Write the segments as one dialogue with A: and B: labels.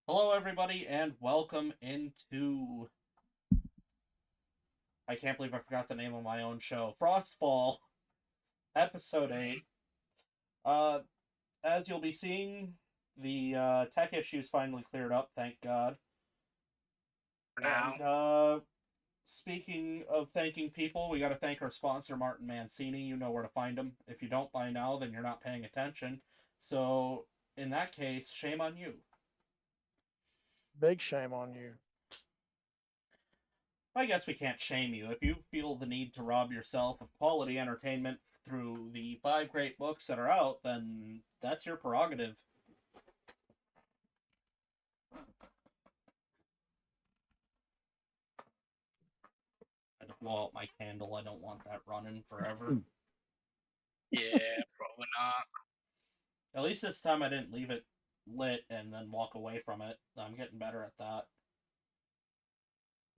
A: Hello, everybody, and welcome into. I can't believe I forgot the name of my own show. Frostfall, Episode 8. Uh, as you'll be seeing, the tech issues finally cleared up, thank God.
B: For now.
A: And speaking of thanking people, we got to thank our sponsor, Martin Mancini. You know where to find him. If you don't by now, then you're not paying attention. So, in that case, shame on you.
C: Big shame on you.
A: I guess we can't shame you. If you feel the need to rob yourself of quality entertainment through the five great books that are out, then that's your prerogative. I had to blow out my candle. I don't want that running forever.
B: Yeah, probably not.
A: At least this time I didn't leave it lit and then walk away from it. I'm getting better at that.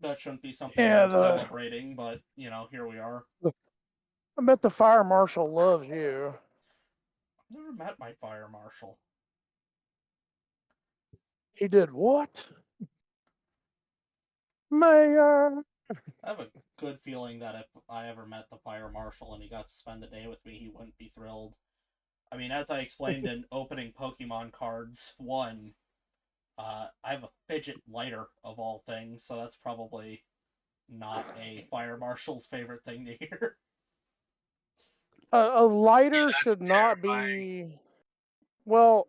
A: That shouldn't be something that
C: Yeah,
A: I'm celebrating, but, here we are.
C: I bet the fire marshal loves you.
A: I've never met my fire marshal.
C: He did what? Mayor.
A: I have a good feeling that if I ever met the fire marshal and he got to spend the day with me, he wouldn't be thrilled. I mean, as I explained in opening Pokemon Cards 1, I have a fidget lighter of all things, so that's probably not a fire marshal's favorite thing to hear.
C: A lighter
B: Yeah, that's
C: should not
B: terrifying.
C: be. Well,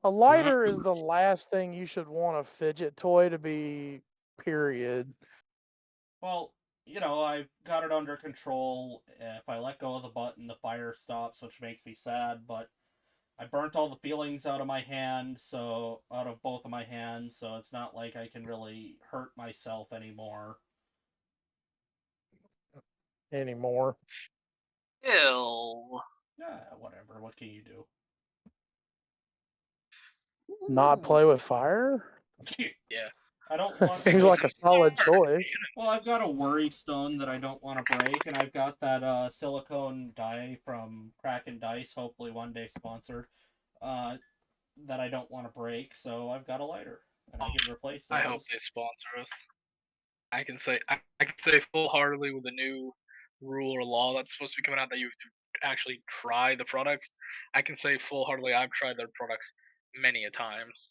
C: a lighter is the last thing you should want a fidget toy to be, period.
A: Well, I've got it under control. If I let go of the button, the fire stops, which makes me sad, but I burnt all the feelings out of my hand, so out of both of my hands, so it's not like I can really hurt myself anymore.
C: Anymore.
B: Ew.
A: Yeah, whatever. What can you do?
C: Not
B: Ooh.
C: play with fire?
B: Yeah.
A: I don't want
C: Seems
A: to.
C: like a solid choice.
A: Well, I've got a worry stone that I don't want to break, and I've got that silicone die from Kraken Dice, hopefully one day sponsored, uh, that I don't want to break. So I've got a lighter, and I can replace
B: I hope
A: those.
B: they sponsor us. I can say full heartedly with the new rule or law that's supposed to be coming out that you have to actually try the products. I can say full heartedly I've tried their products many a times.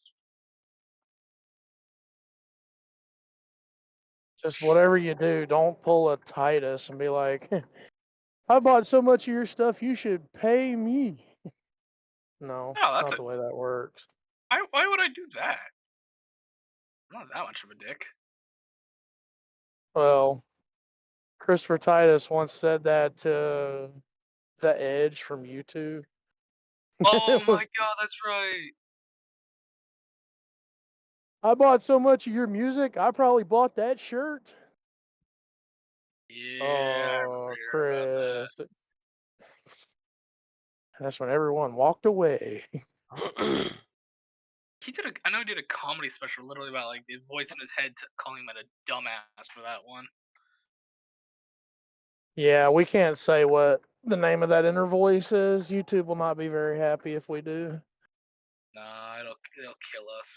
C: Just whatever you do, don't pull a Titus and be like, I bought so much of your stuff, you should pay me. No,
B: Oh,
C: it's
B: that's
C: not
B: a
C: the way that works.
B: why would I do that? I'm not that much of a dick.
C: Well, Christopher Titus once said that to The Edge from YouTube.
B: Oh
C: It
B: my
C: was,
B: god, that's right.
C: I bought so much of your music, I probably bought that shirt.
B: Yeah, I remember
C: Oh,
B: hearing about that.
C: Chris. That's when everyone walked away.
B: I know he did a comedy special literally about like the voice in his head calling him a dumbass for that one.
C: Yeah, we can't say what the name of that inner voice is. YouTube will not be very happy if we do.
B: Nah, it'll kill us.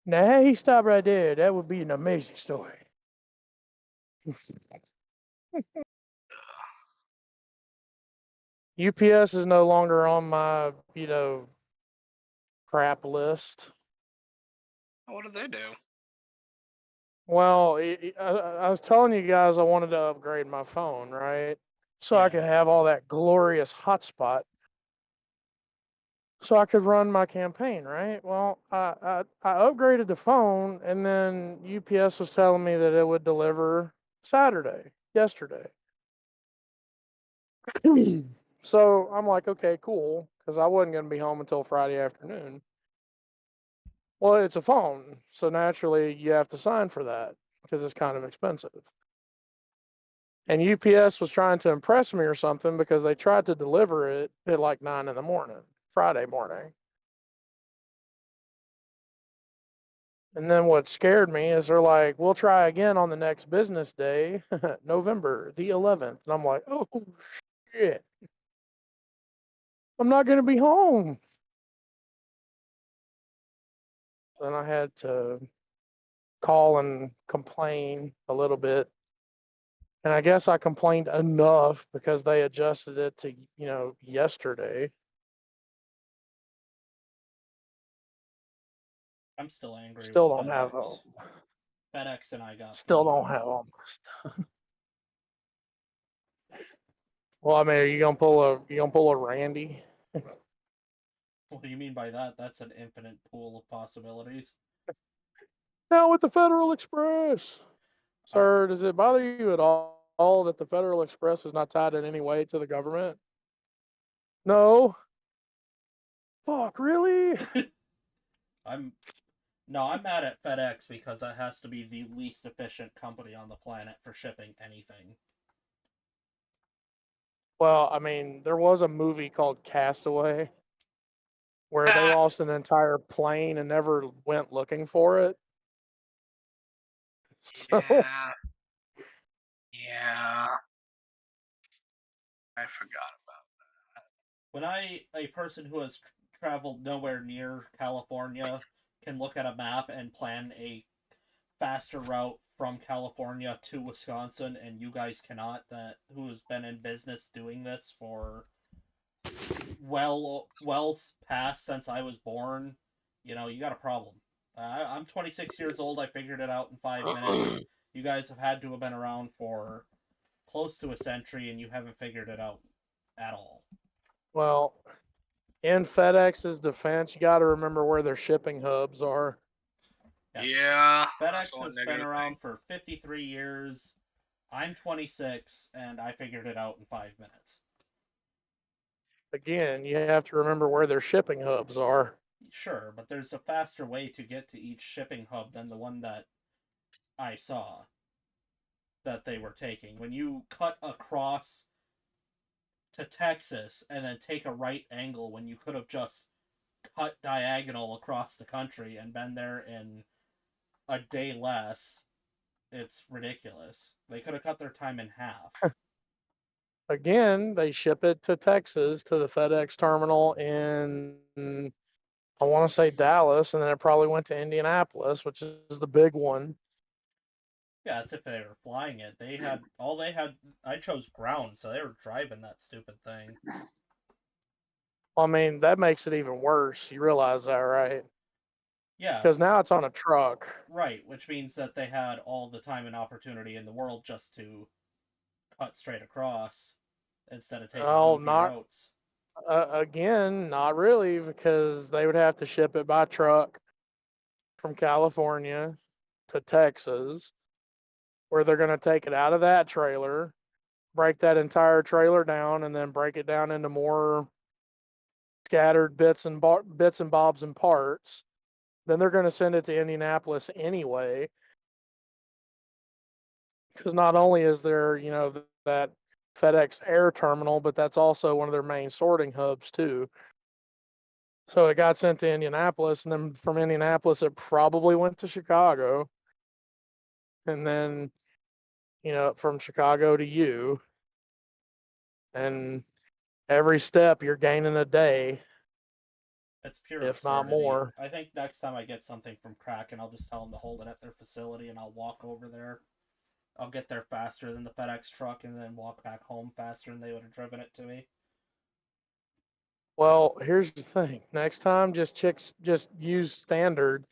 C: Now, hey, stop right there. That would be an amazing story. UPS is no longer on my, crap list.
B: What did they do?
C: Well, I was telling you guys I wanted to upgrade my phone, right? So I could
A: Yeah.
C: have all that glorious hotspot. So I could run my campaign, right? Well, I upgraded the phone, and then UPS was telling me that it would deliver Saturday, yesterday. So I'm like, okay, cool, because I wasn't going to be home until Friday afternoon. Well, it's a phone, so naturally you have to sign for that because it's kind of expensive. And UPS was trying to impress me or something because they tried to deliver it at like 9 in the morning, Friday morning. And then what scared me is they're like, we'll try again on the next business day, November the 11th. And I'm like, oh, shit. I'm not going to be home. Then I had to call and complain a little bit. And I guess I complained enough because they adjusted it to, yesterday.
A: I'm still angry with
C: Still don't have
A: FedEx. FedEx and I got
C: still
A: beef.
C: don't have all my stuff. Well, I mean, are you gonna pull a Randy?
A: What do you mean by that? That's an infinite pool of possibilities.
C: Now with the Federal Express.
A: I,
C: Sir, does it bother you at all that the Federal Express is not tied in any way to the government? No. Fuck, really?
A: I'm no, I'm mad at FedEx because it has to be the least efficient company on the planet for shipping anything.
C: Well, I mean, there was a movie called Castaway where they lost an entire plane and never went looking for it. So,
B: Yeah. Yeah. I forgot about
A: When a person who has traveled nowhere near California, can look at a map and plan a faster route from California to Wisconsin, and you guys cannot, that who has been in business doing this for well past since I was born, you got a problem. I'm 26 years old. I figured it out in 5 minutes. You guys have had to have been around for close to a century, and you haven't figured it out at all.
C: well, in FedEx's defense, you got to remember where their shipping hubs are.
A: Yeah,
B: Yeah, that's
A: FedEx
B: one
A: has been
B: negative
A: around for 53 years. I'm 26, and I figured it out in 5 minutes.
C: Again, you have to remember where their shipping hubs are.
A: Sure, but there's a faster way to get to each shipping hub than the one that I saw that they were taking. When you cut across to Texas and then take a right angle when you could have just cut diagonal across the country and been there in a day less, it's ridiculous. They could have cut their time in half.
C: Again, they ship it to Texas to the FedEx terminal in, I want to say Dallas, and then it probably went to Indianapolis, which is the big one.
A: Yeah, that's if they were flying it. I chose ground, so they were driving that stupid thing.
C: I mean, that makes it even worse. You realize that, right?
A: Yeah,
C: Because now it's on a truck.
A: right, which means that they had all the time and opportunity in the world just to cut straight across instead of taking
C: Oh,
A: goofy
C: not
A: routes.
C: again, not really, because they would have to ship it by truck from California to Texas, where they're going to take it out of that trailer, break that entire trailer down, and then break it down into more scattered bits and bobs and parts. Then they're going to send it to Indianapolis anyway, because not only is there, that FedEx Air terminal, but that's also one of their main sorting hubs too. So it got sent to Indianapolis, and then from Indianapolis, it probably went to Chicago, and then, from Chicago to you, and every step you're gaining a day,
A: It's pure
C: if not
A: absurdity.
C: more.
A: I think next time I get something from Kraken, I'll just tell them to hold it at their facility and I'll walk over there. I'll get there faster than the FedEx truck and then walk back home faster than they would have driven it to me.
C: Well, here's the thing. Next time, just use standard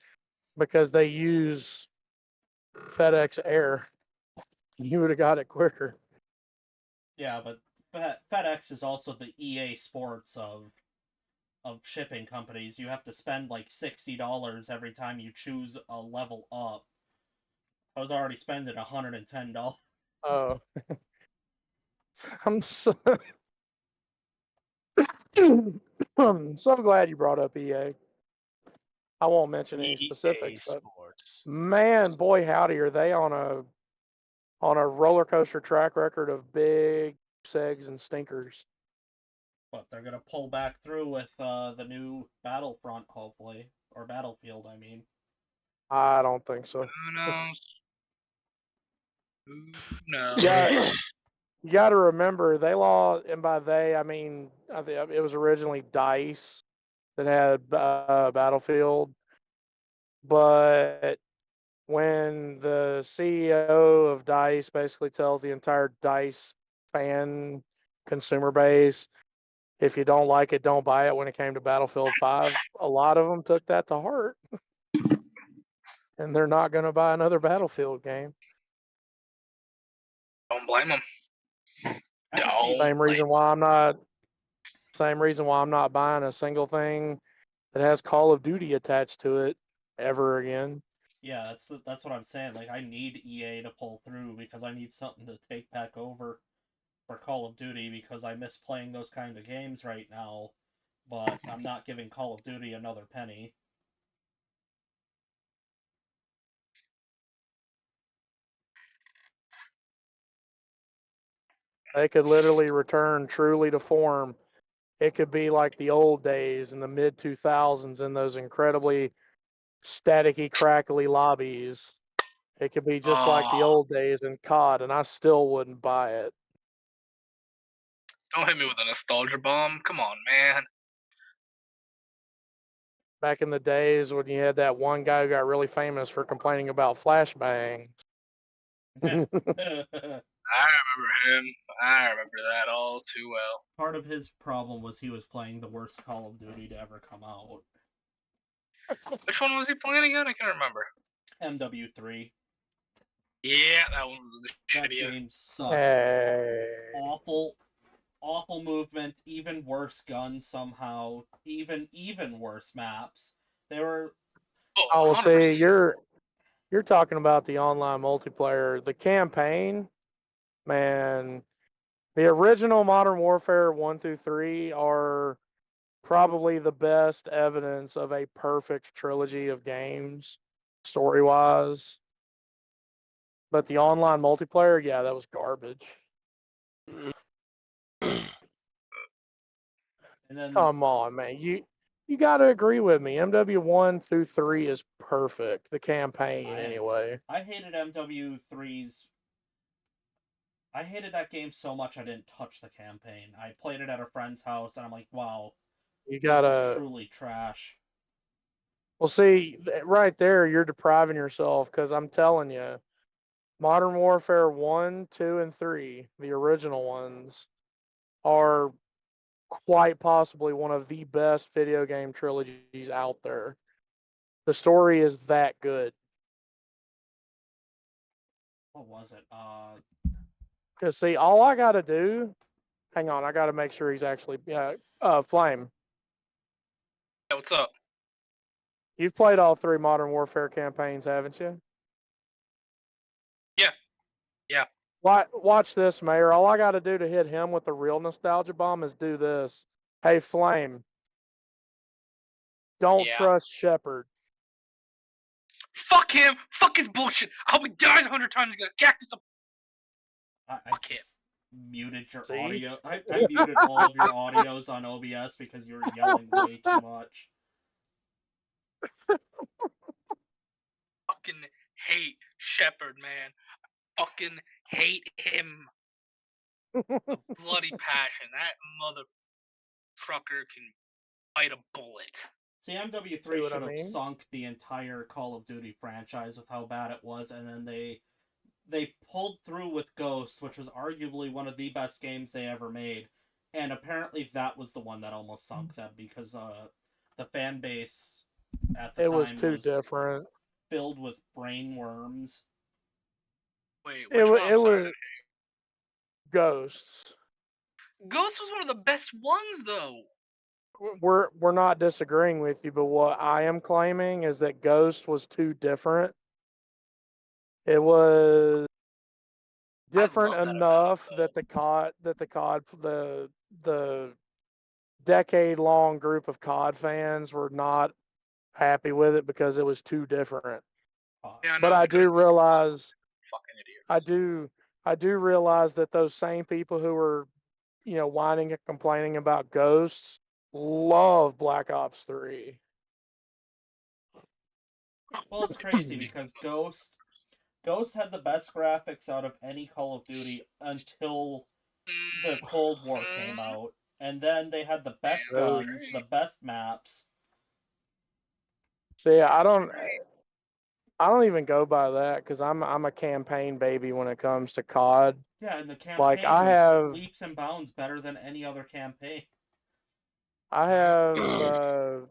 C: because they use FedEx Air. You would have got it quicker.
A: Yeah, but FedEx is also the EA Sports of shipping companies. You have to spend like $60 every time you choose a level up. I was already spending $110.
C: Oh, I'm so, I'm so glad you brought up EA. I won't mention any
D: EA
C: specifics, but
D: Sports.
C: man, boy, howdy, are they on a roller coaster track record of big segs and stinkers.
A: But they're gonna pull back through with the new Battlefront, hopefully, or Battlefield. I mean,
C: I don't think so.
B: Who knows? Who knows?
C: Yeah, you got to remember they lost, and by they I mean I think it was originally Dice that had Battlefield. But when the CEO of DICE basically tells the entire DICE fan consumer base, if you don't like it, don't buy it when it came to Battlefield 5, a lot of them took that to heart. And they're not going to buy another Battlefield game.
B: Don't blame them.
A: That was the
C: Same reason why I'm not buying a single thing that has Call of Duty attached to it ever again.
A: Yeah, that's what I'm saying. Like, I need EA to pull through because I need something to take back over for Call of Duty because I miss playing those kind of games right now. But I'm not giving Call of Duty another penny.
C: They could literally return truly to form. It could be like the old days in the mid 2000s in those incredibly staticky, crackly lobbies. It could be just like the old days in COD, and I still wouldn't buy it.
B: Don't hit me with a nostalgia bomb. Come on, man.
C: Back in the days when you had that one guy who got really famous for complaining about flashbangs.
B: I remember him. I remember that all too well.
A: Part of his problem was he was playing the worst Call of Duty to ever come out.
B: Which one was he playing again? I can't remember.
A: MW3.
B: Yeah, that one was the
A: That
B: shittiest.
A: game sucked.
C: Hey.
A: Awful movement, even worse guns somehow, even worse maps. They were
C: Oh, well,
B: 100%.
C: see, you're talking about the online multiplayer. The campaign, man, the original Modern Warfare 1 through 3 are probably the best evidence of a perfect trilogy of games, story wise. But the online multiplayer, yeah, that was garbage.
A: and then
C: Come on, man. You got to agree with me. MW1 through 3 is perfect. The campaign, anyway.
A: I hated MW3's. I hated that game so much I didn't touch the campaign. I played it at a friend's house and I'm like, wow,
C: You
A: this is
C: gotta.
A: truly trash.
C: Well, see, right there, you're depriving yourself because I'm telling you, Modern Warfare 1, 2, and 3, the original ones, are quite possibly one of the best video game trilogies out there. The story is that good.
A: What was it?
C: Because, see, all I got to do, hang on, I got to make sure he's actually, Flame.
B: Yeah, what's up?
C: You've played all 3 Modern Warfare campaigns, haven't you?
B: Yeah. Yeah.
C: Watch this, Mayor. All I got to do to hit him with the real nostalgia bomb is do this. Hey, Flame, don't
B: Yeah.
C: trust Shepard.
B: Fuck him! Fuck his bullshit! I hope he dies 100 times. He's gonna cactus up.
A: I
B: Fuck him.
A: just muted your
C: See?
A: audio. I muted all of your audios on OBS because you were yelling way too much.
B: Fucking hate Shepard, man. Fucking hate him. Bloody passion. That mother trucker can bite a bullet.
A: See, MW3
C: See what
A: should
C: I
A: have
C: mean?
A: sunk the entire Call of Duty franchise with how bad it was, and then they pulled through with Ghost, which was arguably one of the best games they ever made, and apparently that was the one that almost sunk them because the fan base at the
C: It was
A: time
C: too
A: was
C: different.
A: filled with brain worms.
B: Wait,
C: It
B: which one?
C: it
B: I'm sorry.
C: was Ghosts.
B: Ghost was one of the best ones, though.
C: We're not disagreeing with you, but what I am claiming is that Ghost was too different. It was different
B: love that
C: enough
B: about it,
C: that the decade long group of COD fans were not happy with it because it was too different.
B: Yeah,
C: But
B: no,
C: I
B: they
C: do
B: couldn't sell it.
C: realize
B: Fucking idiots.
C: I do realize that those same people who were, whining and complaining about Ghosts love Black Ops 3.
A: Well, it's crazy because Ghost had the best graphics out of any Call of Duty until the Cold War came out, and then they had the best
C: Yeah,
A: guns, the best maps.
C: See, I don't. I don't even go by that because I'm a campaign baby when it comes to COD.
A: Yeah, and the
C: Like
A: campaign was leaps and bounds better than any other campaign.
C: I have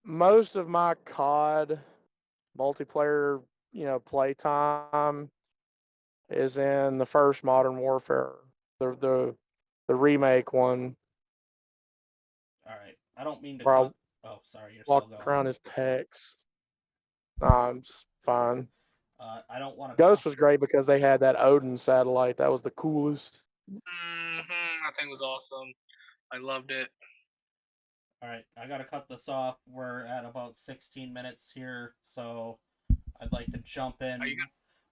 C: most of my COD multiplayer, play time is in the first Modern Warfare, the remake one,
A: All right, I don't mean to
C: where I
A: cut. Oh, sorry, you're still
C: walk
A: going.
C: around as Tex. Nah, it's fine.
A: I don't want to.
C: Ghost was great because they had that Odin satellite. That was the coolest.
B: That thing was awesome. I loved it.
A: All right, I gotta cut this off. We're at about 16 minutes here, so I'd like to jump in.
B: Are you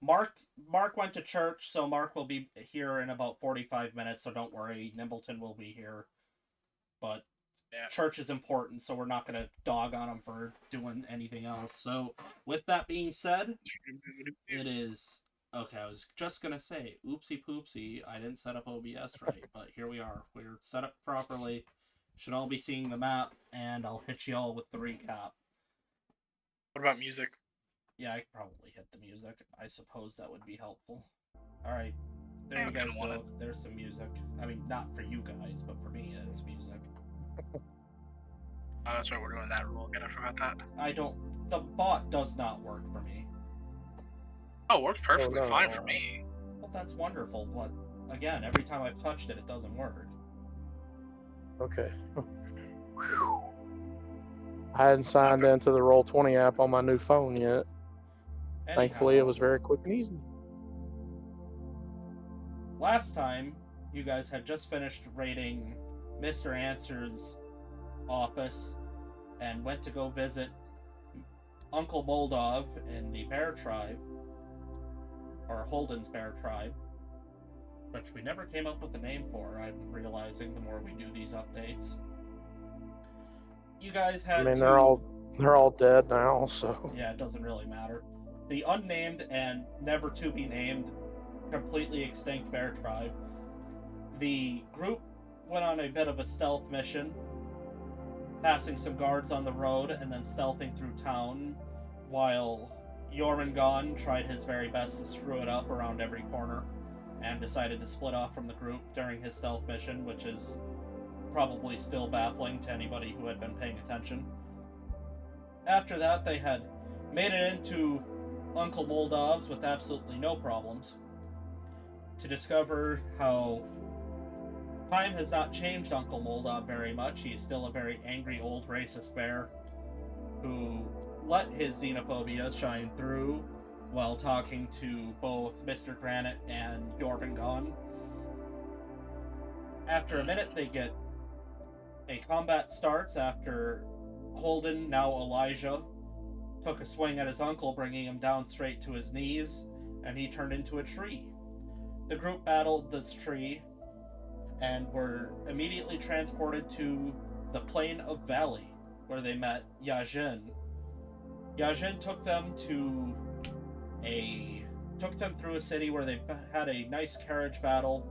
A: Mark went to church, so Mark will be here in about 45 minutes. So don't worry, Nimbleton will be here. But
B: Yeah.
A: church is important, so we're not gonna dog on him for doing anything else. So with that being said, it is okay. I was just gonna say, oopsie poopsie, I didn't set up OBS right, but here we are. We're set up properly. Should all be seeing the map, and I'll hit you all with the recap.
B: What about music?
A: Yeah, I could probably hit the music. I suppose that would be helpful. All right, there
B: Yeah,
A: you guys
B: kinda want
A: go. There's some music. I mean, not for you guys, but for me, there's music.
B: Oh, that's right. We're doing that rule again. I forgot that.
A: I don't. The bot does not work for me.
B: Oh, it works perfectly
C: no.
B: fine for me.
A: Well, that's wonderful, but again, every time I've touched it, it doesn't work.
C: Okay. I hadn't signed into the Roll20 app on my new phone yet.
A: Anyhow,
C: Thankfully, it was very quick and easy.
A: last time, you guys had just finished raiding Mr. Answer's office and went to go visit Uncle Moldov in the Bear Tribe, or Holden's Bear Tribe, which we never came up with a name for. I'm realizing the more we do these updates. You guys had
C: they're all dead now, so
A: yeah, it doesn't really matter. The unnamed and never to be named, completely extinct bear tribe. The group went on a bit of a stealth mission, passing some guards on the road and then stealthing through town, while Jormungand tried his very best to screw it up around every corner and decided to split off from the group during his stealth mission, which is probably still baffling to anybody who had been paying attention. After that, they had made it into Uncle Moldov's with absolutely no problems, to discover how time has not changed Uncle Moldov very much. He's still a very angry old racist bear who let his xenophobia shine through while talking to both Mr. Granite and Jormungand. After a minute, they get a combat starts after Holden, now Elijah, took a swing at his uncle, bringing him down straight to his knees, and he turned into a tree. The group battled this tree and were immediately transported to the Plain of Valley, where they met Yajin. Yajin took them through a city where they had a nice carriage battle.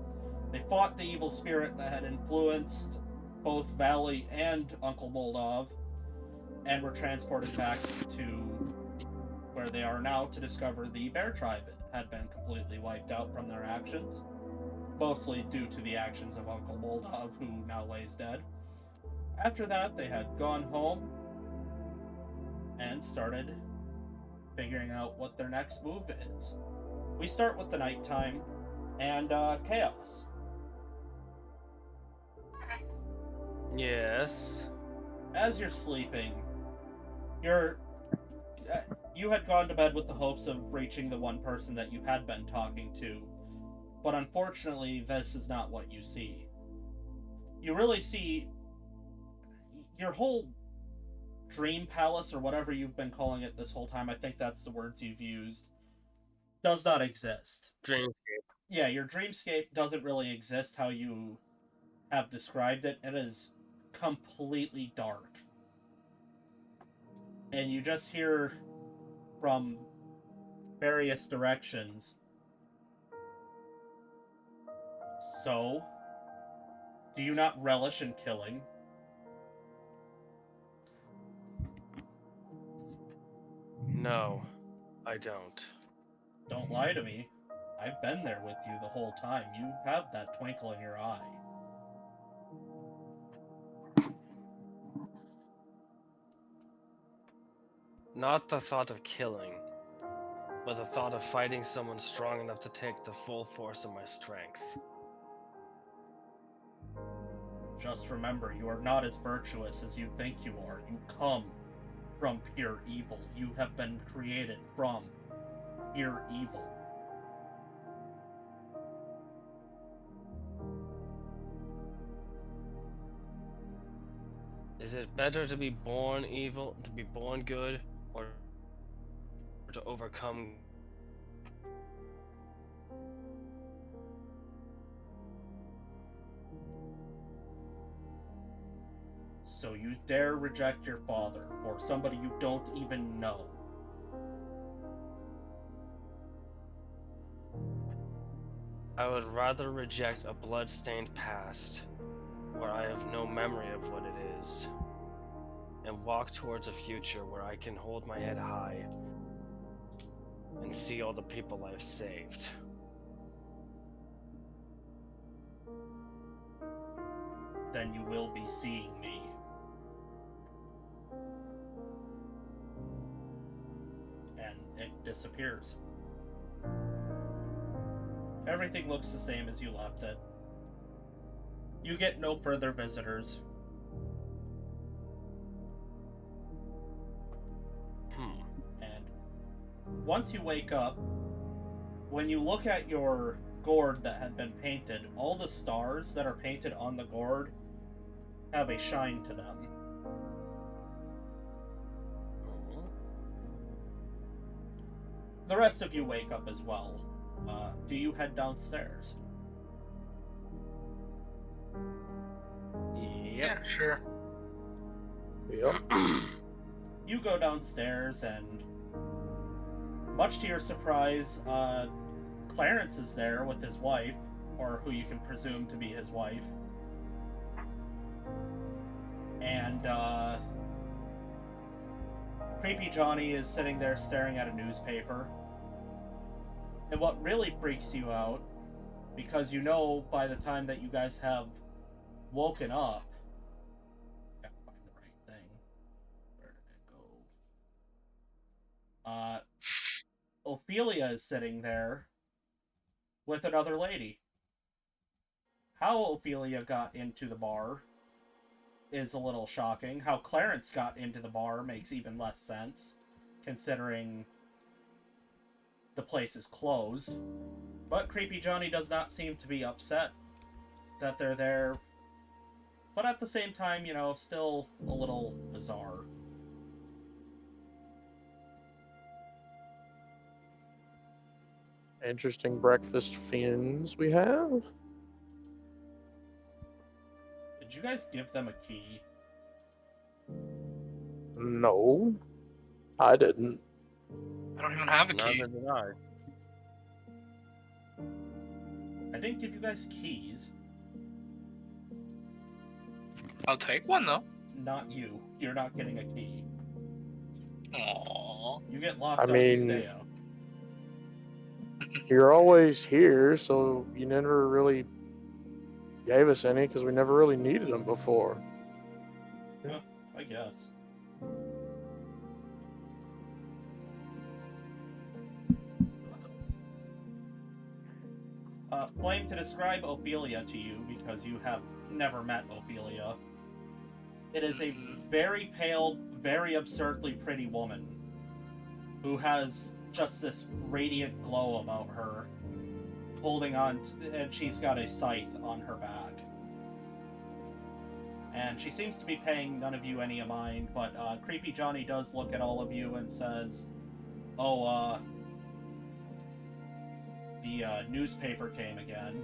A: They fought the evil spirit that had influenced both Valley and Uncle Moldov, and were transported back to where they are now to discover the Bear Tribe had been completely wiped out from their actions, mostly due to the actions of Uncle Moldov, who now lays dead. After that, they had gone home and started figuring out what their next move is. We start with the nighttime and chaos.
D: Yes.
A: As you're sleeping, you had gone to bed with the hopes of reaching the one person that you had been talking to, but unfortunately, this is not what you see. You really see your whole dream palace, or whatever you've been calling it this whole time. I think that's the words you've used. Does not exist.
D: Dreamscape.
A: Yeah, your dreamscape doesn't really exist how you have described it. It is completely dark. And you just hear from various directions. So, do you not relish in killing?
D: No. I don't.
A: Don't lie to me. I've been there with you the whole time. You have that twinkle in your eye.
D: Not the thought of killing, but the thought of fighting someone strong enough to take the full force of my strength.
A: Just remember, you are not as virtuous as you think you are. You come from pure evil. You have been created from pure evil.
D: Is it better to be born evil, to be born good, or to overcome?
A: So you dare reject your father or somebody you don't even know.
D: I would rather reject a blood-stained past, where I have no memory of what it is, and walk towards a future where I can hold my head high and see all the people I've saved.
A: Then you will be seeing me. And it disappears. Everything looks the same as you left it. You get no further visitors. And once you wake up, when you look at your gourd that had been painted, all the stars that are painted on the gourd have a shine to them. The rest of you wake up as well. Do you head downstairs?
B: Yeah, sure.
C: Yep.
A: You go downstairs, and much to your surprise, Clarence is there with his wife, or who you can presume to be his wife. And Creepy Johnny is sitting there staring at a newspaper. And what really freaks you out, because you know by the time that you guys have woken up, I gotta find the right thing. Where did it go? Ophelia is sitting there with another lady. How Ophelia got into the bar is a little shocking. How Clarence got into the bar makes even less sense, considering the place is closed. But Creepy Johnny does not seem to be upset that they're there. But at the same time, still a little bizarre.
C: Interesting breakfast fiends we have.
A: Did you guys give them a key?
C: No, I didn't.
B: I don't even have a key.
D: Neither did I.
A: I didn't give you guys keys.
B: I'll take one though.
A: Not you. You're not getting a key.
B: Aww.
A: You get locked
C: I
A: up, you
C: mean-
A: stay out.
C: You're always here, so you never really gave us any because we never really needed them before.
A: I guess. Flame, to describe Ophelia to you, because you have never met Ophelia, it is a very pale, very absurdly pretty woman who has just this radiant glow about her, holding on, and she's got a scythe on her back. And she seems to be paying none of you any mind, but Creepy Johnny does look at all of you and says, "Oh, the newspaper came again."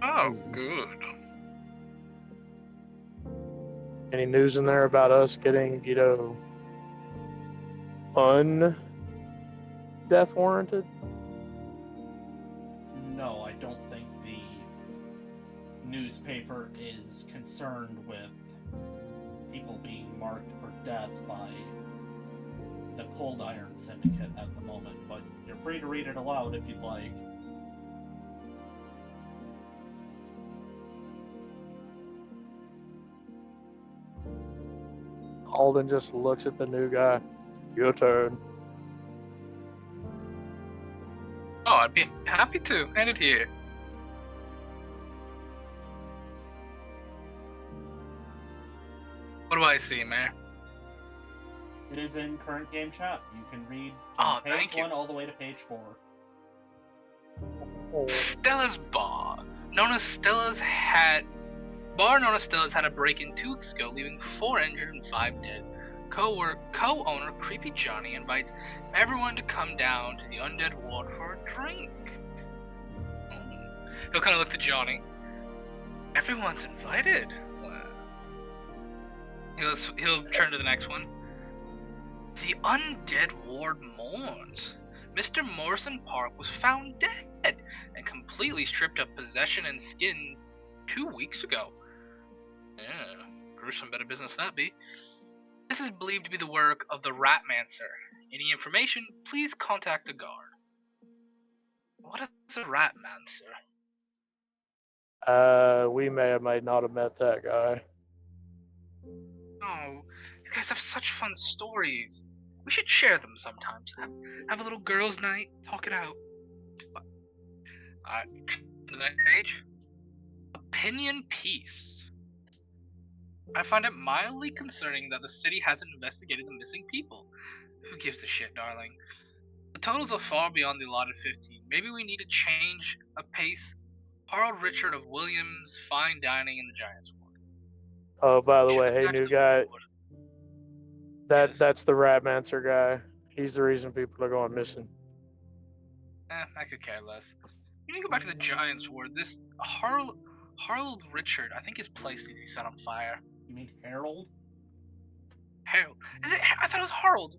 B: Oh, good.
C: Any news in there about us getting, un-death warranted?
A: No, I don't think the newspaper is concerned with people being marked for death by the Cold Iron Syndicate at the moment, but you're free to read it aloud if you'd like.
C: Alden just looks at the new guy. Your turn.
B: Oh, I'd be happy to. Hand it here. What do I see, Mayor?
A: It is in current game chat. You can read
B: Oh,
A: from page
B: thank you.
A: 1 all the way to page 4.
B: Stella's Bar. Bar known as Stella's had a break-in 2 weeks ago, leaving 4 injured and 5 dead. Co-owner Creepy Johnny invites everyone to come down to the Undead Ward for a drink. He'll kind of look to Johnny. Everyone's invited. He'll turn to the next one. The Undead Ward mourns. Mr. Morrison Park was found dead and completely stripped of possession and skin 2 weeks ago. Yeah, gruesome bit of business that be. This is believed to be the work of the Ratmancer. Any information, please contact the guard. What is a Ratmancer?
C: We may or may not have met that guy.
B: Oh, you guys have such fun stories. We should share them sometimes. Have a little girls' night, talk it out. Alright, the next page. Opinion piece. I find it mildly concerning that the city hasn't investigated the missing people. Who gives a shit, darling? The totals are far beyond the allotted 15. Maybe we need to change a pace. Harold Richard of Williams, fine dining in the Giants Ward.
C: Oh, by the
B: Should
C: way,
B: go
C: hey,
B: back to
C: new
B: the
C: guy.
B: ward. Yes.
C: That's the Ratmancer guy. He's the reason people are going missing.
B: I could care less. We need to go back to the Giants Ward. This Harold Richard, I think his place needs to be set on fire.
A: You mean Harold?
B: Harold. Is it? I thought it was Harold.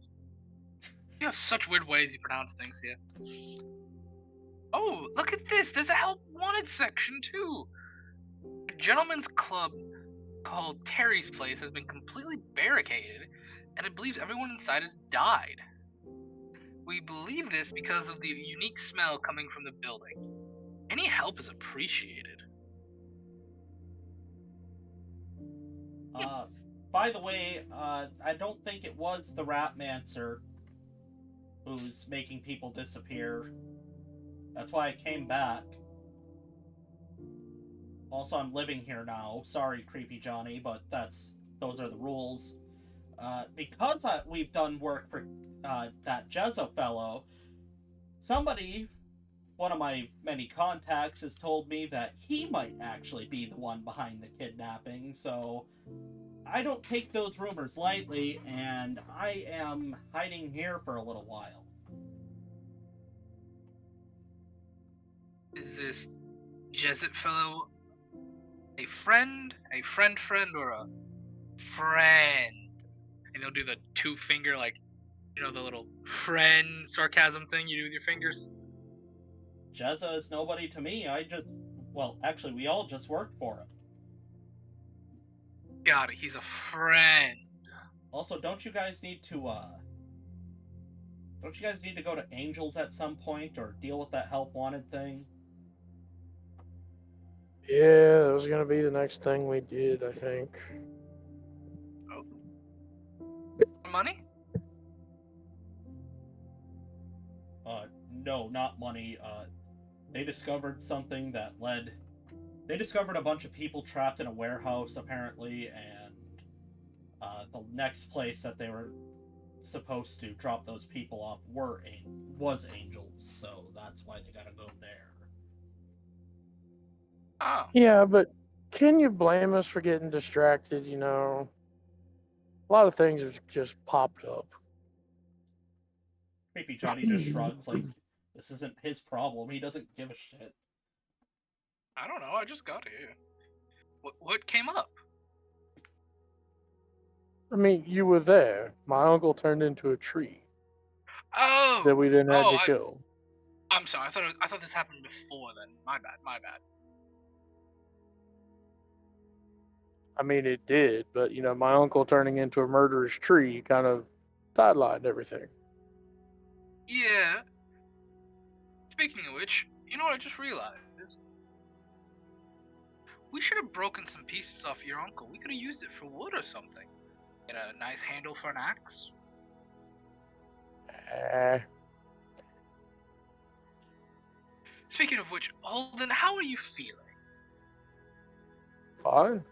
B: You have such weird ways you pronounce things here. Oh, look at this. There's a help wanted section too. A gentleman's club called Terry's Place has been completely barricaded, and it believes everyone inside has died. We believe this because of the unique smell coming from the building. Any help is appreciated.
A: By the way, I don't think it was the Ratmancer who's making people disappear. That's why I came back. Also, I'm living here now. Sorry, Creepy Johnny, but those are the rules. Because we've done work for that Jezza fellow, somebody, one of my many contacts, has told me that he might actually be the one behind the kidnapping, so I don't take those rumors lightly, and I am hiding here for a little while.
B: Is this Jesuit fellow a friend, or a friend? And he'll do the 2-finger, like, you know, the little friend sarcasm thing you do with your fingers.
A: Jezza is nobody to me. Actually, we all just worked for him.
B: Got it, he's a friend.
A: Also, don't you guys need to go to Angels at some point or deal with that help wanted thing?
C: Yeah, that was gonna be the next thing we did, I think.
B: Money?
A: No, not money. They discovered something that they discovered a bunch of people trapped in a warehouse, apparently, and the next place that they were supposed to drop those people off was Angels, so that's why they gotta go there.
B: Oh.
C: Yeah, but can you blame us for getting distracted, you know? A lot of things have just popped up.
A: Creepy Johnny just shrugs, like, this isn't his problem, he doesn't give a shit.
B: I don't know, I just got here. What came up?
C: I mean, you were there. My uncle turned into a tree
B: Oh!
C: that we then had to kill.
B: I'm sorry, I thought this happened before then. My bad.
C: I mean, it did, but my uncle turning into a murderous tree kind of sidelined everything.
B: Yeah. Speaking of which, you know what I just realized? We should have broken some pieces off your uncle. We could have used it for wood or something. Get a nice handle for an axe. Speaking of which, Holden, how are you feeling?
C: Fine.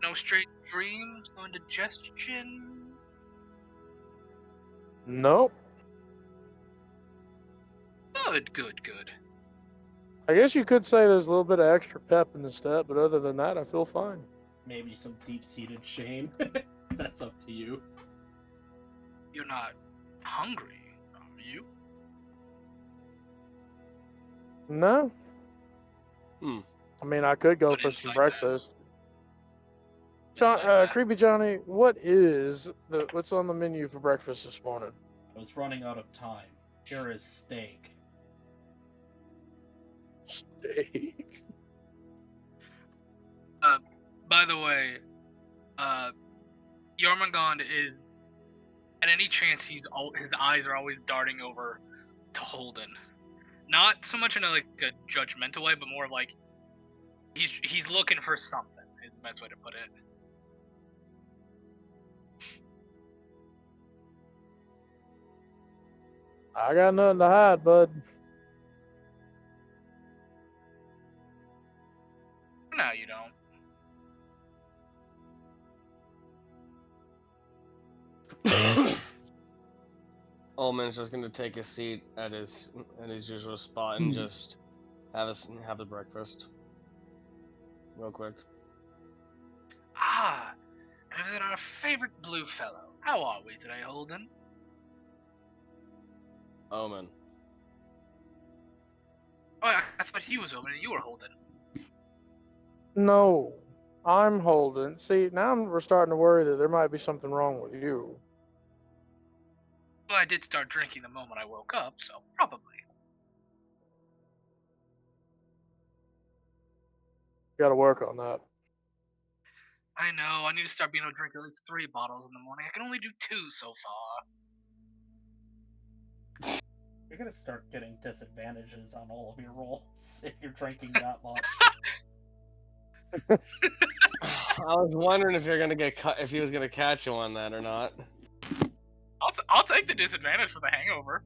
B: No straight dreams, no indigestion.
C: Nope.
B: Good.
C: I guess you could say there's a little bit of extra pep in the step, but other than that, I feel fine.
A: Maybe some deep-seated shame. That's up to you.
B: You're not hungry, are you?
C: No. I mean, I could go
B: Good
C: for some
B: insight,
C: breakfast.
B: Insight, man.
C: Creepy Johnny, what's on the menu for breakfast this morning?
A: I was running out of time. Here is steak.
C: Steak.
B: By the way, Jormungand is, at any chance, his eyes are always darting over to Holden. Not so much in a judgmental way, but more of like he's looking for something. Is the best way to put it.
C: I got nothing to hide, bud.
B: No, you don't.
D: Ullman's just gonna take a seat at his usual spot and just have a breakfast, real quick.
B: Ah, and visit our favorite blue fellow. How are we today, Holden?
D: Omen.
B: Oh, I thought he was Omen and you were Holden.
C: No, I'm Holden. See, now we're starting to worry that there might be something wrong with you.
B: Well, I did start drinking the moment I woke up, so probably.
C: Got to work on that.
B: I know, I need to start being able to drink at least 3 bottles in the morning. I can only do 2 so far.
A: You're gonna start getting disadvantages on all of your rolls if you're drinking that much.
D: I was wondering if you're gonna get if he was gonna catch you on that or not.
B: I'll take the disadvantage for the hangover.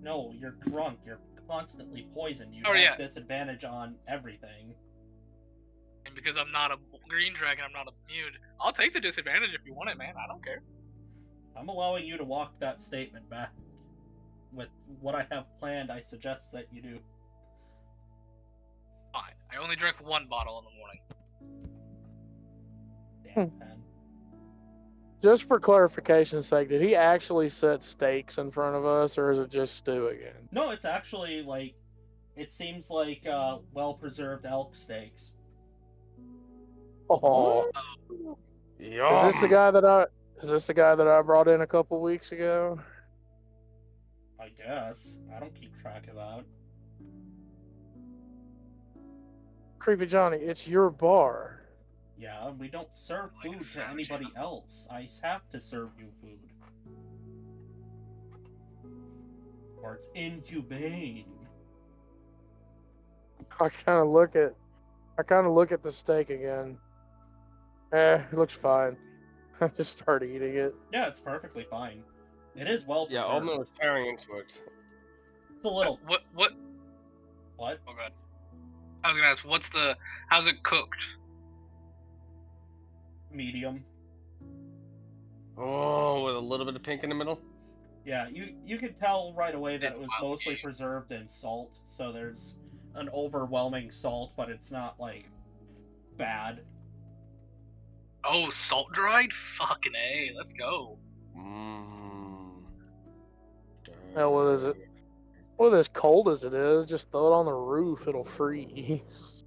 A: No, you're drunk. You're constantly poisoned. You
B: Oh,
A: have
B: yeah.
A: disadvantage on everything.
B: And because I'm not a green dragon, I'm not immune. I'll take the disadvantage if you want it, man. I don't care.
A: I'm allowing you to walk that statement back. With what I have planned, I suggest that you do.
B: Fine. I only drank 1 bottle in the morning.
A: Damn, pen.
C: Just for clarification's sake, did he actually set steaks in front of us, or is it just stew again?
A: No, it's actually like, it seems like well-preserved elk steaks.
C: Oh,
D: Yum.
C: is this the guy that I brought in a couple weeks ago?
A: I guess. I don't keep track of that.
C: Creepy Johnny, it's your bar.
A: Yeah, we don't serve
B: Like a
A: food to
B: savage
A: anybody
B: animal.
A: else. I have to serve you food. Or it's inhumane.
C: I kind of look at the steak again. It looks fine. I just start eating it.
A: Yeah, it's perfectly fine. It is well
D: Yeah,
A: preserved.
D: Omen was tearing into it.
A: It's a little.
B: What?
A: What?
B: Oh god. I was gonna ask, how's it cooked?
A: Medium.
D: Oh, with a little bit of pink in the middle.
A: Yeah, you could tell right away that it was
B: Wow.
A: mostly preserved in salt, so there's an overwhelming salt, but it's not like bad.
B: Oh, salt dried? Fucking A, let's go.
C: Hell, what is it? Well, as cold as it is, just throw it on the roof, it'll freeze.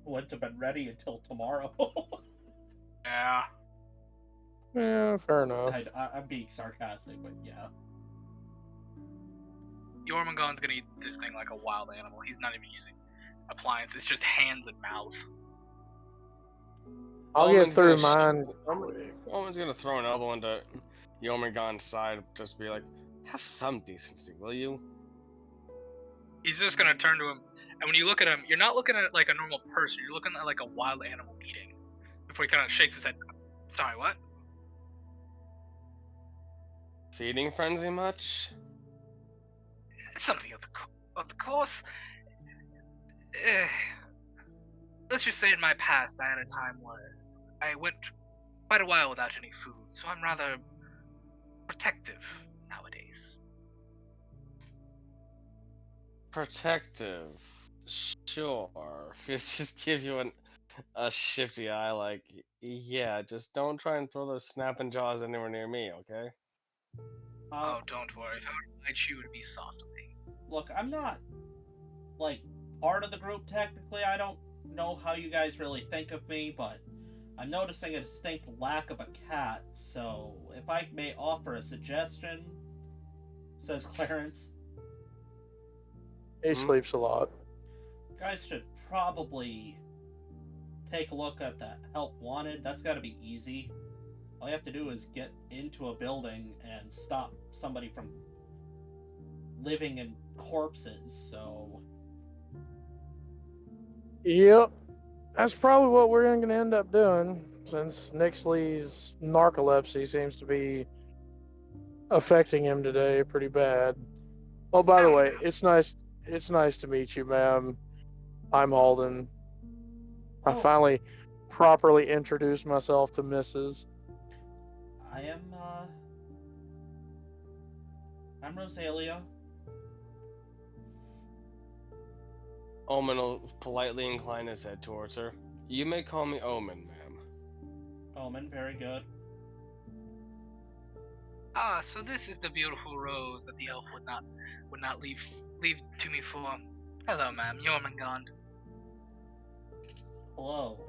A: Wouldn't have been ready until tomorrow.
B: Yeah.
C: Yeah, fair enough.
A: I'm being sarcastic, but yeah.
B: Jormungand's gonna eat this thing like a wild animal. He's not even using. appliance. It's just hands and mouth.
C: I'll get through mine
D: Omen-
C: quick.
D: Omen's gonna throw an elbow into Yomengon's side, just be like, "Have some decency, will you?"
B: He's just gonna turn to him, and when you look at him, you're not looking at like a normal person. You're looking at like a wild animal eating. Before he kind of shakes his head. Sorry, what?
D: Feeding frenzy much?
B: It's something of the course. Eh, let's just say in my past, I had a time where I went quite a while without any food, so I'm rather protective nowadays.
D: Protective. Sure. Just give you a shifty eye, like, yeah, just don't try and throw those snapping jaws anywhere near me, okay?
B: Oh, don't worry. If I were to bite you, it would be softly.
A: Look, I'm not, like, part of the group technically. I don't know how you guys really think of me, but I'm noticing a distinct lack of a cat, so if I may offer a suggestion, says Clarence,
C: He sleeps a lot.
A: you guys should probably take a look at the help wanted. That's got to be easy. All you have to do is get into a building and stop somebody from living in corpses, so...
C: Yep. That's probably what we're going to end up doing, since Nixley's narcolepsy seems to be affecting him today pretty bad. Oh, by the way, it's nice to meet you, ma'am. I'm Halden. I
A: Oh.
C: finally properly introduced myself to Mrs.
A: I'm Rosalia.
D: Omen will politely incline his head towards her. You may call me Omen, ma'am.
A: Omen, very good.
B: Ah, so this is the beautiful rose that the elf would not leave to me for. Hello, ma'am. Jormungand.
A: Hello.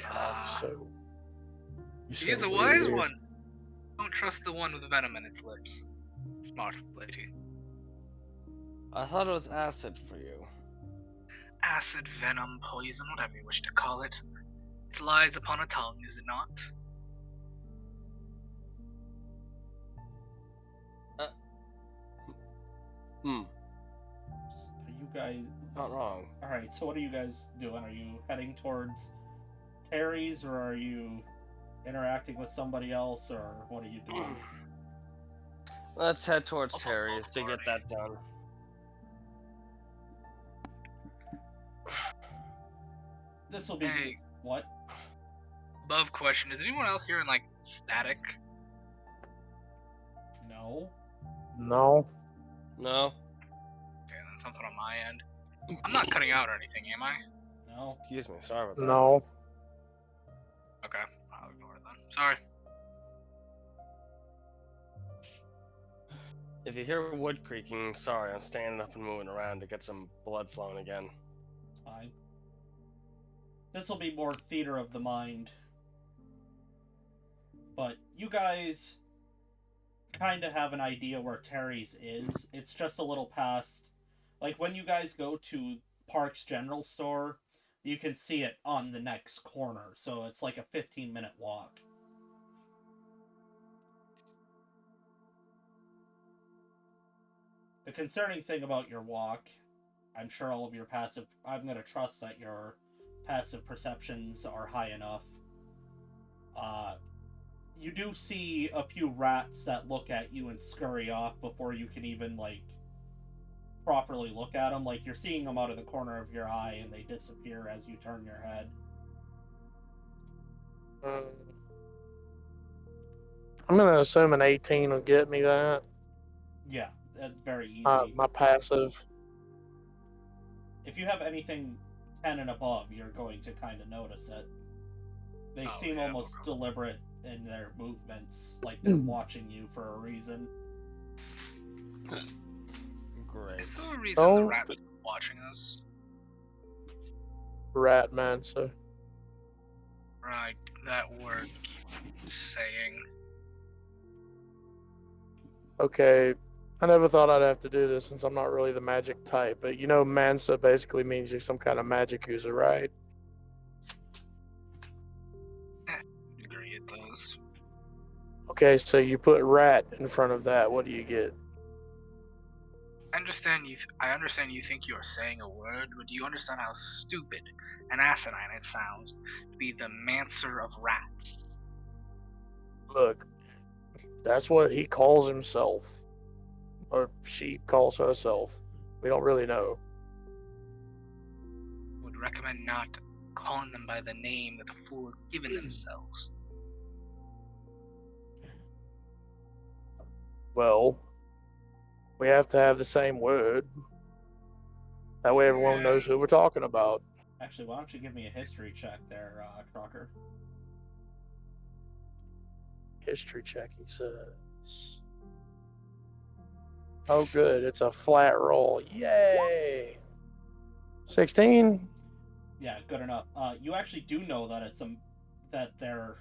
B: Ah,
C: So,
B: he is a wise one. Don't trust the one with venom in its lips. Smart lady.
D: I thought it was acid for you.
B: Acid, venom, poison, whatever you wish to call it. It lies upon a tongue, is it not?
A: Are you guys...
D: Not wrong.
A: Alright, so what are you guys doing? Are you heading towards Terry's, or are you interacting with somebody else, or what are you doing?
D: Let's head towards
B: Also,
D: Terry's to get that done.
A: This will be...
B: Hey.
A: What?
B: Above question, is anyone else hearing like static?
A: No?
C: No.
D: No?
B: Okay, then something on my end. I'm not cutting out or anything, am I?
A: No?
D: Excuse me, sorry about that.
C: No.
B: Okay, I'll ignore it then. Sorry.
D: If you hear wood creaking, sorry, I'm standing up and moving around to get some blood flowing again.
A: It's fine. This will be more theater of the mind. But you guys kind of have an idea where Terry's is. It's just a little past... Like, when you guys go to Park's General Store, you can see it on the next corner. So it's like a 15-minute walk. The concerning thing about your walk, I'm sure all of your passive... I'm going to trust that your passive perceptions are high enough. You do see a few rats that look at you and scurry off before you can even, like, properly look at them. Like, you're seeing them out of the corner of your eye and they disappear as you turn your head.
C: I'm going to assume an 18 will get me that.
A: Yeah, that's very easy.
C: My passive.
A: If you have anything 10 and above, you're going to kind of notice it. They seem almost deliberate in their movements, like they're watching you for a reason.
D: Great.
B: Is there a reason the rats are watching us?
C: Rat man, so.
B: Right, that word keeps saying.
C: Okay, I never thought I'd have to do this since I'm not really the magic type, but you know, Mansa basically means you're some kind of magic user, right?
B: I agree it does.
C: Okay, so you put rat in front of that. What do you get?
B: I understand you think you're saying a word, but do you understand how stupid and asinine it sounds to be the mancer of rats?
C: Look, that's what he calls himself, or she calls herself. We don't really know.
B: Would recommend not calling them by the name that the fool has given themselves.
C: Well, we have to have the same word. That way everyone knows who we're talking about.
A: Actually, why don't you give me a history check there, Trucker?
C: History check, he says. Oh, good. It's a flat roll. Yay! 16?
A: Yeah, good enough. You actually do know that that they're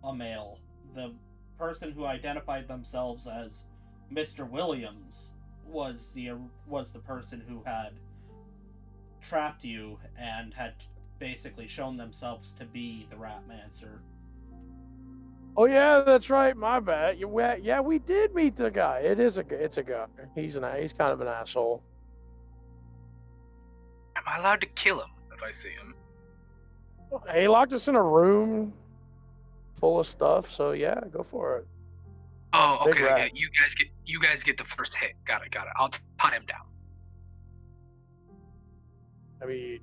A: a male. The person who identified themselves as Mr. Williams was the person who had trapped you and had basically shown themselves to be the Ratmancer.
C: Oh yeah, that's right. My bad. Yeah, we did meet the guy. It's a guy. He's kind of an asshole.
B: Am I allowed to kill him if I see him?
C: He locked us in a room full of stuff. So yeah, go for it.
B: Oh,
C: Big
B: okay, I get
C: rats.
B: it. You guys get the first hit. Got it. I'll tie him down.
C: I mean,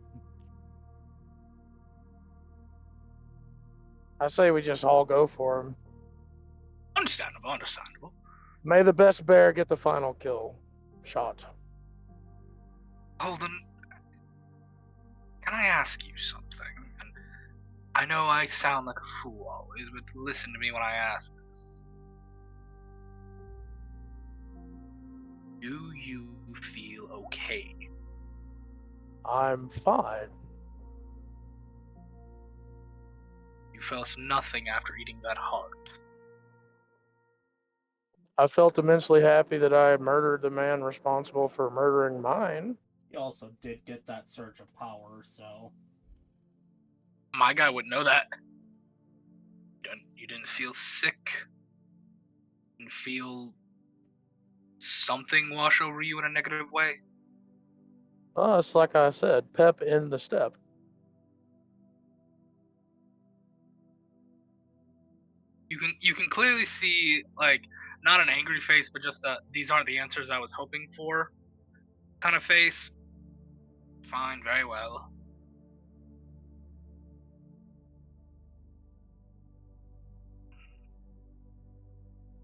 C: I say we just all go for him.
B: Understandable.
C: May the best bear get the final kill shot.
B: Holden, can I ask you something? And I know I sound like a fool always, but listen to me when I ask this. Do you feel okay?
C: I'm fine.
B: You felt nothing after eating that heart.
C: I felt immensely happy that I murdered the man responsible for murdering mine.
A: You also did get that surge of power, so
B: My guy would know that. You didn't feel sick. You didn't feel something wash over you in a negative way.
C: It's like I said, pep in the step.
B: You can clearly see, like, not an angry face, but just a these aren't the answers I was hoping for kind of face. Fine, very well.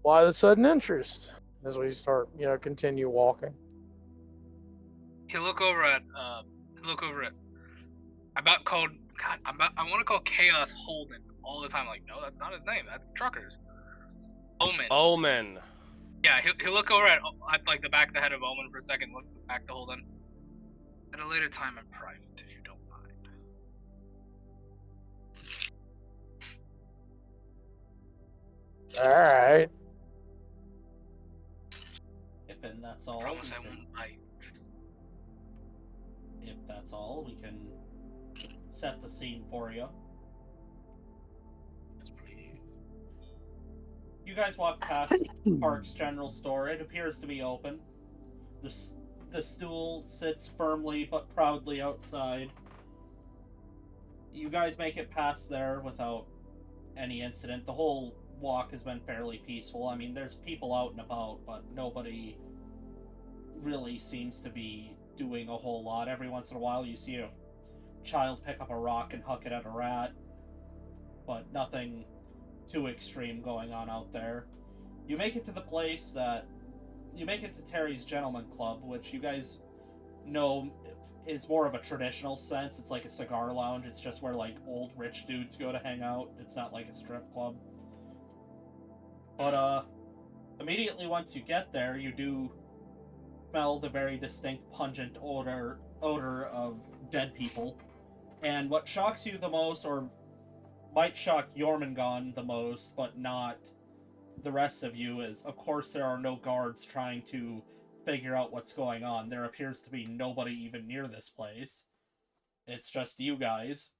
C: Why the sudden interest? As we start, continue walking.
B: He'll look over at I about called God. I want to call Chaos Holden all the time. Like, no, that's not his name. That's Truckers. Omen.
D: Omen.
B: Yeah, he'll look over at like the back of the head of Omen for a second. Look back to Holden. At a later time in private, if you don't mind.
C: All right.
A: if that's all,
B: Promise I won't bite.
A: if that's all, we can set the scene for you.
B: That's pretty.
A: You guys walk past Park's general store. It appears to be open. The stool sits firmly but proudly outside. You guys make it past there without any incident. The whole walk has been fairly peaceful. I mean, there's people out and about, but nobody really seems to be doing a whole lot. Every once in a while you see a child pick up a rock and huck it at a rat, but nothing too extreme going on out there. You make it to the place that you make it to Terry's Gentleman Club, which you guys know is more of a traditional sense. It's like a cigar lounge. It's just where like old rich dudes go to hang out. It's not like a strip club. But immediately once you get there, you do smell the very distinct pungent odor of dead people. And what shocks you the most, or might shock Jormungand the most, but not the rest of you is, of course, there are no guards trying to figure out what's going on. There appears to be nobody even near this place. It's just you guys.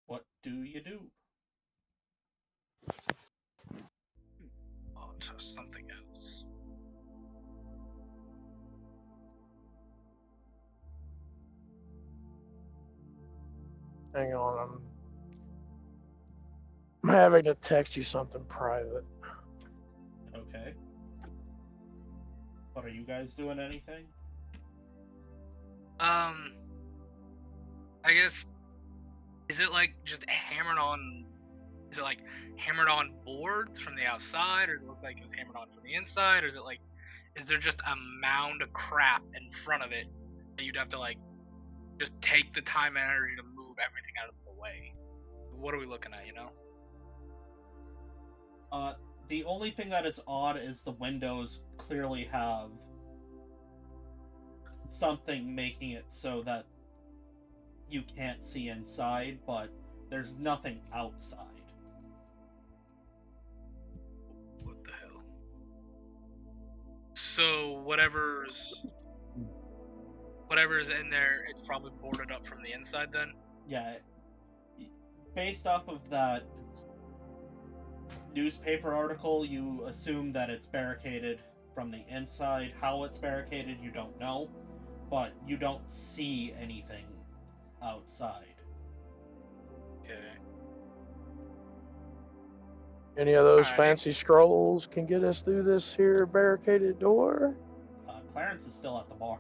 A: What do you do?
B: Oh, so something else.
C: Hang on, I'm having to text you something private.
A: Okay. But are you guys doing anything?
B: I guess, is it like just hammered on? Is it like hammered on boards from the outside, or does it look like it was hammered on from the inside, or is it like, is there just a mound of crap in front of it that you'd have to like just take the time and energy to move everything out of the way? What are we looking at, you know?
A: The only thing that is odd is the windows clearly have something making it so that you can't see inside, but there's nothing outside.
B: What the hell? So whatever's in there, it's probably boarded up from the inside then?
A: Yeah, based off of that newspaper article, you assume that it's barricaded from the inside. How it's barricaded, you don't know, but you don't see anything outside.
B: Okay.
C: Any of those
B: Alright.
C: fancy scrolls can get us through this here barricaded door?
A: Clarence is still at the bar.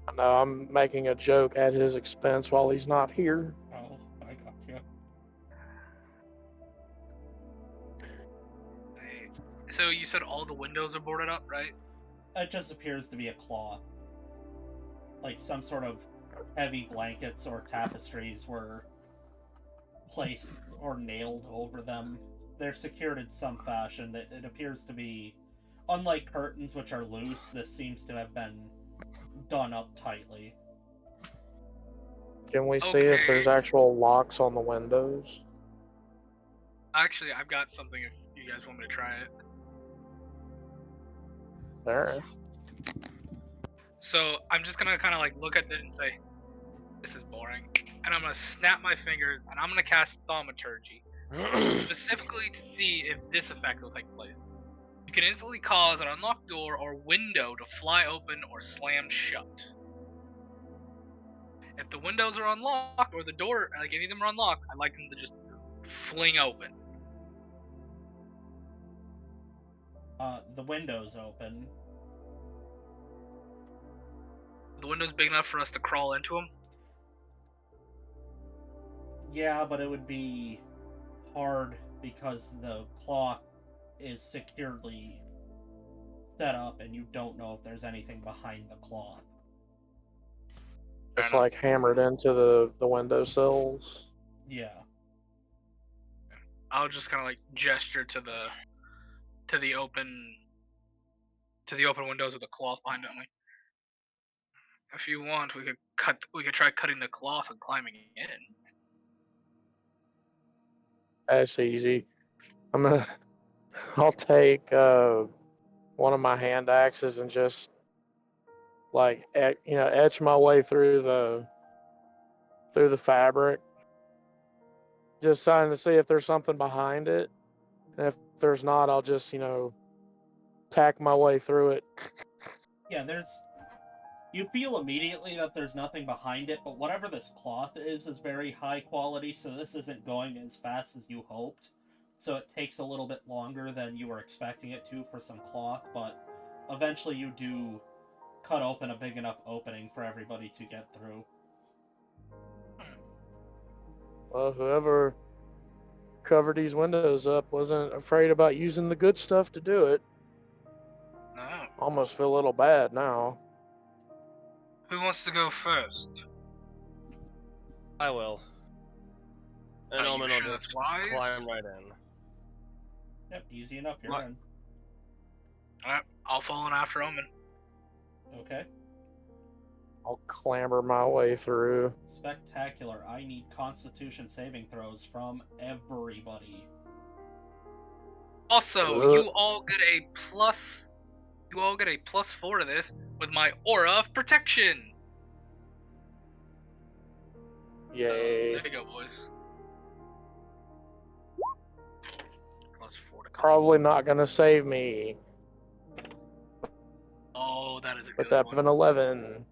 C: I know I'm making a joke at his expense while he's not here.
A: Oh, I got you.
B: So you said all the windows are boarded up, right?
A: It just appears to be a cloth. Like some sort of heavy blankets or tapestries were placed or nailed over them. They're secured in some fashion. That it appears to be, unlike curtains which are loose, this seems to have been done up tightly.
C: Can we see if there's
B: Okay.
C: actual locks on the windows?
B: Actually, I've got something if you guys want me to try it.
C: There.
B: So I'm just gonna kind of like look at it and say, this is boring. And I'm gonna snap my fingers and I'm gonna cast Thaumaturgy, specifically to see if this effect will take place. You can instantly cause an unlocked door or window to fly open or slam shut. If the windows are unlocked or the door, like any of them are unlocked, I'd like them to just fling open.
A: The window's open.
B: The window's big enough for us to crawl into them.
A: Yeah, but it would be hard because the cloth is securely set up and you don't know if there's anything behind the cloth.
C: It's like hammered into the windowsills.
A: Yeah.
B: I'll just kind of like gesture to the open windows with the cloth behind it. I'm like, if you want, we could try cutting the cloth and climbing in.
C: That's easy. I'll take one of my hand axes and just like etch my way through the fabric, just trying to see if there's something behind it, and if there's not, I'll just tack my way through it.
A: Yeah, you feel immediately that there's nothing behind it, but whatever this cloth is very high quality, so this isn't going as fast as you hoped. So it takes a little bit longer than you were expecting it to for some cloth, but eventually you do cut open a big enough opening for everybody to get through.
C: Well, whoever covered these windows up wasn't afraid about using the good stuff to do it.
B: No.
C: Almost feel a little bad now.
B: Who wants to go first?
D: I will. And
B: Are you
D: Omen
B: sure
D: will
B: that's
D: just
B: wise?
D: climb right in.
A: Yep, easy enough, you're
B: What?
A: in.
B: Alright, I'll fall in after Omen.
A: Okay.
C: I'll clamber my way through.
A: Spectacular. I need Constitution saving throws from everybody.
B: Also, you all get a plus. You all get a +4 to this with my aura of protection.
C: Yay.
B: There you go, boys. +4 to
C: Probably not gonna save me.
B: Oh, that is a
C: With
B: good
C: that
B: one.
C: an 11.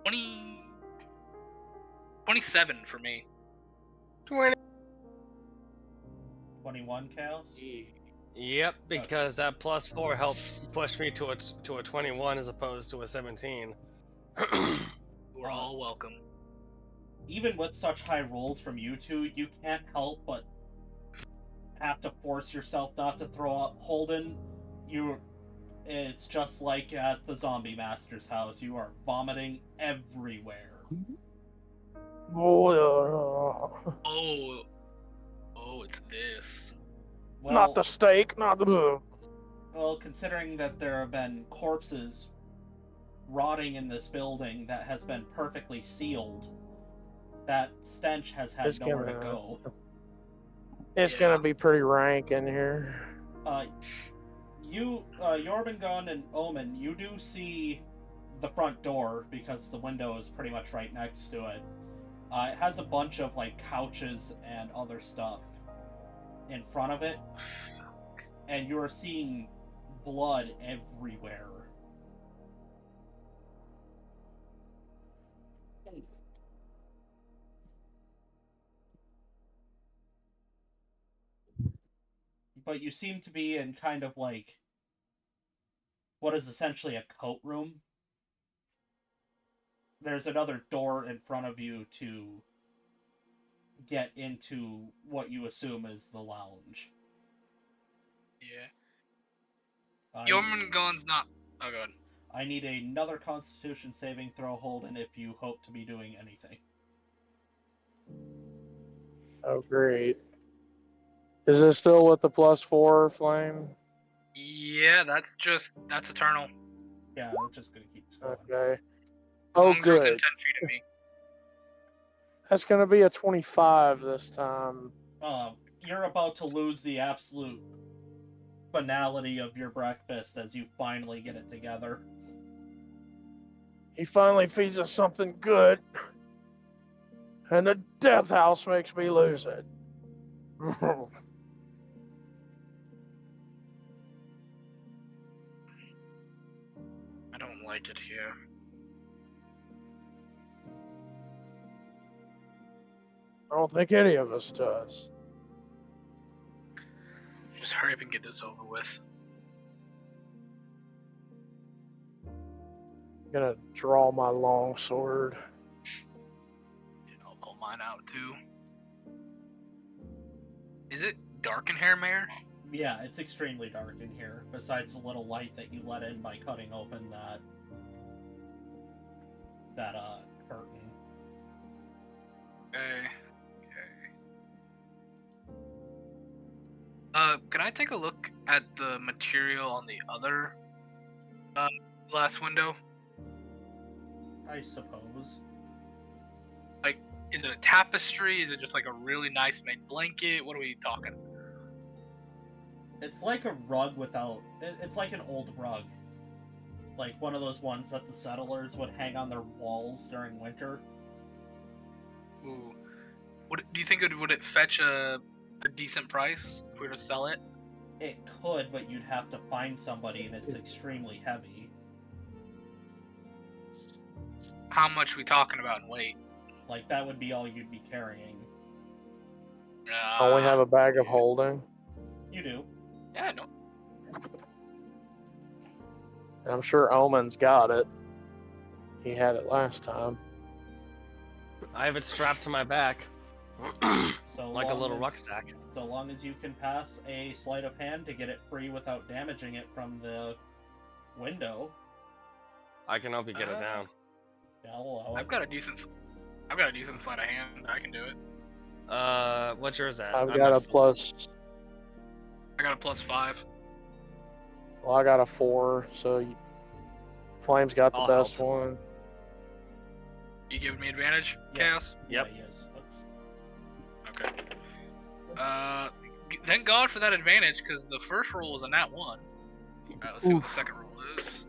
B: 20... 27 for me.
D: 20.
A: 21 chaos?
D: Yep, because that +4 helped push me to a 21 as opposed to a 17.
B: We're all welcome.
A: Even with such high rolls from you two, you can't help but have to force yourself not to throw up. Holden, it's just like at the Zombie Master's house. You are vomiting everywhere.
C: Oh,
B: Oh, it's this.
A: Well,
C: not the steak, not the.
A: Well, considering that there have been corpses rotting in this building that has been perfectly sealed, that stench has had
C: It's
A: nowhere to
C: gonna-
A: go.
C: It's
B: Yeah.
C: gonna be pretty rank in here.
A: Jormungand and Omen, you do see the front door because the window is pretty much right next to it. It has a bunch of like couches and other stuff in front of it, and you are seeing blood everywhere. But you seem to be in kind of like what is essentially a coat room. There's another door in front of you to get into what you assume is the lounge.
B: Yeah. Jormungand's not. Oh, god.
A: I need another Constitution saving throw, Holden, if you hope to be doing anything.
C: Oh, great. Is it still with the +4 flame?
B: Yeah, that's eternal.
A: Yeah, it's just gonna keep going.
C: Okay.
B: As
C: Oh,
B: long as you're within
C: good.
B: 10 feet of me.
C: That's gonna be a 25 this time.
A: You're about to lose the absolute finality of your breakfast as you finally get it together.
C: He finally feeds us something good. And the death house makes me lose it.
B: I don't like it here.
C: I don't think any of us does.
B: Just hurry up and get this over with.
C: I'm gonna draw my long sword.
B: And I'll pull mine out too. Is it dark in here, Mayor?
A: Yeah, it's extremely dark in here, besides the little light that you let in by cutting open that curtain.
B: Okay. Can I take a look at the material on the other glass window?
A: I suppose.
B: Is it a tapestry? Is it just like a really nice made blanket? What are we talking?
A: It's like a rug without... It's like an old rug. Like one of those ones that the settlers would hang on their walls during winter.
B: Ooh. Do you think would it fetch a decent price if we were to sell it?
A: It could, but you'd have to find somebody, and it's extremely heavy.
B: How much we talking about in weight?
A: Like, that would be all you'd be carrying.
C: I only have a bag of holding.
A: You do.
B: Yeah, no.
C: And I'm sure Omen's got it. He had it last time.
D: I have it strapped to my back.
A: So
D: Like a
A: long
D: little
A: as-
D: rucksack.
A: So long as you can pass a sleight of hand to get it free without damaging it from the window.
D: I can help you get it down.
A: Yeah, I'll allow it.
B: I've got a decent sleight of hand. I can do it.
D: What's yours at?
C: I've
D: I'm
C: got
D: at
C: a plus.
B: I got a +5.
C: Well, I got a 4, so Flame's got the
D: I'll
C: best
D: help.
C: one.
B: You giving me advantage,
A: Yeah.
B: Chaos?
A: Yeah,
D: Yep.
A: he is.
B: Okay. Thank God for that advantage, because the first roll was a nat 1. Alright, let's see what the
C: Oof.
B: second roll is.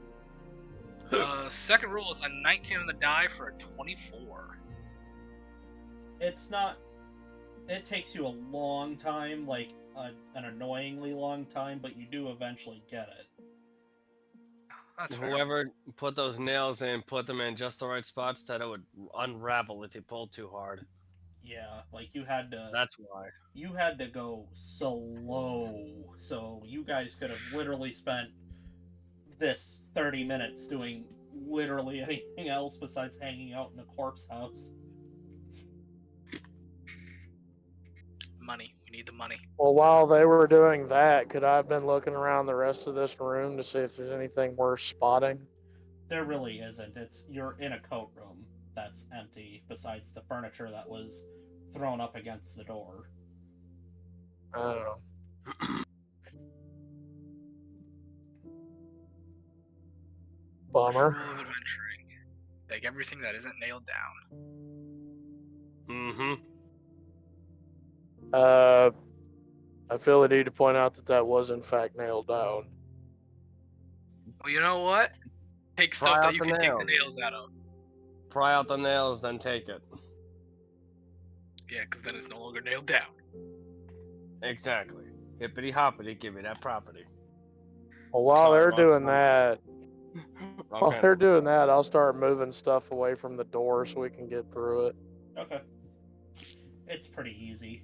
B: Second roll is a 19 on the die for a 24.
A: It's not. It takes you a long time, like an annoyingly long time, but you do eventually get it.
B: That's fair.
D: Whoever put those nails in, put them in just the right spots that it would unravel if you pulled too hard.
A: Yeah, like you had to.
D: That's why.
A: You had to go slow, so you guys could have literally spent this 30 minutes doing literally anything else besides hanging out in a corpse house.
B: Money. We need the money.
C: Well, while they were doing that, could I have been looking around the rest of this room to see if there's anything worth spotting?
A: There really isn't. You're in a coat room that's empty, besides the furniture that was thrown up against the door.
C: I don't know. Bummer.
B: Rule of adventuring. Take everything that isn't nailed down.
D: Mm-hmm.
C: I feel the need to point out that was in fact nailed down.
B: Well, you know what? Take
D: Pry
B: stuff
D: out
B: that you
D: the
B: can take the
D: nails.
B: nails out of.
D: Pry out the nails, then take it.
B: Yeah, because then it's no longer nailed down.
D: Exactly. Hippity hoppity, give me that property.
C: Well, while
D: Sorry,
C: they're
D: wrong
C: doing
D: one.
C: that,
D: Wrong
C: while
D: kind
C: they're
D: of
C: doing that, I'll start moving stuff away from the door so we can get through it.
A: Okay. It's pretty easy.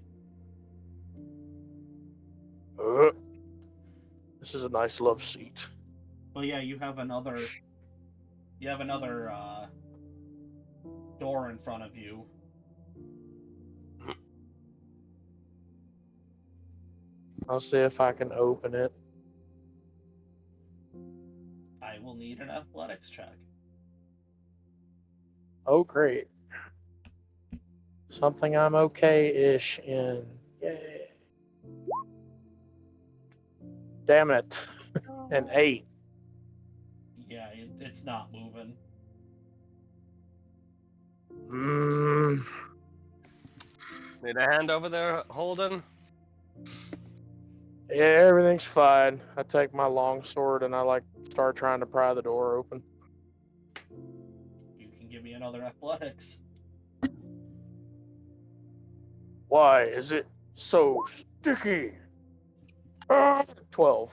C: This is a nice love seat.
A: But yeah, you have another door in front of you.
C: I'll see if I can open it.
A: I will need an athletics check.
C: Oh, great. Something I'm okay-ish in. Yay. Damn it. An 8.
A: Yeah, it's not moving.
D: Need a hand over there, Holden?
C: Yeah, everything's fine. I take my long sword and I start trying to pry the door open.
A: You can give me another athletics.
C: Why is it so sticky? 12.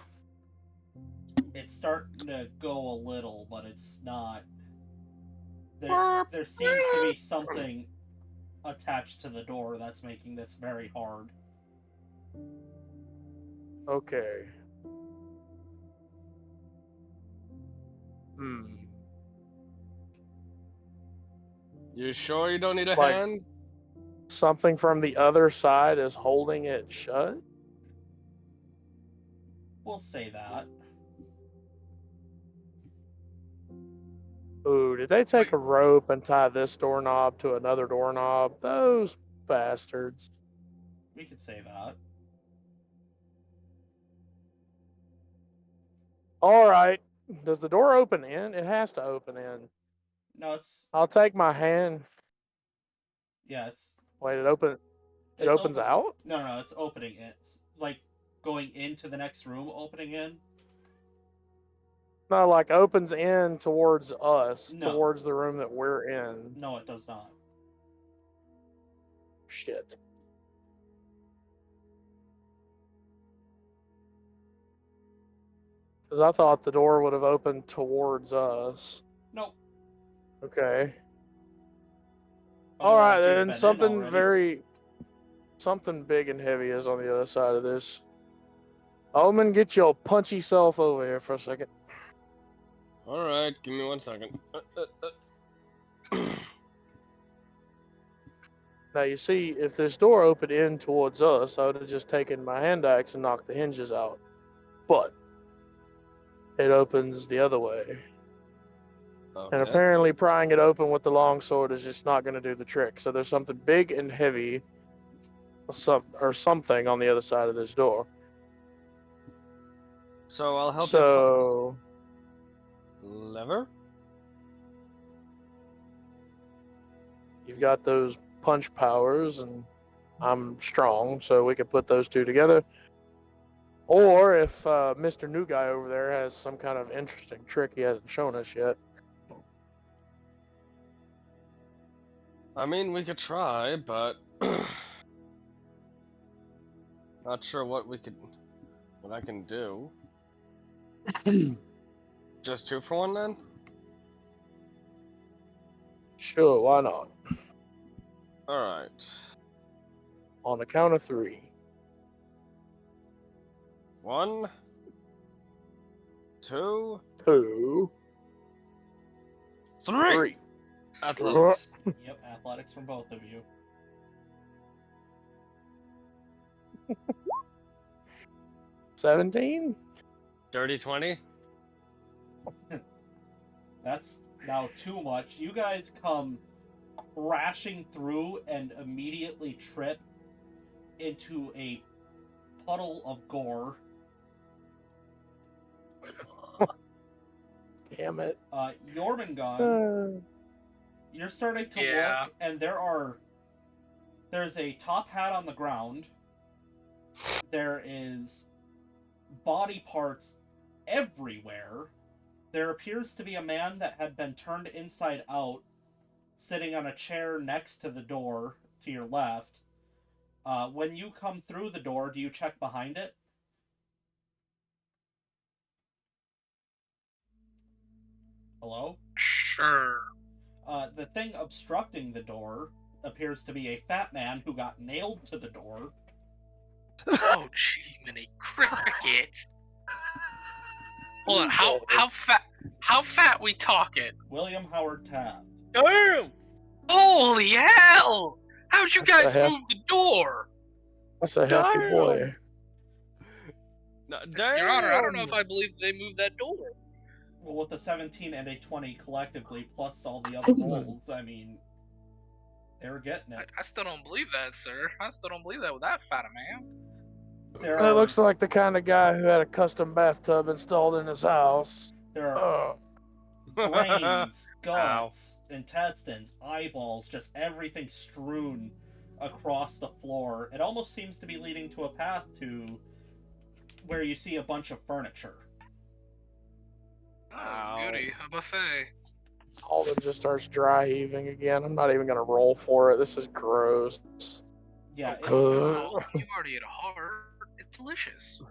A: It's starting to go a little, but it's not. There seems to be something attached to the door that's making this very hard.
C: Okay.
D: You sure you don't need a
C: Like-
D: hand?
C: Something from the other side is holding it shut?
A: We'll say that.
C: Ooh, did they take
B: Wait.
C: a rope and tie this doorknob to another doorknob? Those bastards.
A: We could say that.
C: Alright. Does the door open in? It has to open in.
A: No, it's
C: I'll take my hand.
A: yeah, it's
C: Wait, it opens
A: open-
C: out?
A: No, it's opening it. It's like going into the next room, opening in.
C: No, like opens in towards us,
A: No.
C: towards the room that we're in.
A: No, it does not.
C: Shit. Because I thought the door would have opened towards us.
A: Nope.
C: Okay.
A: Otherwise,
C: Alright
A: you'd have
C: then,
A: been in already.
C: something big and heavy is on the other side of this. Omen, get your punchy self over here for a second.
D: Alright, give me 1 second.
C: Now you see, if this door opened in towards us, I would have just taken my hand axe and knocked the hinges out. But it opens the other way. And
D: Okay.
C: apparently prying it open with the long sword is just not going to do the trick. So there's something big and heavy or something on the other side of this door.
D: So I'll help you find
C: So
D: lever.
C: you've got those punch powers, and I'm strong, so we could put those two together. Or if Mr. New Guy over there has some kind of interesting trick he hasn't shown us yet.
D: I mean, we could try, but not sure what I can do. Just 2 for 1 then?
C: Sure, why not?
D: Alright.
C: On the count of 3.
D: 1, 2,
C: 2,
D: 3!
C: 3.
D: Athletics.
A: Yep, athletics from both of you.
C: 17?
D: Dirty 20.
A: That's now too much. You guys come crashing through and immediately trip into a puddle of gore.
C: Damn it.
A: Jormungand, you're starting to
B: Yeah.
A: look, and there's a top hat on the ground. There is body parts everywhere. There appears to be a man that had been turned inside out, sitting on a chair next to the door to your left. When you come through the door, do you check behind it? Hello?
B: Sure.
A: The thing obstructing the door appears to be a fat man who got nailed to the door.
B: Oh, gee, many crickets. Hold on, how fat we talking?
A: William Howard Taft.
D: Damn!
B: Holy hell! How'd you
C: That's
B: guys
C: a
B: move the door?
C: That's a hefty
D: Damn.
C: boy.
D: No, damn!
B: Your Honor, I don't know if I believe they moved that door.
A: Well, with a 17 and a 20 collectively, plus all the other rolls, I mean, they were getting it.
B: I still don't believe that, sir. I still don't believe that with that fat a man.
A: There
C: That looks like the kind of guy who had a custom bathtub installed in his house.
A: there are brains,
D: Ow.
A: guts, intestines, eyeballs, just everything strewn across the floor. It almost seems to be leading to a path to where you see a bunch of furniture.
B: Oh,
D: Ow.
B: goody, a buffet.
C: Alden just starts dry heaving again. I'm not even gonna roll for it. This is gross.
A: Yeah, it's
B: Oh, you already ate a heart. It's delicious.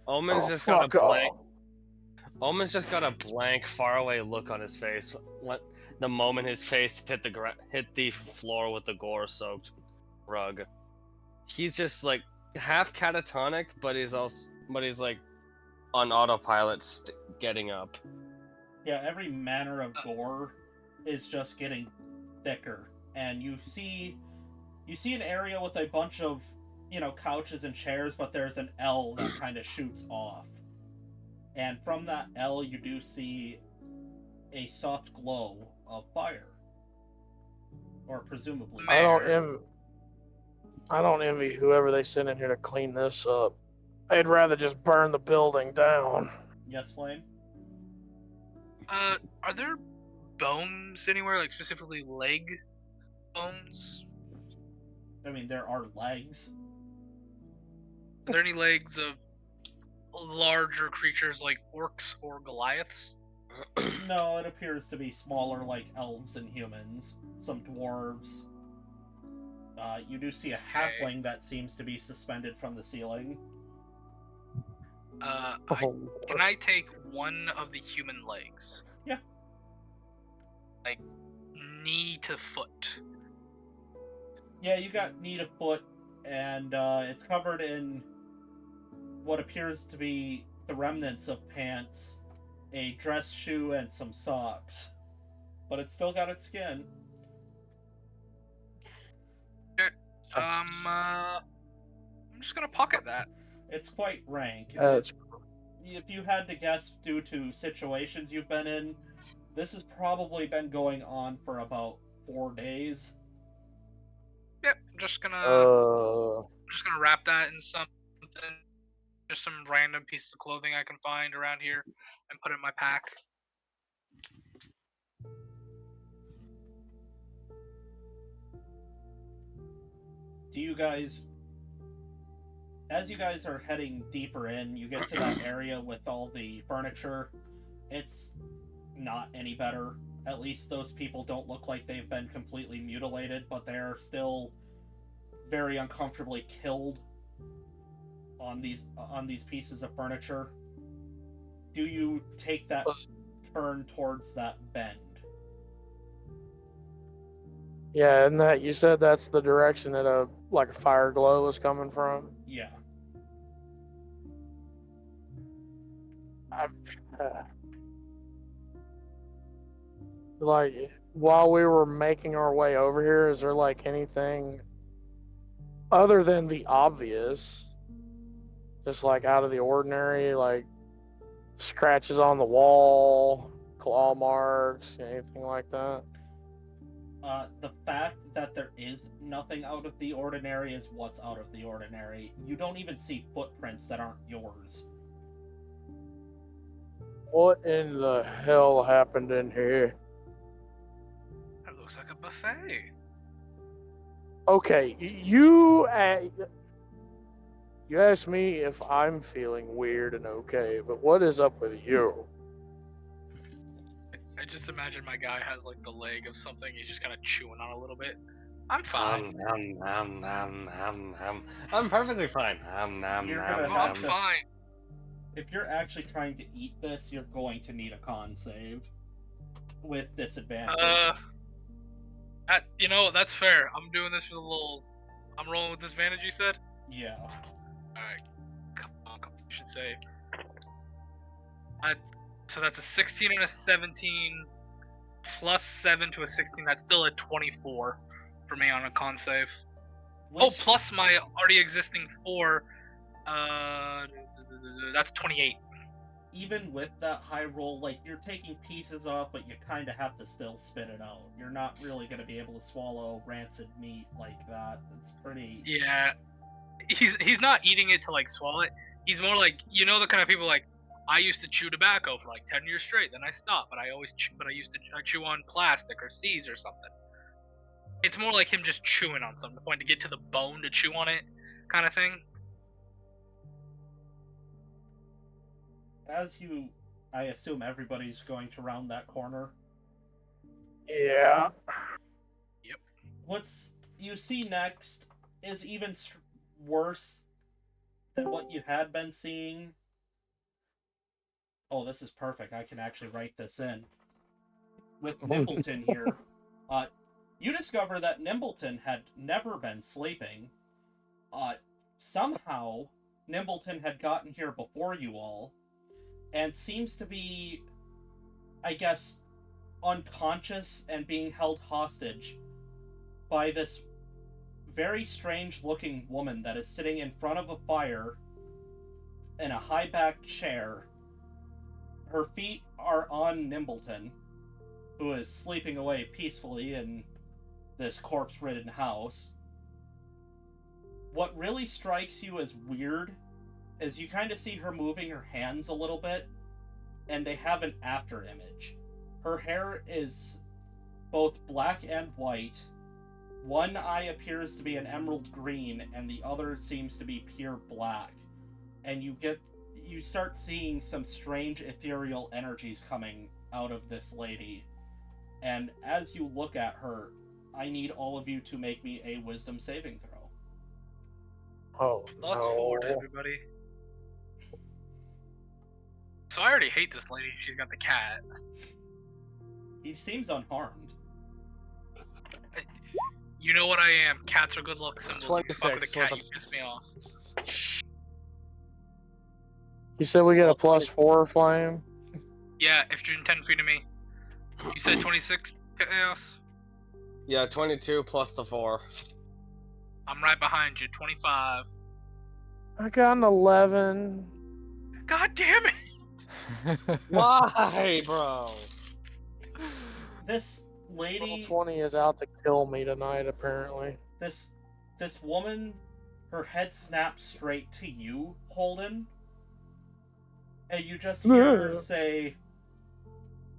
D: Omen's
C: Oh,
D: just got a
C: fuck
D: blank.
C: off.
D: Omen's just got a blank, faraway look on his face. The moment his face hit the floor with the gore-soaked rug, he's just like half catatonic, but he's like on autopilot, getting up.
A: yeah, every manner of gore is just getting thicker, and you see an area with a bunch of, couches and chairs, but there's an L that kind of shoots off, and from that L you do see a soft glow of fire, or presumably.
C: I don't envy whoever they send in here to clean this up. I'd rather just burn the building down.
A: Yes, Flame?
B: Are there bones anywhere, like specifically leg bones?
A: I mean, there are legs.
B: Are there any legs of larger creatures like orcs or Goliaths?
A: No, it appears to be smaller, like elves and humans. Some dwarves. You do see a halfling that seems to be suspended from the ceiling.
B: Can I take one of the human legs?
A: Yeah.
B: Like, knee to foot.
A: Yeah, you got knee to foot, and it's covered in what appears to be the remnants of pants, a dress shoe, and some socks. But it's still got its skin.
B: I'm just gonna pocket that.
A: It's quite rank.
C: That's
A: If you had to guess, due to situations you've been in, this has probably been going on for about 4 days.
B: Yep, I'm just gonna
C: uh
B: wrap that in something. Just some random pieces of clothing I can find around here and put it in my pack.
A: Do you guys, as you guys are heading deeper in, you get to that area with all the furniture. It's not any better. At least those people don't look like they've been completely mutilated, but they're still very uncomfortably killed on these pieces of furniture. Do you take that turn towards that bend?
C: Yeah, and that you said that's the direction that a fire glow was coming from.
A: Yeah.
C: Like, while we were making our way over here, is there anything other than the obvious, just out of the ordinary, scratches on the wall, claw marks, anything like that?
A: The fact that there is nothing out of the ordinary is what's out of the ordinary. You don't even see footprints that aren't yours.
C: What in the hell happened in here?
B: It looks like a buffet.
C: Okay, you asked me if I'm feeling weird and okay, but what is up with you?
B: I just imagine my guy has the leg of something. He's just kind of chewing on a little bit. I'm fine.
D: I'm perfectly fine.
A: You're gonna
B: Oh,
A: have
B: I'm
A: to-
B: fine.
A: If you're actually trying to eat this, you're going to need a con save with disadvantage.
B: That's fair. I'm doing this for the lulz. I'm rolling with disadvantage, you said?
A: Yeah.
B: Alright. Constitution save. So that's a 16 and a 17 plus 7 to a 16. That's still a 24 for me on a con save. Oh, plus my already existing 4. That's 28.
A: Even with that high roll, you're taking pieces off, but you kind of have to still spit it out. You're not really going to be able to swallow rancid meat like that. It's pretty...
B: Yeah. He's not eating it to swallow it. He's more the kind of people I used to chew tobacco for 10 years straight, then I stopped, but I used to chew on plastic or seeds or something. It's more like him just chewing on something, the point to get to the bone to chew on it kind of thing.
A: I assume everybody's going to round that corner.
C: Yeah.
B: Yep.
A: What's you see next is even worse than what you had been seeing. Oh, this is perfect. I can actually write this in. With Nimbleton here, you discover that Nimbleton had never been sleeping. Somehow, Nimbleton had gotten here before you all, and seems to be, I guess, unconscious and being held hostage by this very strange-looking woman that is sitting in front of a fire in a high-backed chair. Her feet are on Nimbleton, who is sleeping away peacefully in this corpse-ridden house. What really strikes you as weird is you kind of see her moving her hands a little bit, and they have an after image. Her hair is both black and white. One eye appears to be an emerald green, and the other seems to be pure black. And you start seeing some strange ethereal energies coming out of this lady. And as you look at her, I need all of you to make me a wisdom saving throw.
C: Oh,
B: Plus
C: no.
B: 4 to everybody. So I already hate this lady. She's got the cat.
A: He seems unharmed.
B: You know what I am. Cats are good luck symbols. You fuck with a
D: 26
B: cat,
D: with
B: you
D: a-
B: piss me off.
C: You said we get a +4 flame?
B: Yeah, if you're in 10 feet of me. You said 26, Chaos?
D: Yeah, 22 plus the 4.
B: I'm right behind you, 25.
C: I got an 11.
B: God damn it!
D: Why, bro?
A: This lady,
C: 20 is out to kill me tonight, apparently.
A: this woman, her head snaps straight to you, Holden, and you just hear her say,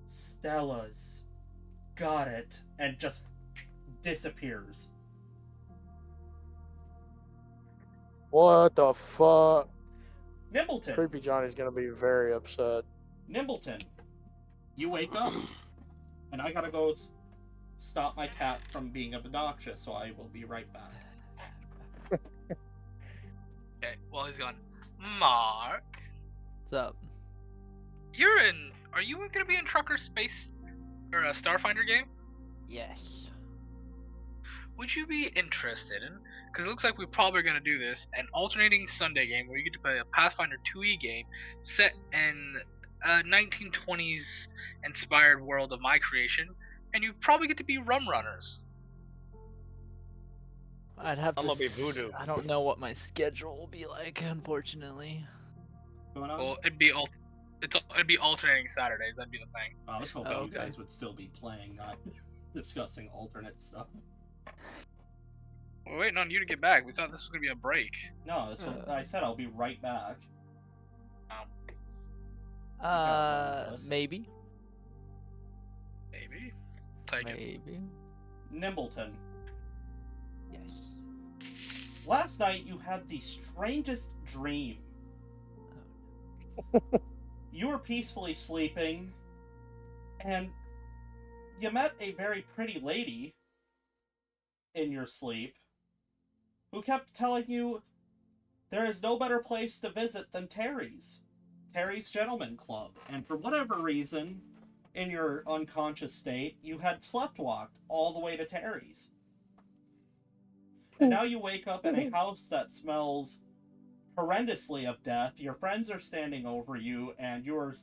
A: "Stella's. Got it," and just disappears.
C: What the fuck?
A: Nimbleton.
C: Creepy Johnny's gonna be very upset.
A: Nimbleton. You wake up, and I gotta go stop my cat from being obnoxious, so I will be right back.
B: Okay, well he's gone. Mark,
E: What's up?
B: are you gonna be in Trucker Space or a Starfinder game?
E: Yes.
B: Would you be interested in? Because it looks like we're probably gonna do this, an alternating Sunday game where you get to play a Pathfinder 2e game set in a 1920s inspired world of my creation, and you probably get to be rum runners.
E: I'd have
D: I'm
E: to.
D: gonna be voodoo.
E: I don't know what my schedule will be like, unfortunately.
A: Going on?
B: Well, it'd be alternating Saturdays. That'd be the thing.
A: I was hoping
E: Oh,
A: you
E: okay.
A: guys would still be playing, not discussing alternate stuff.
B: We're waiting on you to get back. We thought this was gonna be a break.
A: No, this was, I said I'll be right back. listen.
E: Maybe.
B: Maybe. Take it.
E: Maybe.
A: Nimbleton.
E: Yes.
A: Last night you had the strangest dream. You were peacefully sleeping, and you met a very pretty lady in your sleep who kept telling you there is no better place to visit than Terry's Gentleman Club. And for whatever reason, in your unconscious state, you had sleptwalked all the way to Terry's. And now you wake up in a house that smells horrendously of death. Your friends are standing over you, and you're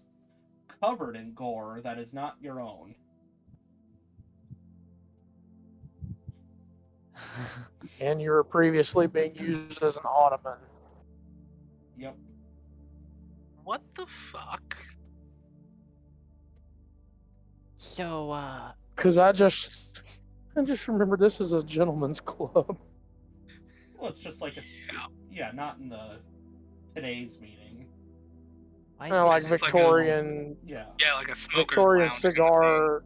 A: covered in gore that is not your own.
C: And you were previously being used as an ottoman.
A: Yep.
B: What the fuck?
E: So,
C: Because I just remember this is a gentleman's club.
A: Well, it's just like a... Yeah, not in the today's meeting.
E: why
C: Kind of like
B: It's like a-
C: Victorian,
A: Yeah.
B: Yeah, like a smoker's
C: Victorian
B: lounge kind of
C: cigar,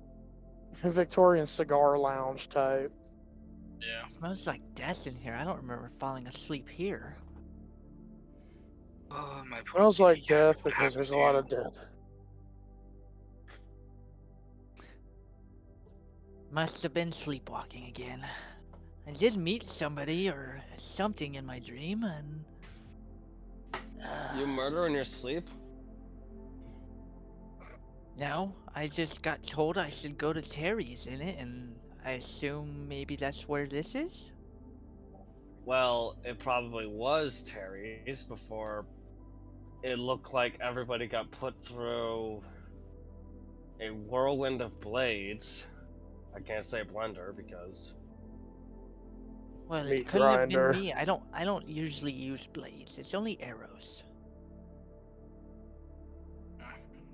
C: Victorian cigar lounge type.
B: thing. Yeah.
E: smells like death in here. I don't remember falling asleep here.
B: Oh, my poor
C: Smells like
B: kitty cat,
C: death
B: what
C: because
B: happened
C: there's a
B: to
C: lot
B: you?
C: of death.
E: Must have been sleepwalking again. I did meet somebody or something in my dream, and
D: You murder in your sleep?
E: no, I just got told I should go to Terry's in it, and I assume maybe that's where this is?
D: Well, it probably was Terry's before it looked like everybody got put through a whirlwind of blades. I can't say blender because
E: Well,
C: Meat
E: it couldn't have been
C: grinder.
E: me. I don't usually use blades. It's only arrows.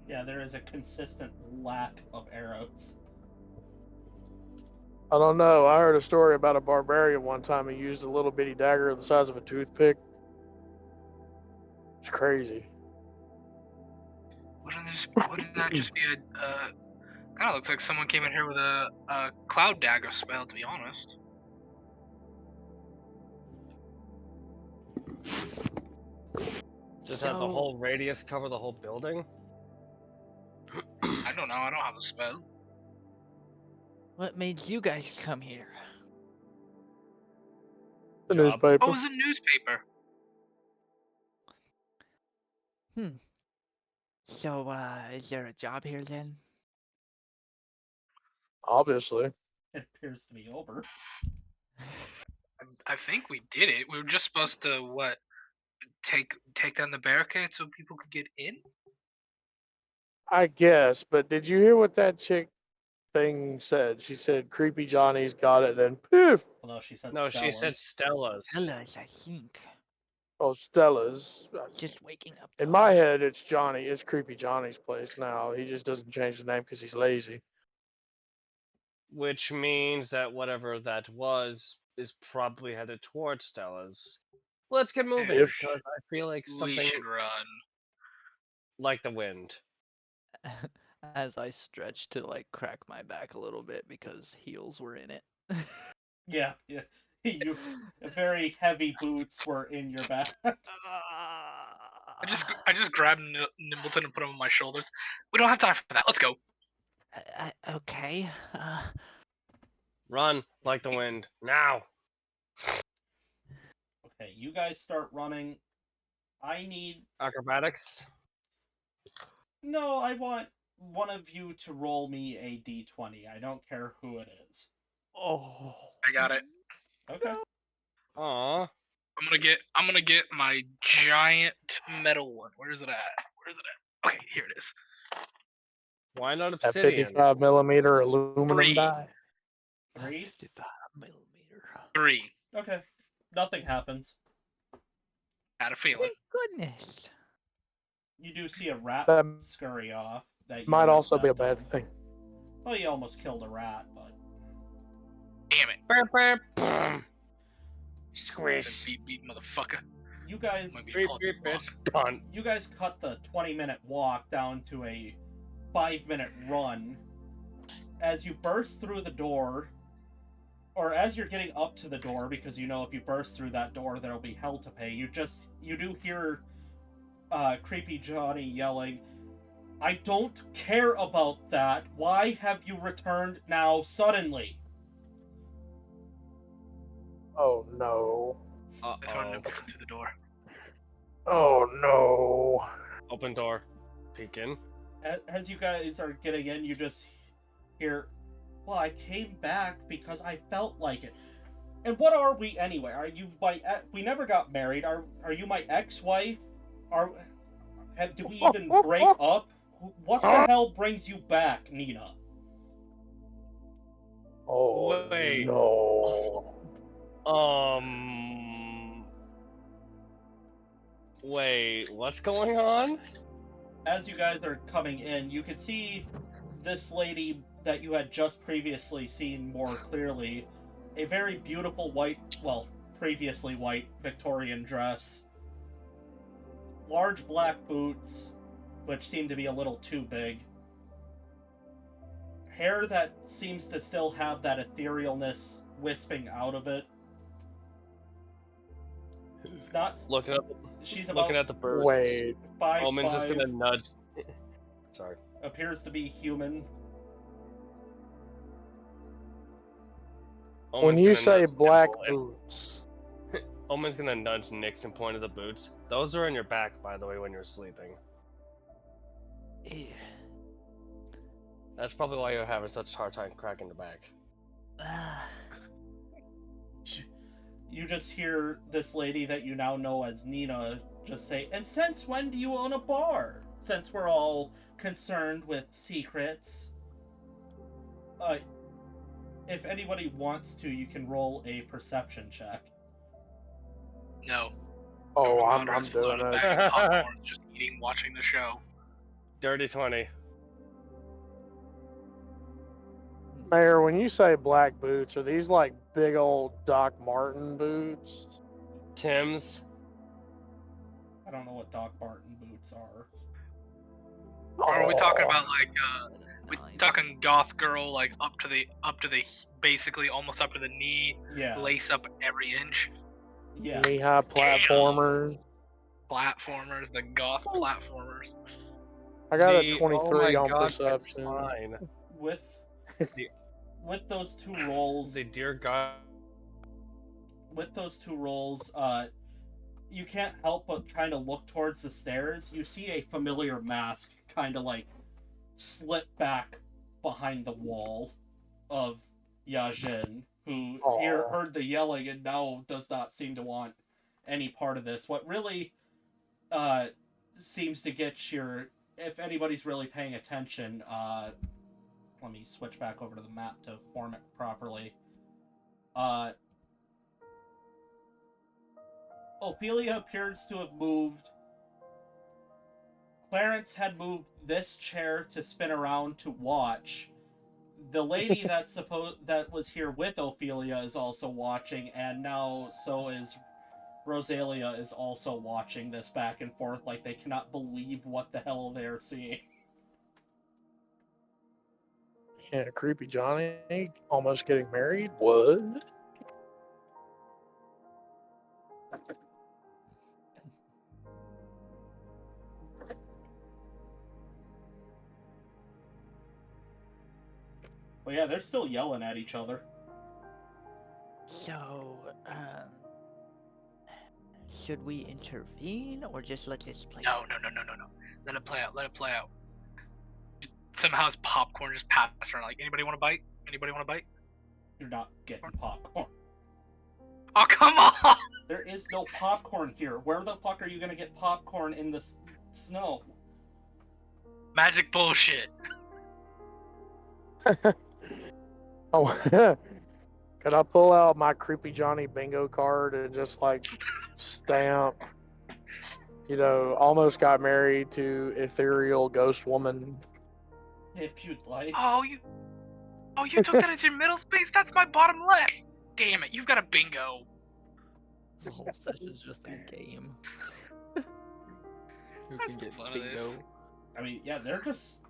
A: Yeah, there is a consistent lack of arrows.
C: I don't know. I heard a story about a barbarian one time who used a little bitty dagger the size of a toothpick. It's crazy.
B: Wouldn't that just be a kind of looks like someone came in here with a cloud dagger spell, to be honest.
D: just had the
E: So-
D: whole radius cover the whole building.
B: I don't know. I don't have a spell.
E: What made you guys come here?
C: The
D: Job.
C: newspaper.
B: Oh, it was a newspaper.
E: So, is there a job here then?
C: Obviously.
A: It appears to be over.
B: I think we did it. We were just supposed to what? Take down the barricade so people could get in.
C: I guess, but did you hear what that chick thing said? She said, "Creepy Johnny's got it." Then poof.
A: Well, no, she said
D: No, she said
A: Stella's.
D: Stella's.
E: Hellas, I think.
C: Oh, Stella's.
E: Just waking up.
C: In
E: though.
C: my head, it's Johnny. It's Creepy Johnny's place now. He just doesn't change the name because he's lazy.
D: Which means that whatever that was is probably headed towards Stella's. Let's get moving
C: If-
D: because I feel like
B: We
D: something.
B: should run.
D: like the wind.
E: As I stretch to like crack my back a little bit because heels were in it.
A: Yeah. You very heavy boots were in your back.
B: I just grabbed Nimbleton and put him on my shoulders. We don't have time for that. Let's go.
E: Okay.
D: Run like the wind now.
A: Okay, you guys start running. I need...
D: Acrobatics.
A: No, I want one of you to roll me a d20. I don't care who it is.
E: Oh.
B: I got it.
A: Okay.
D: Aw.
B: I'm gonna get my giant metal one. Where is it at? Okay, here it is.
D: Why not
C: That
D: obsidian?
C: 55 millimeter aluminum
B: 3.
C: die.
A: 3?
E: 55 millimeter.
B: 3.
A: Okay. Nothing happens.
B: Had a feeling.
E: Thank goodness.
A: You do see a rat
C: That
A: scurry off. That you
C: might
A: almost
C: also be a
A: stepped
C: bad
A: on.
C: thing.
A: Well, you almost killed a rat, but...
B: Damn it.
D: Burp, burp, boom.
B: That
D: Squish.
B: beat motherfucker.
A: You guys...
B: Might be
D: Beep,
B: called
D: beep,
B: a
D: bitch. Punt.
A: You guys cut the 20-minute walk down to a 5-minute run. As you burst through the door, or as you're getting up to the door, because you know if you burst through that door, there'll be hell to pay. You do hear Creepy Johnny yelling, "I don't care about that. Why have you returned now suddenly?"
C: Oh no.
B: I throw
D: Uh-oh.
B: Nimbleton through the door.
C: Oh no.
D: Open door. Peek in.
A: As you guys are getting in, you just hear, "Well, I came back because I felt like it." And what are we anyway? Are you we never got married. Are you my ex-wife? Do we even break up? What the hell brings you back, Nina?
C: Oh
D: Wait.
C: no.
D: Wait, what's going on?
A: As you guys are coming in, you can see this lady that you had just previously seen more clearly. A very beautiful previously white Victorian dress. Large black boots, which seem to be a little too big. Hair that seems to still have that etherealness wisping out of it. It's not...
D: Looking at
A: She's about
D: looking at the birds.
C: Wait.
A: 5'5",
D: Omen's just gonna nudge. Sorry.
A: appears to be human.
C: When
D: Omen's
C: you
D: gonna
C: say
D: nudge
C: black
D: Nimble
C: boots,
D: and- Omen's gonna nudge Nix and point at the boots. Those are on your back, by the way, when you're sleeping.
E: Ew.
D: That's probably why you're having such a hard time cracking the back.
E: Ah.
A: You just hear this lady that you now know as Nina just say, "And since when do you own a bar? Since we're all concerned with secrets." If anybody wants to, you can roll a perception check.
B: No.
C: oh,
B: My
C: I'm
B: daughter's
C: doing
B: loaded
C: it.
B: back of popcorn, just eating, watching the show.
D: Dirty 20.
C: Mayor, when you say black boots, are these like big old Doc Martin boots?
D: Tim's.
A: I don't know what Doc Martin boots are.
B: Or are we talking
C: Oh.
B: about like we talking goth girl like up to the basically almost up to the knee,
A: Yeah.
B: lace up every inch,
A: Yeah.
C: Knee-high platformers?
B: platformers, the goth platformers.
C: I got a
D: The-
C: 23
D: oh my
C: on
D: God, my
C: perception.
D: spine.
A: With those two rolls,
D: The dear God.
A: you can't help but kind of look towards the stairs. You see a familiar mask kind of like slip back behind the wall of Yajin, who
C: Aw.
A: heard the yelling and now does not seem to want any part of this. What really seems to get if anybody's really paying attention, let me switch back over to the map to form it properly. Ophelia appears to have moved. Clarence had moved this chair to spin around to watch. The lady that was here with Ophelia is also watching, and now so is Rosalia is also watching this back and forth like they cannot believe what the hell they're seeing.
C: Yeah, creepy Johnny almost getting married. What?
A: But yeah, they're still yelling at each other.
E: So, should we intervene or just let this play
B: No,
E: out?
B: no, no, no, no, no. Let it play out. Let it play out. Somehow his popcorn just passed around. Like, anybody want to bite? Anybody want to bite?
A: You're not getting popcorn.
B: Oh, come on!
A: There is no popcorn here. Where the fuck are you gonna get popcorn in the snow?
B: Magic bullshit.
C: Oh, could I pull out my creepy Johnny bingo card and just like stamp? You know, almost got married to ethereal ghost woman.
A: If you'd like.
B: Oh, you took that as your middle space? That's my bottom left. Damn it, you've got a bingo.
E: The whole session's just a game. Who
B: That's
E: can
B: the
E: get
B: fun of this.
E: bingo?
A: I mean, yeah,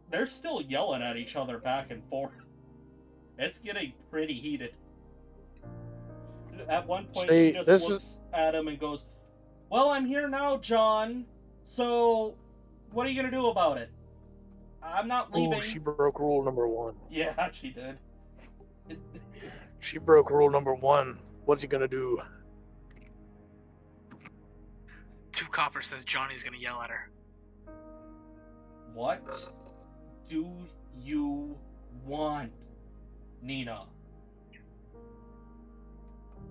A: they're still yelling at each other back and forth. It's getting pretty heated. At one point,
C: See,
A: she just
C: this
A: looks at him and goes, "Well, I'm here now, John. So, what are you gonna do about it? I'm not leaving."
C: Ooh, she broke rule number 1.
A: Yeah, she did.
C: She broke rule number 1. What's he gonna do?
B: 2 copper says Johnny's gonna yell at her.
A: What do you want, Nina?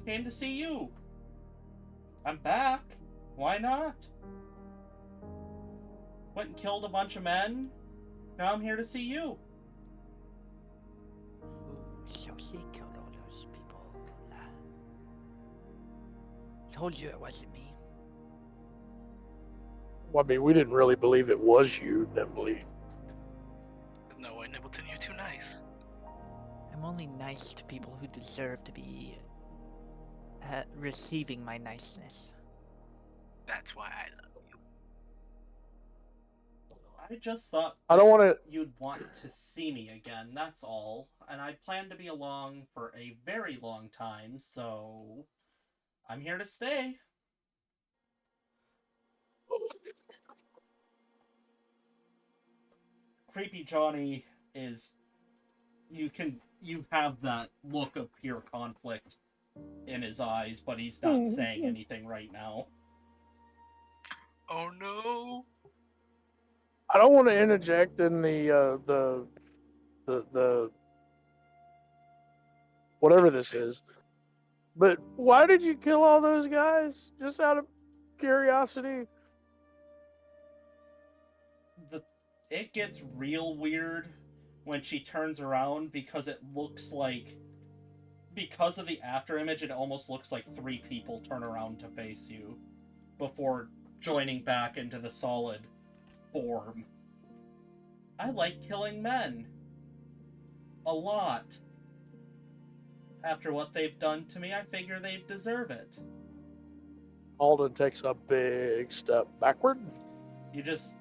A: Came to see you. I'm back. Why not? Went and killed a bunch of men. Now I'm here to see you.
E: Ooh, so he killed all those people. Told you it wasn't me.
C: Well, I mean, we didn't really believe it was you, Nimbly.
B: There's no way, Nibbleton, you're too nice.
E: I'm only nice to people who deserve to be receiving my niceness.
B: That's why I love you.
A: I just thought
C: I don't want to.
A: you'd want to see me again, that's all. And I plan to be along for a very long time, so I'm here to stay. Creepy Johnny is... You have that look of pure conflict in his eyes, but he's not saying anything right now.
B: Oh no.
C: I don't want to interject in the whatever this is. But why did you kill all those guys? Just out of curiosity.
A: It gets real weird when she turns around because it looks like, because of the after image, it almost looks like 3 people turn around to face you before joining back into the solid form. I like killing men. A lot. After what they've done to me, I figure they deserve it.
C: Alden takes a big step backward.
A: You just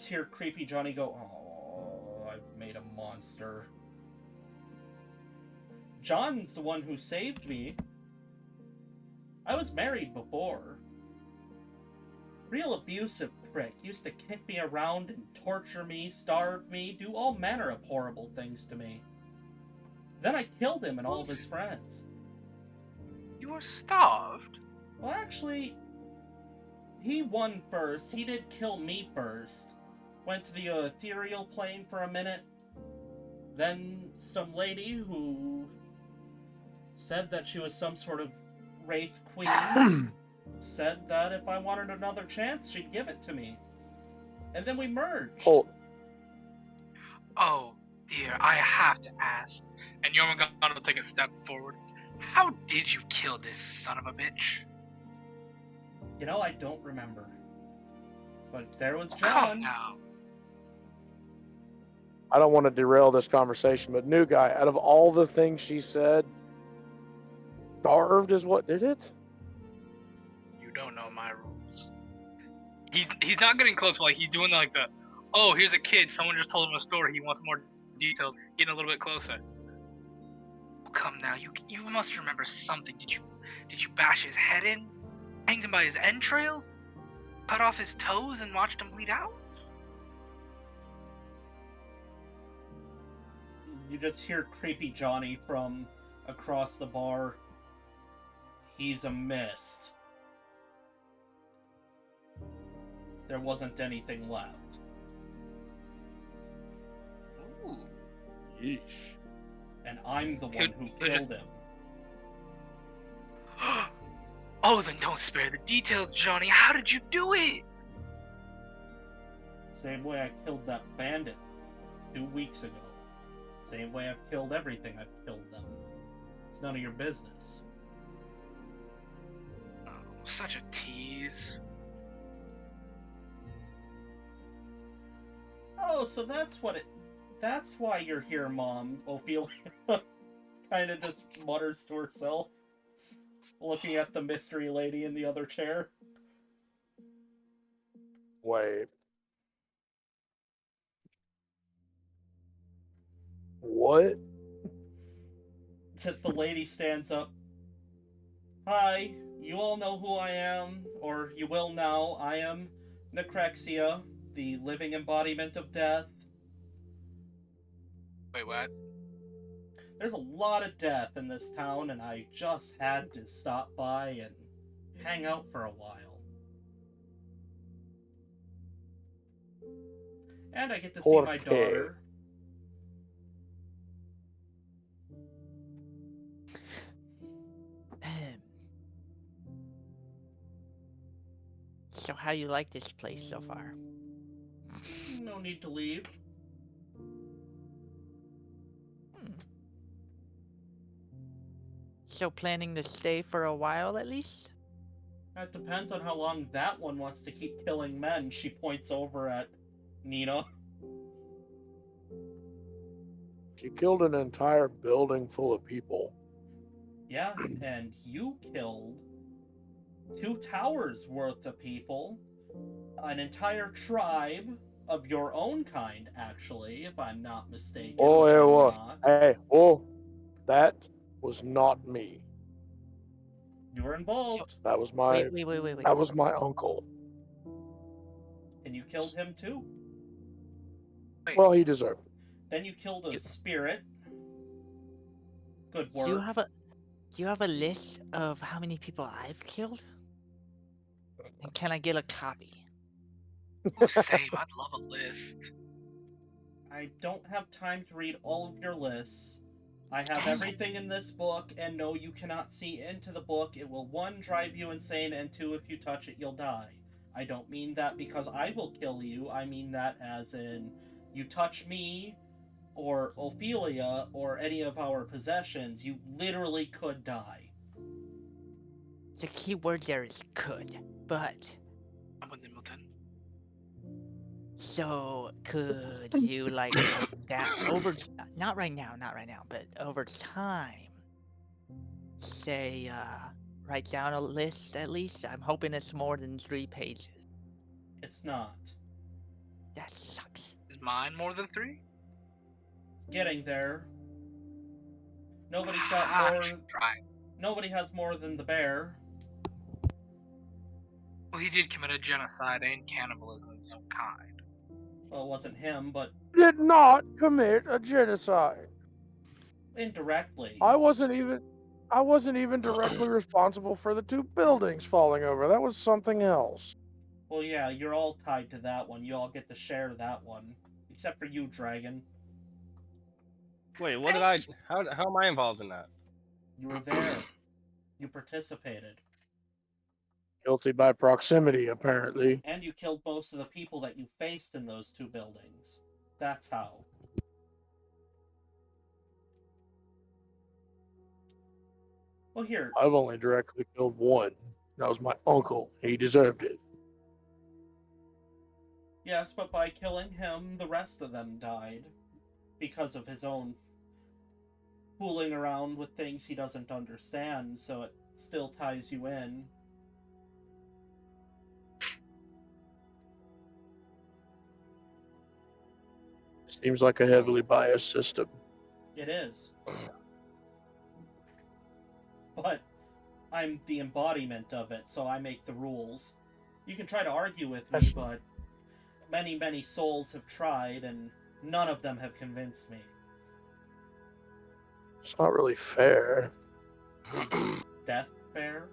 A: hear creepy Johnny go, "Oh, I've made a monster." John's the one who saved me. I was married before. Real abusive prick. Used to kick me around and torture me, starve me, do all manner of horrible things to me. Then I killed him and all of his friends.
B: You were starved?
A: Well, actually, he won first. He did kill me first. Went to the ethereal plane for a minute. Then some lady who said that she was some sort of wraith queen said that if I wanted another chance, she'd give it to me. And then we merged.
C: Hold.
B: Oh dear, I have to ask. And Yormungandr will take a step forward. How did you kill this son of a bitch?
A: You know, I don't remember. But there was
B: Come
A: John.
B: now.
C: I don't want to derail this conversation, but new guy, out of all the things she said, starved is what did it?
B: my rules. He's not getting close, but like he's doing like the, oh, here's a kid. Someone just told him a story. He wants more details. Getting a little bit closer. Come now, you must remember something. Did you bash his head in? Hanged him by his entrails? Cut off his toes and watched him bleed out?
A: You just hear creepy Johnny from across the bar. He's a mist. There wasn't anything left.
B: Ooh.
C: Yeesh.
A: And I'm the one who killed him.
B: Oh, then don't spare the details, Johnny. How did you do it?
A: Same way I killed that bandit 2 weeks ago. Same way I've killed everything I've killed them. It's none of your business.
B: Oh, such a tease.
A: Oh, so that's why you're here, Mom. Ophelia kind of just mutters to herself, looking at the mystery lady in the other chair.
C: Wait. What?
A: The lady stands up. Hi, you all know who I am, or you will now. I am Necrexia, the living embodiment of death.
B: Wait, what?
A: There's a lot of death in this town, and I just had to stop by and hang out for a while. And I get to see my daughter.
E: So how you like this place so far?
A: No need to leave.
E: So planning to stay for a while at least?
A: That depends on how long that one wants to keep killing men. She points over at Nina.
C: She killed an entire building full of people.
A: Yeah, and you killed 2 towers worth of people. An entire tribe of your own kind, actually, if I'm not mistaken.
C: Oh,
A: which
C: it
A: I'm
C: was.
A: not.
C: Hey, oh, that was not me.
A: You were involved.
C: That was my.
E: Wait.
C: That was my uncle.
A: And you killed him too.
B: Wait.
C: Well, he deserved it.
A: Then you killed a spirit. Good
E: Do
A: work.
E: you have a list of how many people I've killed? And can I get a copy?
B: Ooh, same. I'd love a list.
A: I don't have time to read all of your lists. I have
E: Dang it.
A: everything in this book, and no, you cannot see into the book. It will 1, drive you insane, and 2, if you touch it, you'll die. I don't mean that because I will kill you. I mean that as in, you touch me, or Ophelia, or any of our possessions, you literally could die.
E: The key word there is could, but
B: I'm with Hamilton.
E: so could you like that over not right now, but over time say write down a list at least? I'm hoping it's more than 3 pages.
A: It's not.
E: That sucks.
B: Is mine more than 3?
A: Getting there. Nobody's got
B: I'm
A: more.
B: trying.
A: Nobody has more than the bear.
B: Well, he did commit a genocide and cannibalism of some kind.
A: Well, it wasn't him, but
C: Did not commit a genocide.
A: indirectly.
C: I wasn't even directly responsible for the 2 buildings falling over. That was something else.
A: Well, yeah, you're all tied to that one. You all get to share that one. Except for you, Dragon.
D: Wait, what did I? How am I involved in that?
A: You were there. You participated.
C: Guilty by proximity, apparently.
A: And you killed most of the people that you faced in those 2 buildings. That's how. Well, here.
C: I've only directly killed 1. That was my uncle. He deserved it.
A: Yes, but by killing him, the rest of them died. Because of his own fooling around with things he doesn't understand, so it still ties you in.
C: Seems like a heavily biased system.
A: It is. But I'm the embodiment of it, so I make the rules. You can try to argue with me,
C: That's-
A: but many, many souls have tried, and none of them have convinced me.
C: It's not really fair.
A: Is death fair?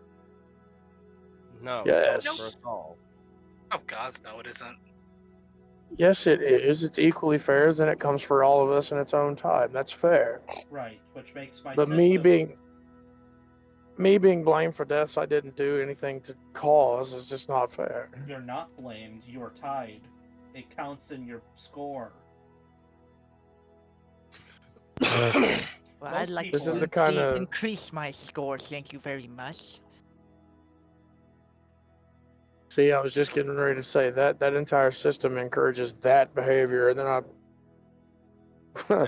D: No,
C: Yes.
D: not for us all.
B: Oh God, no, it isn't.
C: Yes, it is. It's equally fair as then it comes for all of us in its own time. That's fair.
A: Right, which makes my
C: But
A: system...
C: me being blamed for deaths I didn't do anything to cause is just not fair.
A: You're not blamed, you're tied. It counts in your score.
E: Well, I'd
A: Most
E: like
A: people-
C: This is
E: to
C: the kind of
E: increase my score. Thank you very much.
C: see. I was just getting ready to say that entire system encourages that behavior, and then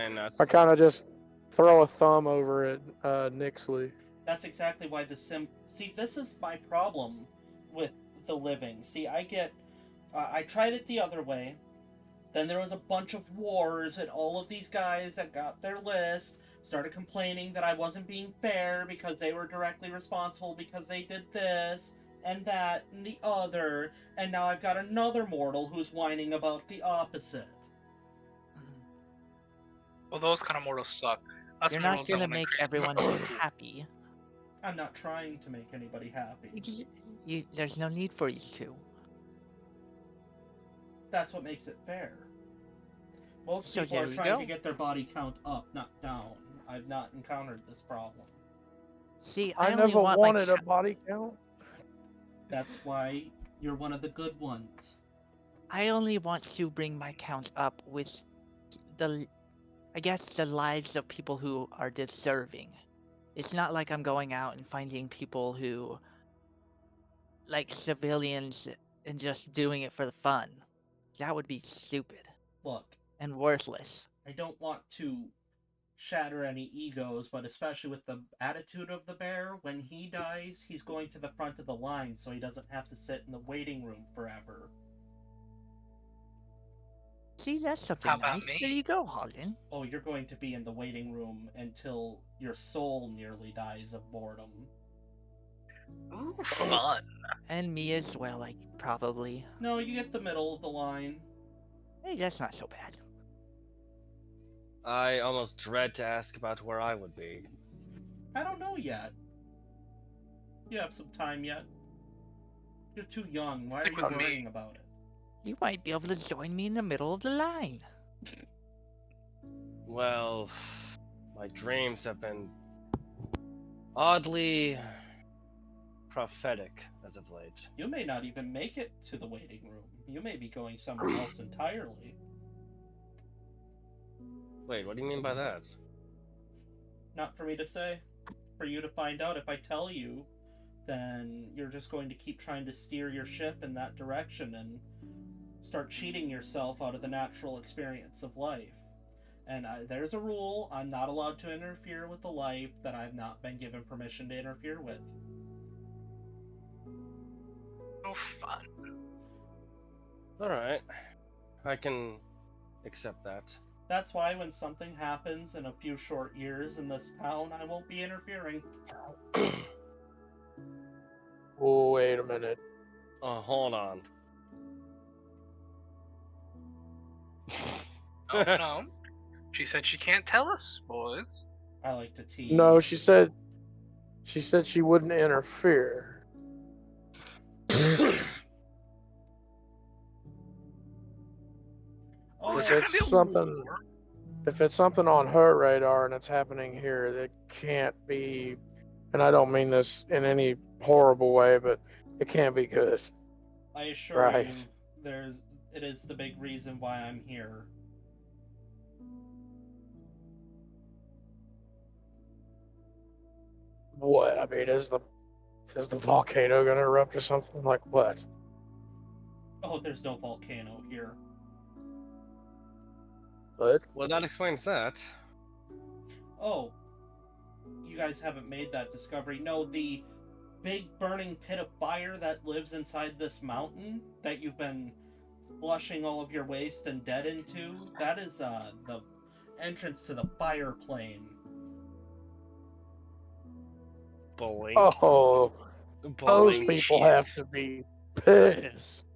D: And that's
C: I kind of just throw a thumb over it, Nixley.
A: That's exactly why the sim... See, this is my problem with the living. See, I tried it the other way. Then there was a bunch of wars, and all of these guys that got their list started complaining that I wasn't being fair because they were directly responsible because they did this and that and the other, and now I've got another mortal who's whining about the opposite.
B: Well, those kind of mortals suck. Us
E: You're not
B: mortals that
E: gonna
B: wanna
E: make
B: increase-
E: everyone happy.
A: I'm not trying to make anybody happy.
E: There's no need for you to.
A: That's what makes it fair. Most
E: So
A: people
E: there
A: are
E: you
A: trying
E: go.
A: to get their body count up, not down. I've not encountered this problem.
E: See,
C: I
E: only
C: never
E: want my
C: wanted a body count.
A: That's why you're one of the good ones.
E: I only want to bring my count up with I guess the lives of people who are deserving. It's not like I'm going out and finding people who, like civilians, and just doing it for the fun. That would be stupid
A: Look,
E: and worthless.
A: I don't want to shatter any egos, but especially with the attitude of the bear, when he dies, he's going to the front of the line so he doesn't have to sit in the waiting room forever.
E: See, that's something
B: How about
E: nice.
B: me?
E: There you go, Holden.
A: Oh, you're going to be in the waiting room until your soul nearly dies of boredom.
B: Ooh, fun.
E: And me as well, like, probably.
A: No, you get the middle of the line.
E: Hey, that's not so bad.
D: I almost dread to ask about where I would be.
A: I don't know yet. You have some time yet. You're too young. Why are
B: Stick
A: you
B: with me.
A: worrying about it?
E: You might be able to join me in the middle of the line.
D: Well, my dreams have been oddly prophetic as of late.
A: You may not even make it to the waiting room. You may be going somewhere else entirely.
D: Wait, what do you mean by that?
A: Not for me to say. For you to find out. If I tell you, then you're just going to keep trying to steer your ship in that direction and start cheating yourself out of the natural experience of life. And there's a rule. I'm not allowed to interfere with the life that I've not been given permission to interfere with.
B: Oh, fun.
D: Alright. I can accept that.
A: That's why when something happens in a few short years in this town, I won't be interfering.
C: Oh, wait a minute.
D: Hold on.
B: Oh, no. She said she can't tell us, boys.
A: I like to tease.
C: No, she said she wouldn't interfere.
A: Oh,
B: Was
C: If
B: there
A: yeah.
B: gonna be
C: it's
B: a
C: something,
B: war?
C: if it's something on her radar and it's happening here, it can't be. And I don't mean this in any horrible way, but it can't be good.
A: I assure
C: Right.
A: you, it is the big reason why I'm here.
C: What? I mean, is the volcano gonna erupt or something? Like what?
A: Oh, there's no volcano here.
C: What?
D: Well, that explains that.
A: Oh, you guys haven't made that discovery. No, the big burning pit of fire that lives inside this mountain that you've been flushing all of your waste and dead into, that is the entrance to the fire plane.
D: Bowling.
C: Oh, those
D: Bowling.
C: people have to be pissed.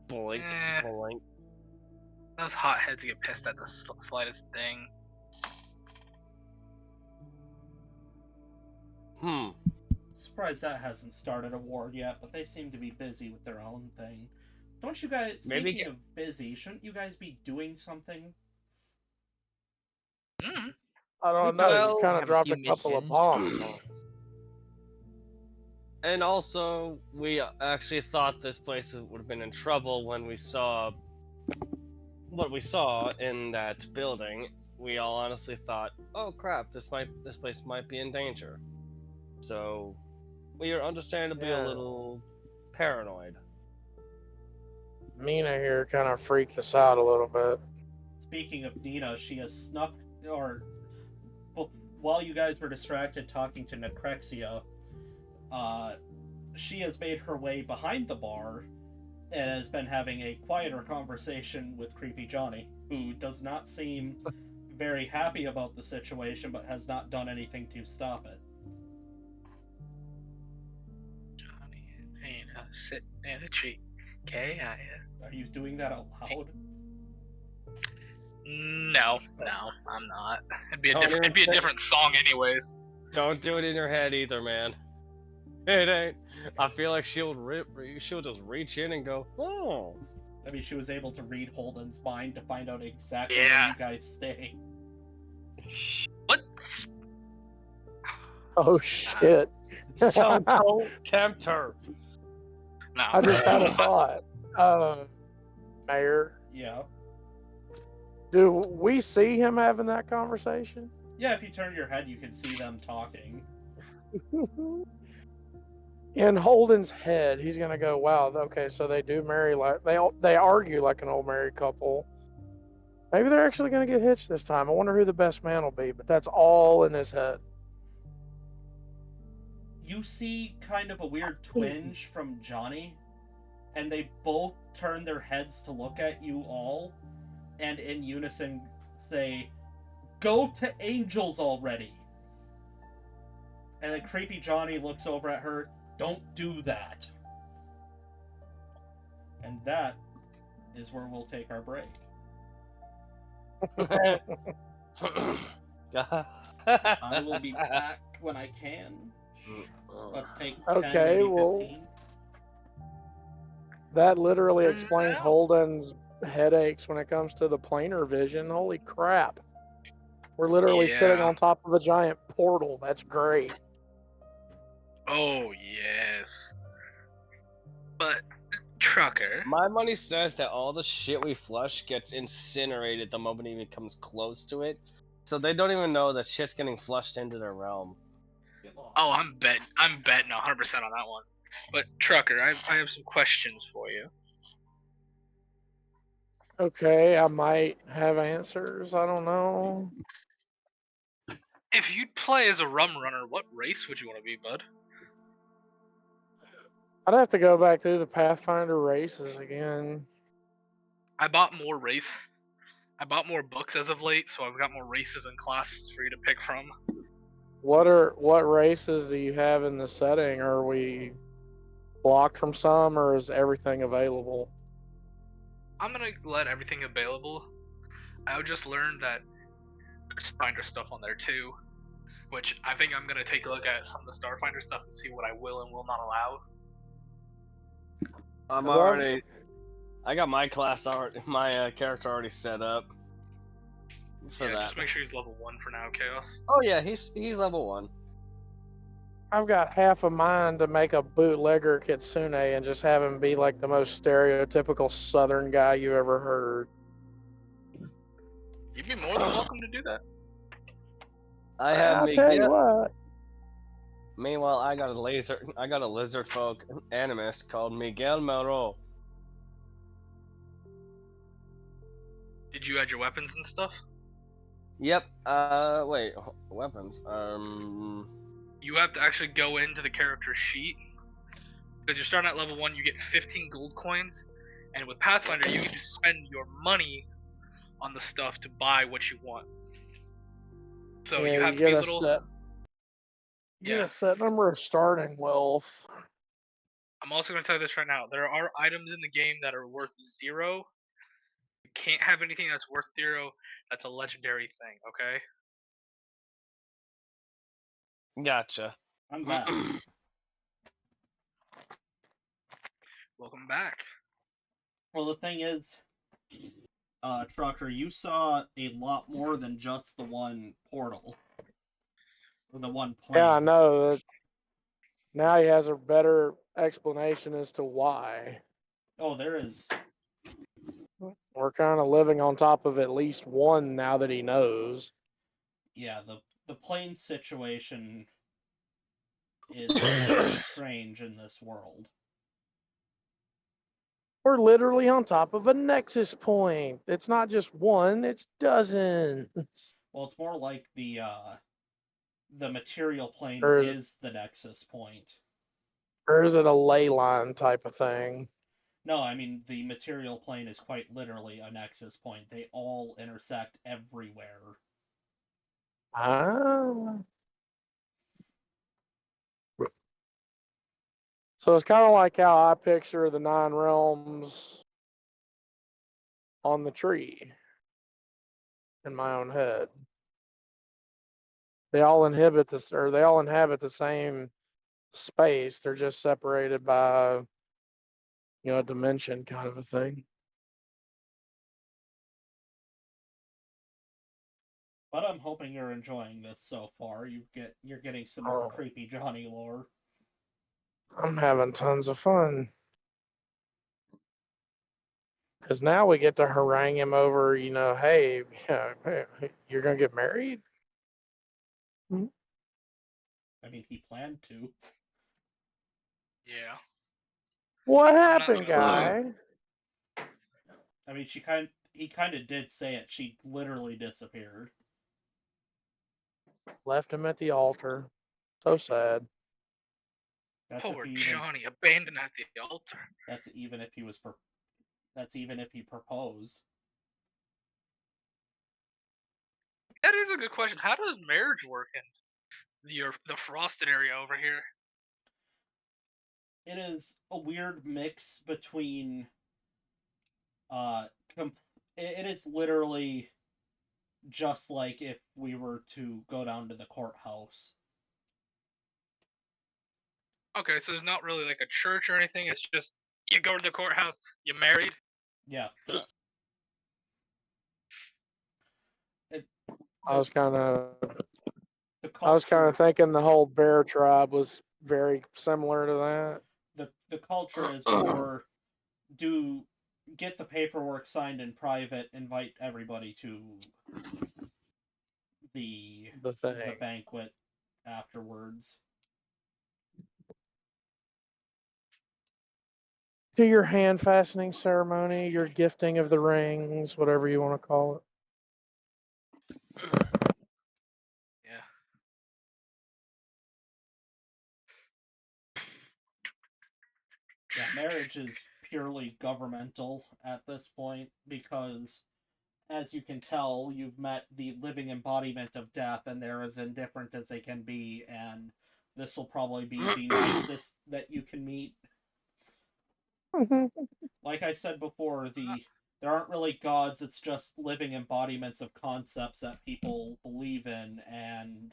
D: Bowling.
B: Eh.
D: Bowling.
B: Those hotheads get pissed at the slightest thing.
A: Surprised that hasn't started a war yet, but they seem to be busy with their own thing. Don't you guys,
D: Maybe
A: speaking of busy, shouldn't you guys be doing something?
B: Mm.
C: I don't know.
D: Well,
C: You kind
E: have
C: of
E: a
C: dropped
E: few
C: a couple of
E: missions.
C: bombs.
D: And also, we actually thought this place would have been in trouble when we saw what we saw in that building. We all honestly thought, "Oh crap, this place might be in danger." So, we are understandably a
C: Yeah.
D: little paranoid.
C: Mina here kind of freaked us out a little bit.
A: Speaking of Nina, she has snuck, or while you guys were distracted talking to Necrexia, she has made her way behind the bar and has been having a quieter conversation with Creepy Johnny, who does not seem very happy about the situation, but has not done anything to stop it.
B: Johnny ain't sitting in a tree. K-I-S.
A: Are you doing that out loud?
B: No, I'm not. It'd be a
D: Don't
B: different.
D: even
B: It'd be a
D: think-
B: different song, anyways.
D: Don't do it in your head either, man. It ain't. I feel like she'll just reach in and go, "Oh."
A: I mean, she was able to read Holden's mind to find out exactly
B: Yeah.
A: where you guys stay.
B: What?
C: Oh shit!
D: So don't tempt her.
B: No.
C: I just had a thought. Mayor,
A: Yeah.
C: do we see him having that conversation?
A: Yeah, if you turn your head, you can see them talking.
C: In Holden's head, he's gonna go, "Wow, okay, so they do marry like they argue like an old married couple. Maybe they're actually gonna get hitched this time. I wonder who the best man will be." But that's all in his head.
A: You see kind of a weird twinge from Johnny, and they both turn their heads to look at you all, and in unison say, "Go to Angels already!" And then Creepy Johnny looks over at her, "Don't do that." And that is where we'll take our break. I will be back when I can. Let's take 10,
C: Okay,
A: maybe
C: well-
A: 15.
C: That literally explains
B: No.
C: Holden's headaches when it comes to the planar vision. Holy crap! We're literally sitting
B: Yeah.
C: on top of a giant portal. That's great.
B: Oh yes. But Trucker.
D: My money says that all the shit we flush gets incinerated the moment it even comes close to it. So they don't even know that shit's getting flushed into their realm.
B: Oh, I'm betting 100% on that one. But Trucker, I have some questions for you.
C: Okay, I might have answers. I don't know.
B: If you'd play as a rum runner, what race would you want to be, bud?
C: I'd have to go back through the Pathfinder races again.
B: I bought more books as of late, so I've got more races and classes for you to pick from.
C: What races do you have in the setting? Are we blocked from some, or is everything available?
B: I'm gonna let everything available. I just learned that there's Starfinder stuff on there too, which I think I'm gonna take a look at some of the Starfinder stuff and see what I will and will not allow.
D: I'm
C: Is that-
D: already. I got my character already set up. For
B: Yeah,
D: that.
B: just make sure he's level 1 for now, Chaos.
D: Oh yeah, he's level 1.
C: I've got half a mind to make a bootlegger Kitsune and just have him be like the most stereotypical Southern guy you ever heard.
B: You'd be more than welcome to do that.
D: I have
C: I'll tell you
D: Miguel.
C: what.
D: Meanwhile, I got a lizard folk animist called Miguel Melro.
B: Did you add your weapons and stuff?
D: Yep. Wait. Weapons.
B: You have to actually go into the character sheet because you're starting at level 1, you get 15 gold coins, and with Pathfinder, you can just spend your money on the stuff to buy what you want. So
C: yeah,
B: you have to
C: get
B: be
C: a
B: little.
C: set. Get
B: Yeah.
C: a set number of starting wealth.
B: I'm also going to tell you this right now. There are items in the game that are worth 0. You can't have anything that's worth 0. That's a legendary thing, okay?
D: Gotcha.
A: I'm back.
B: Welcome back.
A: Well, the thing is, Trucker, you saw a lot more than just the one portal. Or the one plane.
C: Yeah, I know that. Now he has a better explanation as to why.
A: Oh, there is.
C: We're kind of living on top of at least one now that he knows.
A: Yeah, the plane situation is pretty strange in this world.
C: We're literally on top of a nexus point. It's not just one, it's dozens.
A: Well, it's more like the material plane
C: Or-
A: is the nexus point.
C: Or is it a ley line type of thing?
A: No, I mean, the material plane is quite literally a nexus point. They all intersect everywhere.
C: Ah. So it's kind of like how I picture the 9 realms on the tree in my own head. They all inhabit this, or they all inhabit the same space. They're just separated by, a dimension kind of a thing.
A: But I'm hoping you're enjoying this so far. You're getting some more
C: Oh.
A: creepy Johnny lore.
C: I'm having tons of fun. Because now we get to harangue him over, hey, you're going to get married?
A: I mean, he planned to.
B: Yeah.
C: What
B: not
C: happened,
B: gonna-
C: guy?
A: I mean, he kind of did say it. She literally disappeared.
C: Left him at the altar. So sad.
A: That's
B: Poor
A: if he even.
B: Johnny, abandoned at the altar.
A: That's even if he was. That's even if he proposed.
B: That is a good question. How does marriage work in the frosted area over here?
A: It is a weird mix between. It is literally just like if we were to go down to the courthouse.
B: Okay, so there's not really like a church or anything. It's just you go to the courthouse, you married.
A: Yeah.
C: I was kind of
A: The
C: I was kind
A: culture.
C: of thinking the whole bear tribe was very similar to that.
A: The culture is more get the paperwork signed in private, invite everybody to the
C: thing.
A: banquet afterwards.
C: Do your hand fastening ceremony, your gifting of the rings, whatever you want to call it.
B: Yeah.
A: Yeah, marriage is purely governmental at this point because, as you can tell, you've met the living embodiment of death and they're as indifferent as they can be, and this will probably be the nicest that you can meet. Like I said before, there aren't really gods, it's just living embodiments of concepts that people believe in and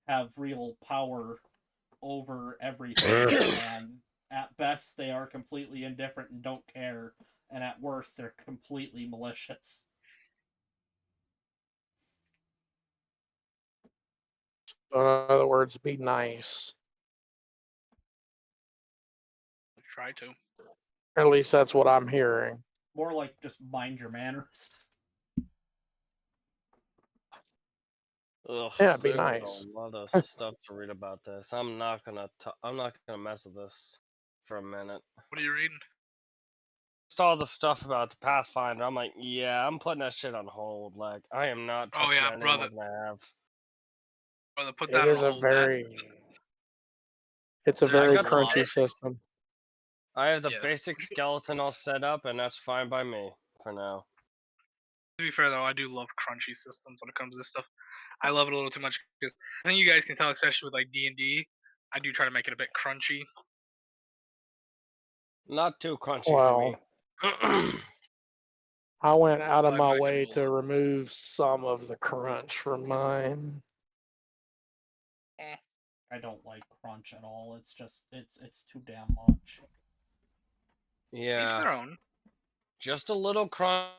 A: have real power over everything. And at best, they are completely indifferent and don't care, and at worst, they're completely malicious.
C: So in other words, be nice.
B: Try to.
C: At least that's what I'm hearing.
A: More like just mind your manners.
D: Ugh,
C: Yeah, be
D: there's
C: nice.
D: a lot of stuff to read about this. I'm not gonna mess with this for a minute.
B: What are you reading?
D: Just all the stuff about the Pathfinder. I'm like, yeah, I'm putting that shit on hold. Like, I am not touching
B: yeah,
D: that
B: brother.
D: anymore than I have.
B: Brother, put
C: It
B: that
C: is
B: on
C: a
B: hold.
C: very, it's a
B: There's
C: very
B: a lot.
C: crunchy system.
D: I have the
B: Yes.
D: basic skeleton all set up, and that's fine by me for now.
B: To be fair though, I do love crunchy systems when it comes to this stuff. I love it a little too much because I think you guys can tell, especially with like D&D, I do try to make it a bit crunchy.
D: Not too crunchy
C: Well,
D: for me.
C: I went out of
B: I
C: my
B: might
C: way
B: do a
C: to
B: lot.
C: remove some of the crunch from mine.
A: I don't like crunch at all. It's just it's too damn much.
B: Each
D: Yeah,
B: their own.
D: just a little crunch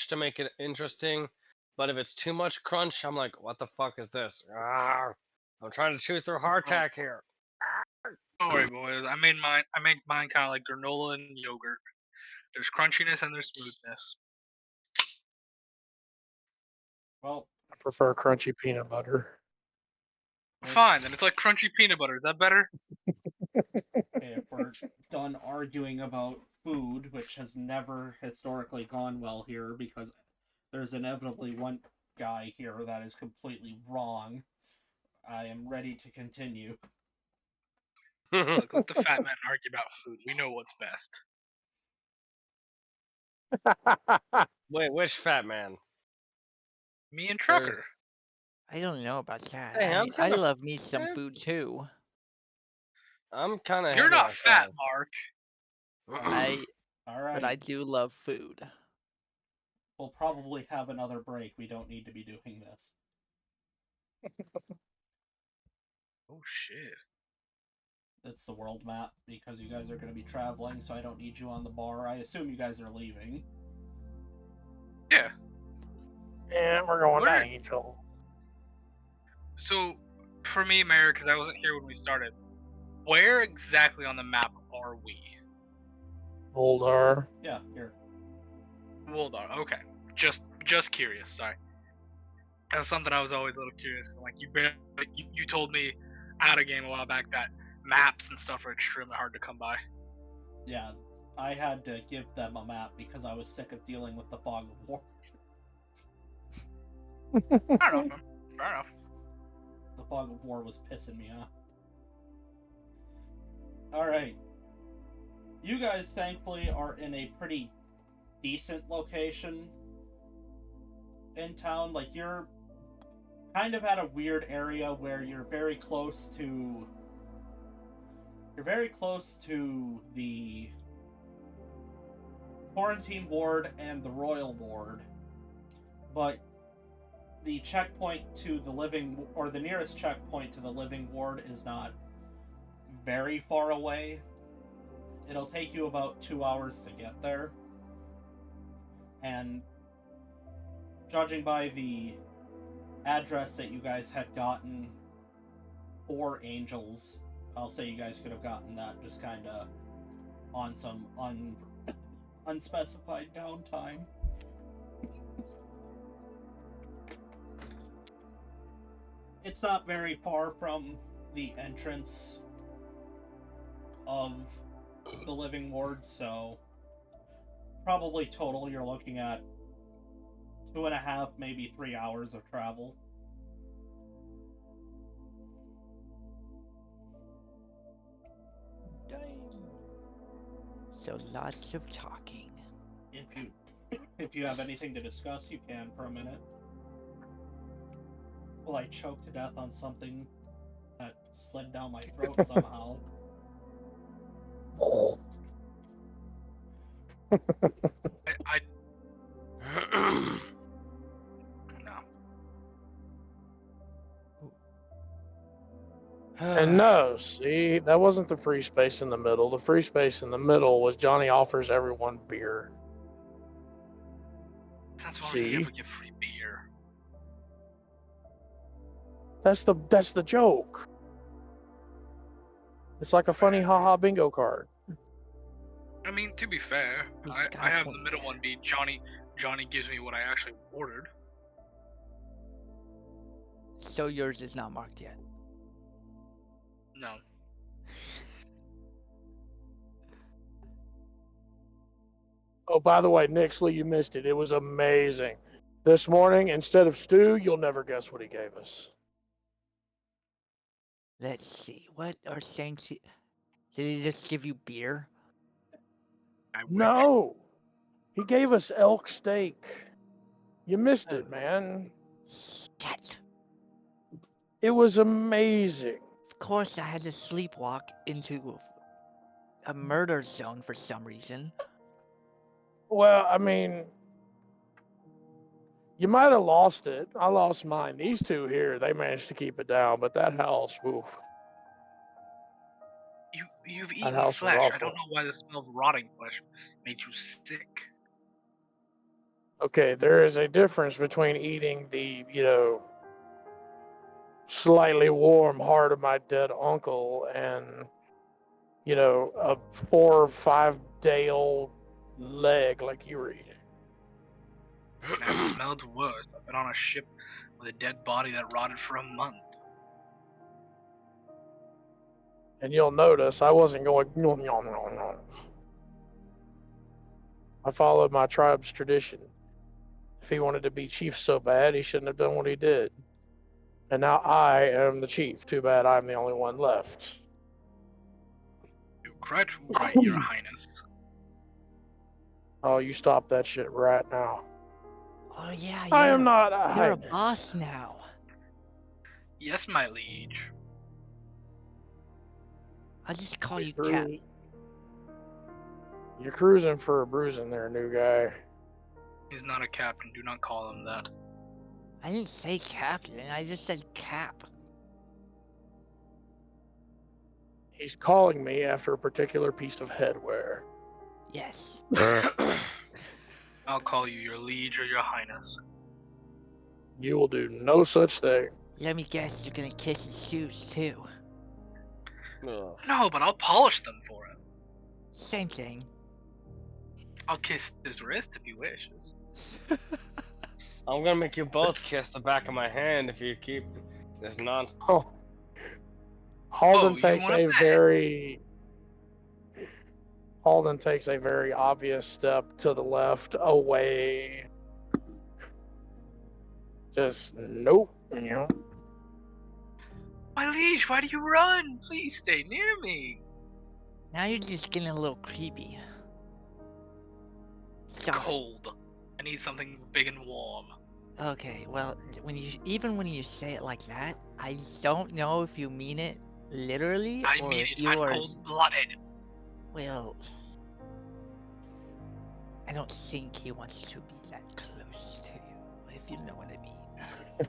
D: to make it interesting. But if it's too much crunch, I'm like, what the fuck is this? Arrgh, I'm trying to chew through hardtack here.
B: Don't worry, boys. I make mine kind of like granola and yogurt. There's crunchiness and there's smoothness.
A: Well,
C: I prefer crunchy peanut butter.
B: Fine, then it's like crunchy peanut butter. Is that better?
A: if we're done arguing about food, which has never historically gone well here because there's inevitably one guy here that is completely wrong, I am ready to continue.
B: Look, let the fat man argue about food. We know what's best.
D: Wait, which fat man?
B: Me and Trucker.
E: I don't know about that.
D: Hey, I'm
E: I
D: kinda
E: love me some
D: eh.
E: food too.
D: I'm kind of
B: You're
D: heavy
B: not
D: on
B: fat, Mark.
E: But
A: Alright,
E: I do love food.
A: we'll probably have another break. We don't need to be doing this.
B: Oh shit.
A: It's the world map because you guys are going to be traveling, so I don't need you on the bar. I assume you guys are leaving.
B: Yeah.
C: Yeah, we're going
B: Where-
C: to Angel.
B: So, for me, Mary, because I wasn't here when we started, where exactly on the map are we?
C: Wouldar.
A: Yeah, here.
B: Wouldar. Okay. Just curious. Sorry. That's something I was always a little curious. 'Cause, like you told me out of game a while back that maps and stuff are extremely hard to come by.
A: Yeah, I had to give them a map because I was sick of dealing with the fog of war.
B: Fair enough, man. Fair enough.
A: The fog of war was pissing me off. Alright. You guys, thankfully, are in a pretty decent location in town. Like, you're kind of at a weird area where you're very close to... You're very close to the quarantine ward and the royal ward, but the checkpoint to the living, or the nearest checkpoint to the living ward is not very far away. It'll take you about 2 hours to get there. And judging by the address that you guys had gotten for Angels, I'll say you guys could have gotten that just kind of on some unspecified downtime. It's not very far from the entrance of the living ward, so probably total you're looking at 2.5, maybe 3 hours of travel.
E: Dang. So lots of talking.
A: If you have anything to discuss, you can for a minute. Well, I choked to death on something that slid down my throat somehow.
B: I no.
C: And no, see, that wasn't the free space in the middle. The free space in the middle was Johnny offers everyone beer.
B: That's why
C: See?
B: we ever get free beer.
C: That's the joke. It's like a funny haha bingo card.
B: I mean, to be fair,
E: He's
B: I
E: got a
B: have the
E: point
B: middle
E: there.
B: one be Johnny. Johnny gives me what I actually ordered.
E: So yours is not marked yet.
B: No.
C: Oh, by the way, Nixley, you missed it. It was amazing. This morning, instead of stew, you'll never guess what he gave us.
E: Let's see. What are saying? Did he just give you beer?
B: I wish.
C: No, he gave us elk steak. You missed it, man.
E: Shit.
C: It was amazing.
E: Of course, I had to sleepwalk into a murder zone for some reason.
C: Well, I mean, you might have lost it. I lost mine. These two here, they managed to keep it down, but that house, oof,
B: You've
C: that
B: eaten
C: house was
B: flesh. I
C: awful.
B: don't know why the smell of rotting flesh made you sick.
C: Okay, there is a difference between eating the, slightly warm heart of my dead uncle and, a 4 or 5 day old leg like you were eating.
B: And I've smelled worse. I've been on a ship with a dead body that rotted for a month.
C: And you'll notice I wasn't going, no, no, no, no. I followed my tribe's tradition. If he wanted to be chief so bad, he shouldn't have done what he did. And now I am the chief. Too bad I'm the only one left.
B: You're quite right, Your Highness.
C: Oh, you stop that shit right now.
E: Oh yeah,
C: I am not a
E: you're a
C: highness.
E: boss now.
B: Yes, my liege.
E: I'll just call you
C: You're
E: Cap.
C: You're cruising for a bruising there, new guy.
B: He's not a captain. Do not call him that.
E: I didn't say captain, I just said Cap.
C: He's calling me after a particular piece of headwear.
E: Yes.
B: I'll call you Your Liege or Your Highness.
C: You will do no such thing.
E: Let me guess, you're gonna kiss his shoes too.
D: Ugh.
B: No, but I'll polish them for him.
E: Same thing.
B: I'll kiss his wrist if he wishes.
D: I'm gonna make you both kiss the back of my hand if you keep this nonsense.
C: Oh. Halden
B: you
C: takes
B: wanna
C: a
B: bet?
C: very Halden takes a very obvious step to the left, away. Just nope.
B: My liege, why do you run? Please stay near me.
E: Now you're just getting a little creepy. Sorry.
B: Cold. I need something big and warm.
E: Okay, well, when you say it like that, I don't know if you mean it literally
B: I
E: or
B: mean
E: if
B: it.
E: you
B: I'm
E: are.
B: cold-blooded.
E: Well, I don't think he wants to be that close to you, if you know what I mean.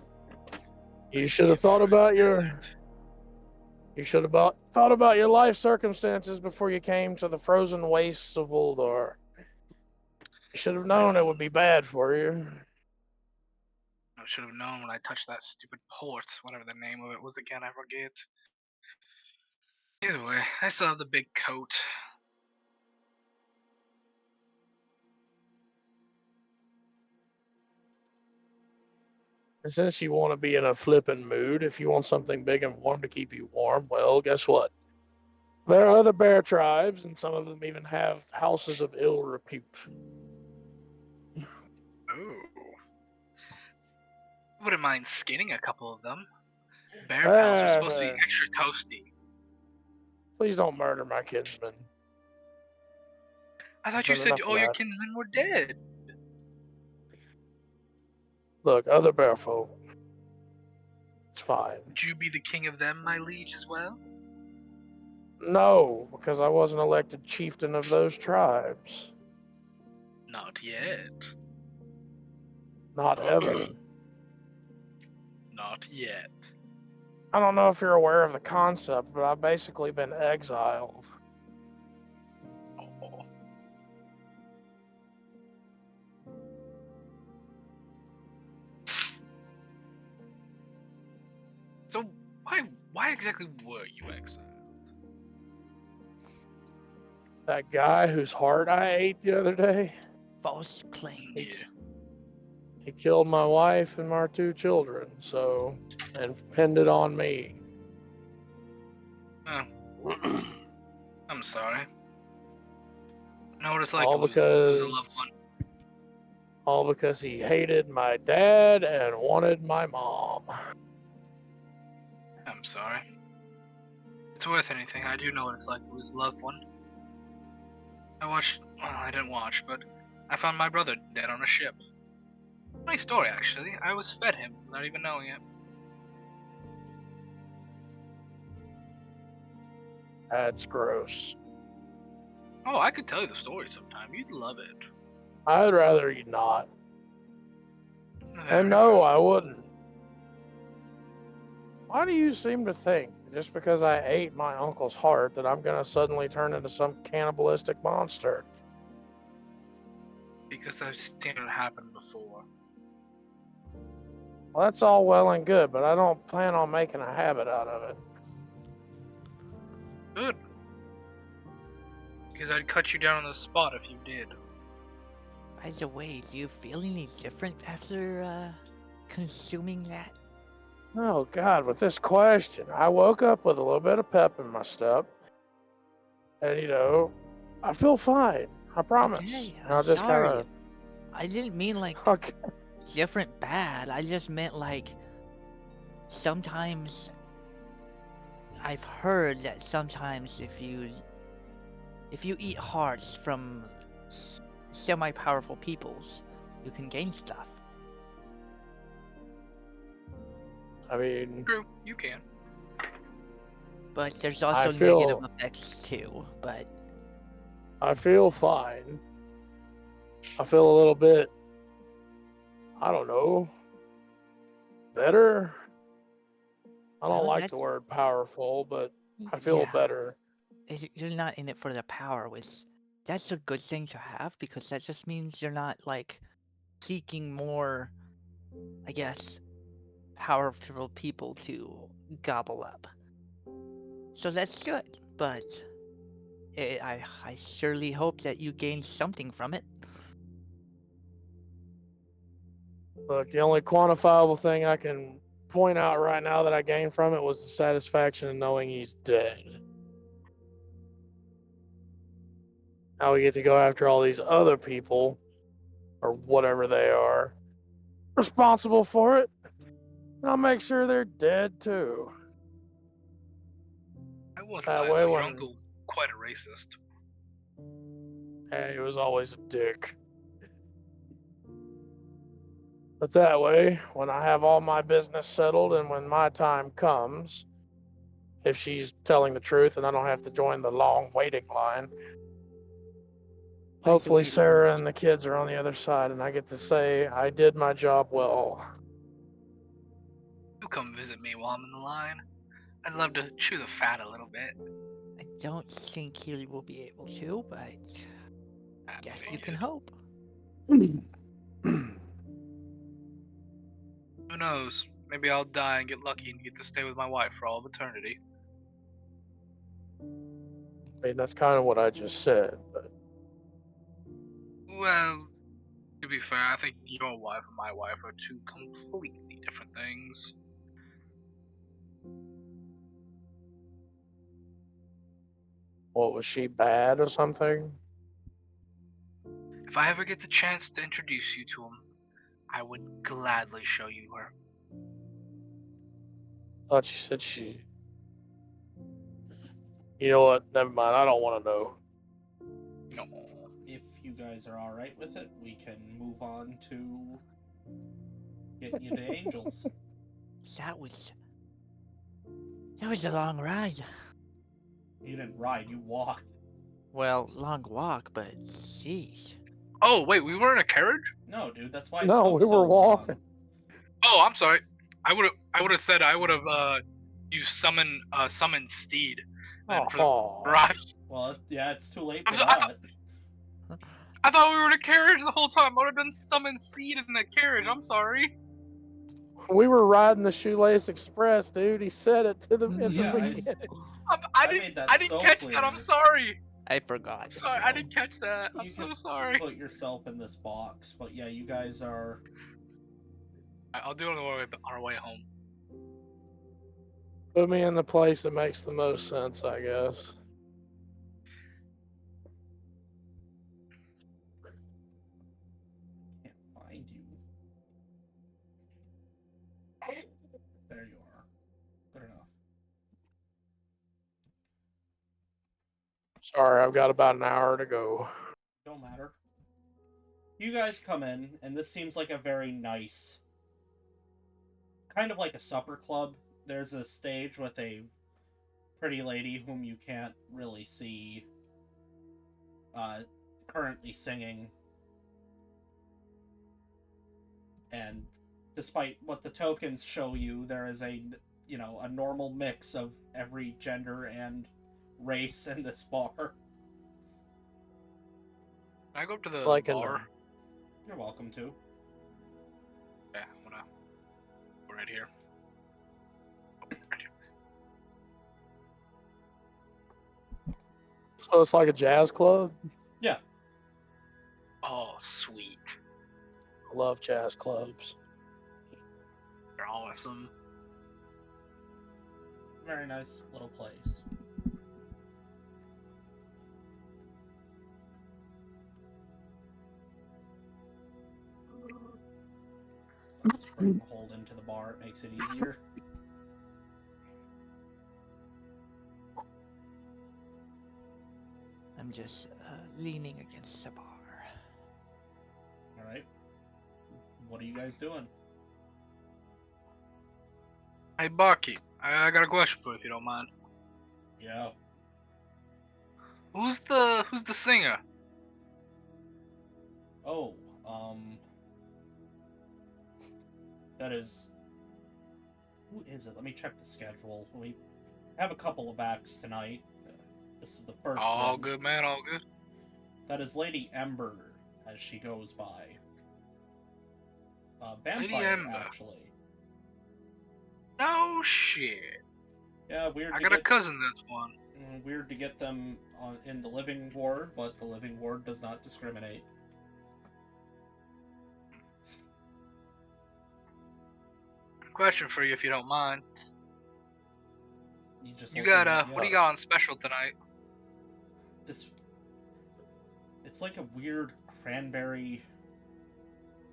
C: You should have thought about your life circumstances before you came to the frozen wastes of Wouldar. You should have known it would be bad for you.
B: I should have known when I touched that stupid port, whatever the name of it was again, I forget. Either way, I still have the big coat.
C: And since you want to be in a flippin' mood, if you want something big and warm to keep you warm, well, guess what? There are other bear tribes, and some of them even have houses of ill repute.
B: Ooh. I wouldn't mind skinning a couple of them. Bear
C: Ah,
B: pelts are supposed to be extra toasty.
C: Please don't murder my kinsman.
B: I thought
C: I've
B: you
C: done
B: said
C: enough of
B: all your
C: that.
B: kinsmen were dead.
C: Look, other bear folk. It's fine.
B: Would you be the king of them, my liege, as well?
C: No, because I wasn't elected chieftain of those tribes.
B: Not yet.
C: Not ever.
B: Not yet.
C: I don't know if you're aware of the concept, but I've basically been exiled.
B: Oh. So why exactly were you exiled?
C: That guy whose heart I ate the other day,
E: False claims.
B: Yeah.
C: he killed my wife and my 2 children, and pinned it on me.
B: Oh. I'm sorry. I know what it's like
C: All
B: to lose a
C: because
B: loved one.
C: all because he hated my dad and wanted my mom.
B: I'm sorry. It's worth anything. I do know what it's like to lose a loved one. I didn't watch, but I found my brother dead on a ship. Nice story, actually. I was fed him without even knowing it.
C: That's gross.
B: Oh, I could tell you the story sometime. You'd love it.
C: I'd rather you not. And no, I wouldn't. Why do you seem to think, just because I ate my uncle's heart, that I'm going to suddenly turn into some cannibalistic monster?
B: Because I've seen it happen before.
C: Well, that's all well and good, but I don't plan on making a habit out of it.
B: Good. Because I'd cut you down on the spot if you did.
E: By the way, do you feel any different after consuming that?
C: Oh, God, with this question, I woke up with a little bit of pep in my step. And, you know, I feel fine. I promise.
E: Okay,
C: And I'll
E: I'm
C: just
E: sorry.
C: kind
E: I didn't mean like
C: of. Okay.
E: different bad. I just meant like sometimes I've heard that sometimes if you eat hearts from semi-powerful peoples, you can gain stuff.
C: I mean,
B: True, you can.
E: But there's
C: I
E: also
C: feel-
E: negative effects too. But
C: I feel fine. I feel a little bit, I don't know, better. I don't
E: well,
C: like
E: that's,
C: the word powerful, but I feel
E: yeah,
C: better.
E: you're not in it for the power, which that's a good thing to have because that just means you're not like seeking more, I guess, powerful people to gobble up. So that's good, but I surely hope that you gain something from it.
C: Look, the only quantifiable thing I can point out right now that I gained from it was the satisfaction of knowing he's dead. Now we get to go after all these other people, or whatever they are, responsible for it. And I'll make sure they're dead too.
B: I won't
C: That
B: lie
C: way
B: though, your
C: when-
B: uncle quite a racist.
C: Hey, he was always a dick. But that way, when I have all my business settled and when my time comes, if she's telling the truth and I don't have to join the long waiting line, hopefully Sarah and the kids are on the other side and I get to say I did my job well.
B: You come visit me while I'm in the line. I'd love to chew the fat a little bit.
E: I don't think he will be able to, but I
B: I
E: guess you can
B: figured.
E: hope.
B: Who knows? Maybe I'll die and get lucky and get to stay with my wife for all of eternity.
C: I mean, that's kind of what I just said, but
B: Well, to be fair, I think your wife and my wife are two completely different things.
C: what, was she bad or something?
B: If I ever get the chance to introduce you to him, I would gladly show you her.
C: Thought she said she. You know what? Never mind. I don't want to know.
B: No.
A: If you guys are alright with it, we can move on to getting you to Angels.
E: That was a long ride.
A: You didn't ride, you walked.
E: Well, long walk, but jeez.
B: Oh wait, we were in a carriage?
A: No, dude, that's why it
C: No,
A: took
C: we
A: so
C: were walking.
A: long.
B: Oh, I'm sorry. I would have said I would have used summon steed. And for the
C: Oh,
B: ride.
A: Well, yeah, it's too late
B: I'm
A: for
B: so-
A: that.
B: I thought we were in a carriage the whole time. I would have done summon steed in the carriage. I'm sorry.
C: we were riding the Shoelace Express, dude. He said it to the at
A: Yeah,
C: the
A: I
C: beginning.
B: I
A: made
B: didn't.
A: that
B: I didn't
A: so
B: catch
A: clear.
B: that. I'm sorry.
E: I forgot.
B: I'm sorry. I didn't catch that. I'm
A: You
B: so
A: can
B: sorry.
A: Put yourself in this box, but yeah, you guys are.
B: I'll do it on our way home.
C: Put me in the place that makes the most sense, I guess.
A: Can't find you. There you are. Good enough.
C: Sorry, I've got about an hour to go.
A: Don't matter. You guys come in, and this seems like a very nice, kind of like a supper club. There's a stage with a pretty lady whom you can't really see currently singing. And despite what the tokens show you, there is a normal mix of every gender and race in this bar.
B: Can I go up to the
C: It's like
B: bar?
A: You're welcome to.
B: Yeah, I'm gonna go right here. Oh, right here.
C: So it's like a jazz club.
A: Yeah.
B: Oh, sweet.
C: I love jazz clubs.
B: They're awesome.
A: Very nice little place. Just bring the hold into the bar, it makes it easier.
E: I'm just leaning against the bar.
A: Alright. What are you guys doing?
B: Hey, Marky, I got a question for you if you don't mind.
A: Yeah.
B: Who's the singer?
A: Oh, that is... Who is it? Let me check the schedule. We have a couple of acts tonight. This is the first
B: All
A: one.
B: good, man. All good.
A: That is Lady Ember, as she goes by. Vampire,
B: Lady Ember.
A: actually.
B: No shit.
A: Yeah, weird.
B: I
A: to
B: got a
A: get,
B: cousin that's one.
A: Weird to get them in the living ward, but the living ward does not discriminate.
B: Question for you if you don't mind.
A: You just
B: You
A: looking
B: got
A: at-
B: what do
A: yeah.
B: you got on special tonight?
A: This. It's like a weird cranberry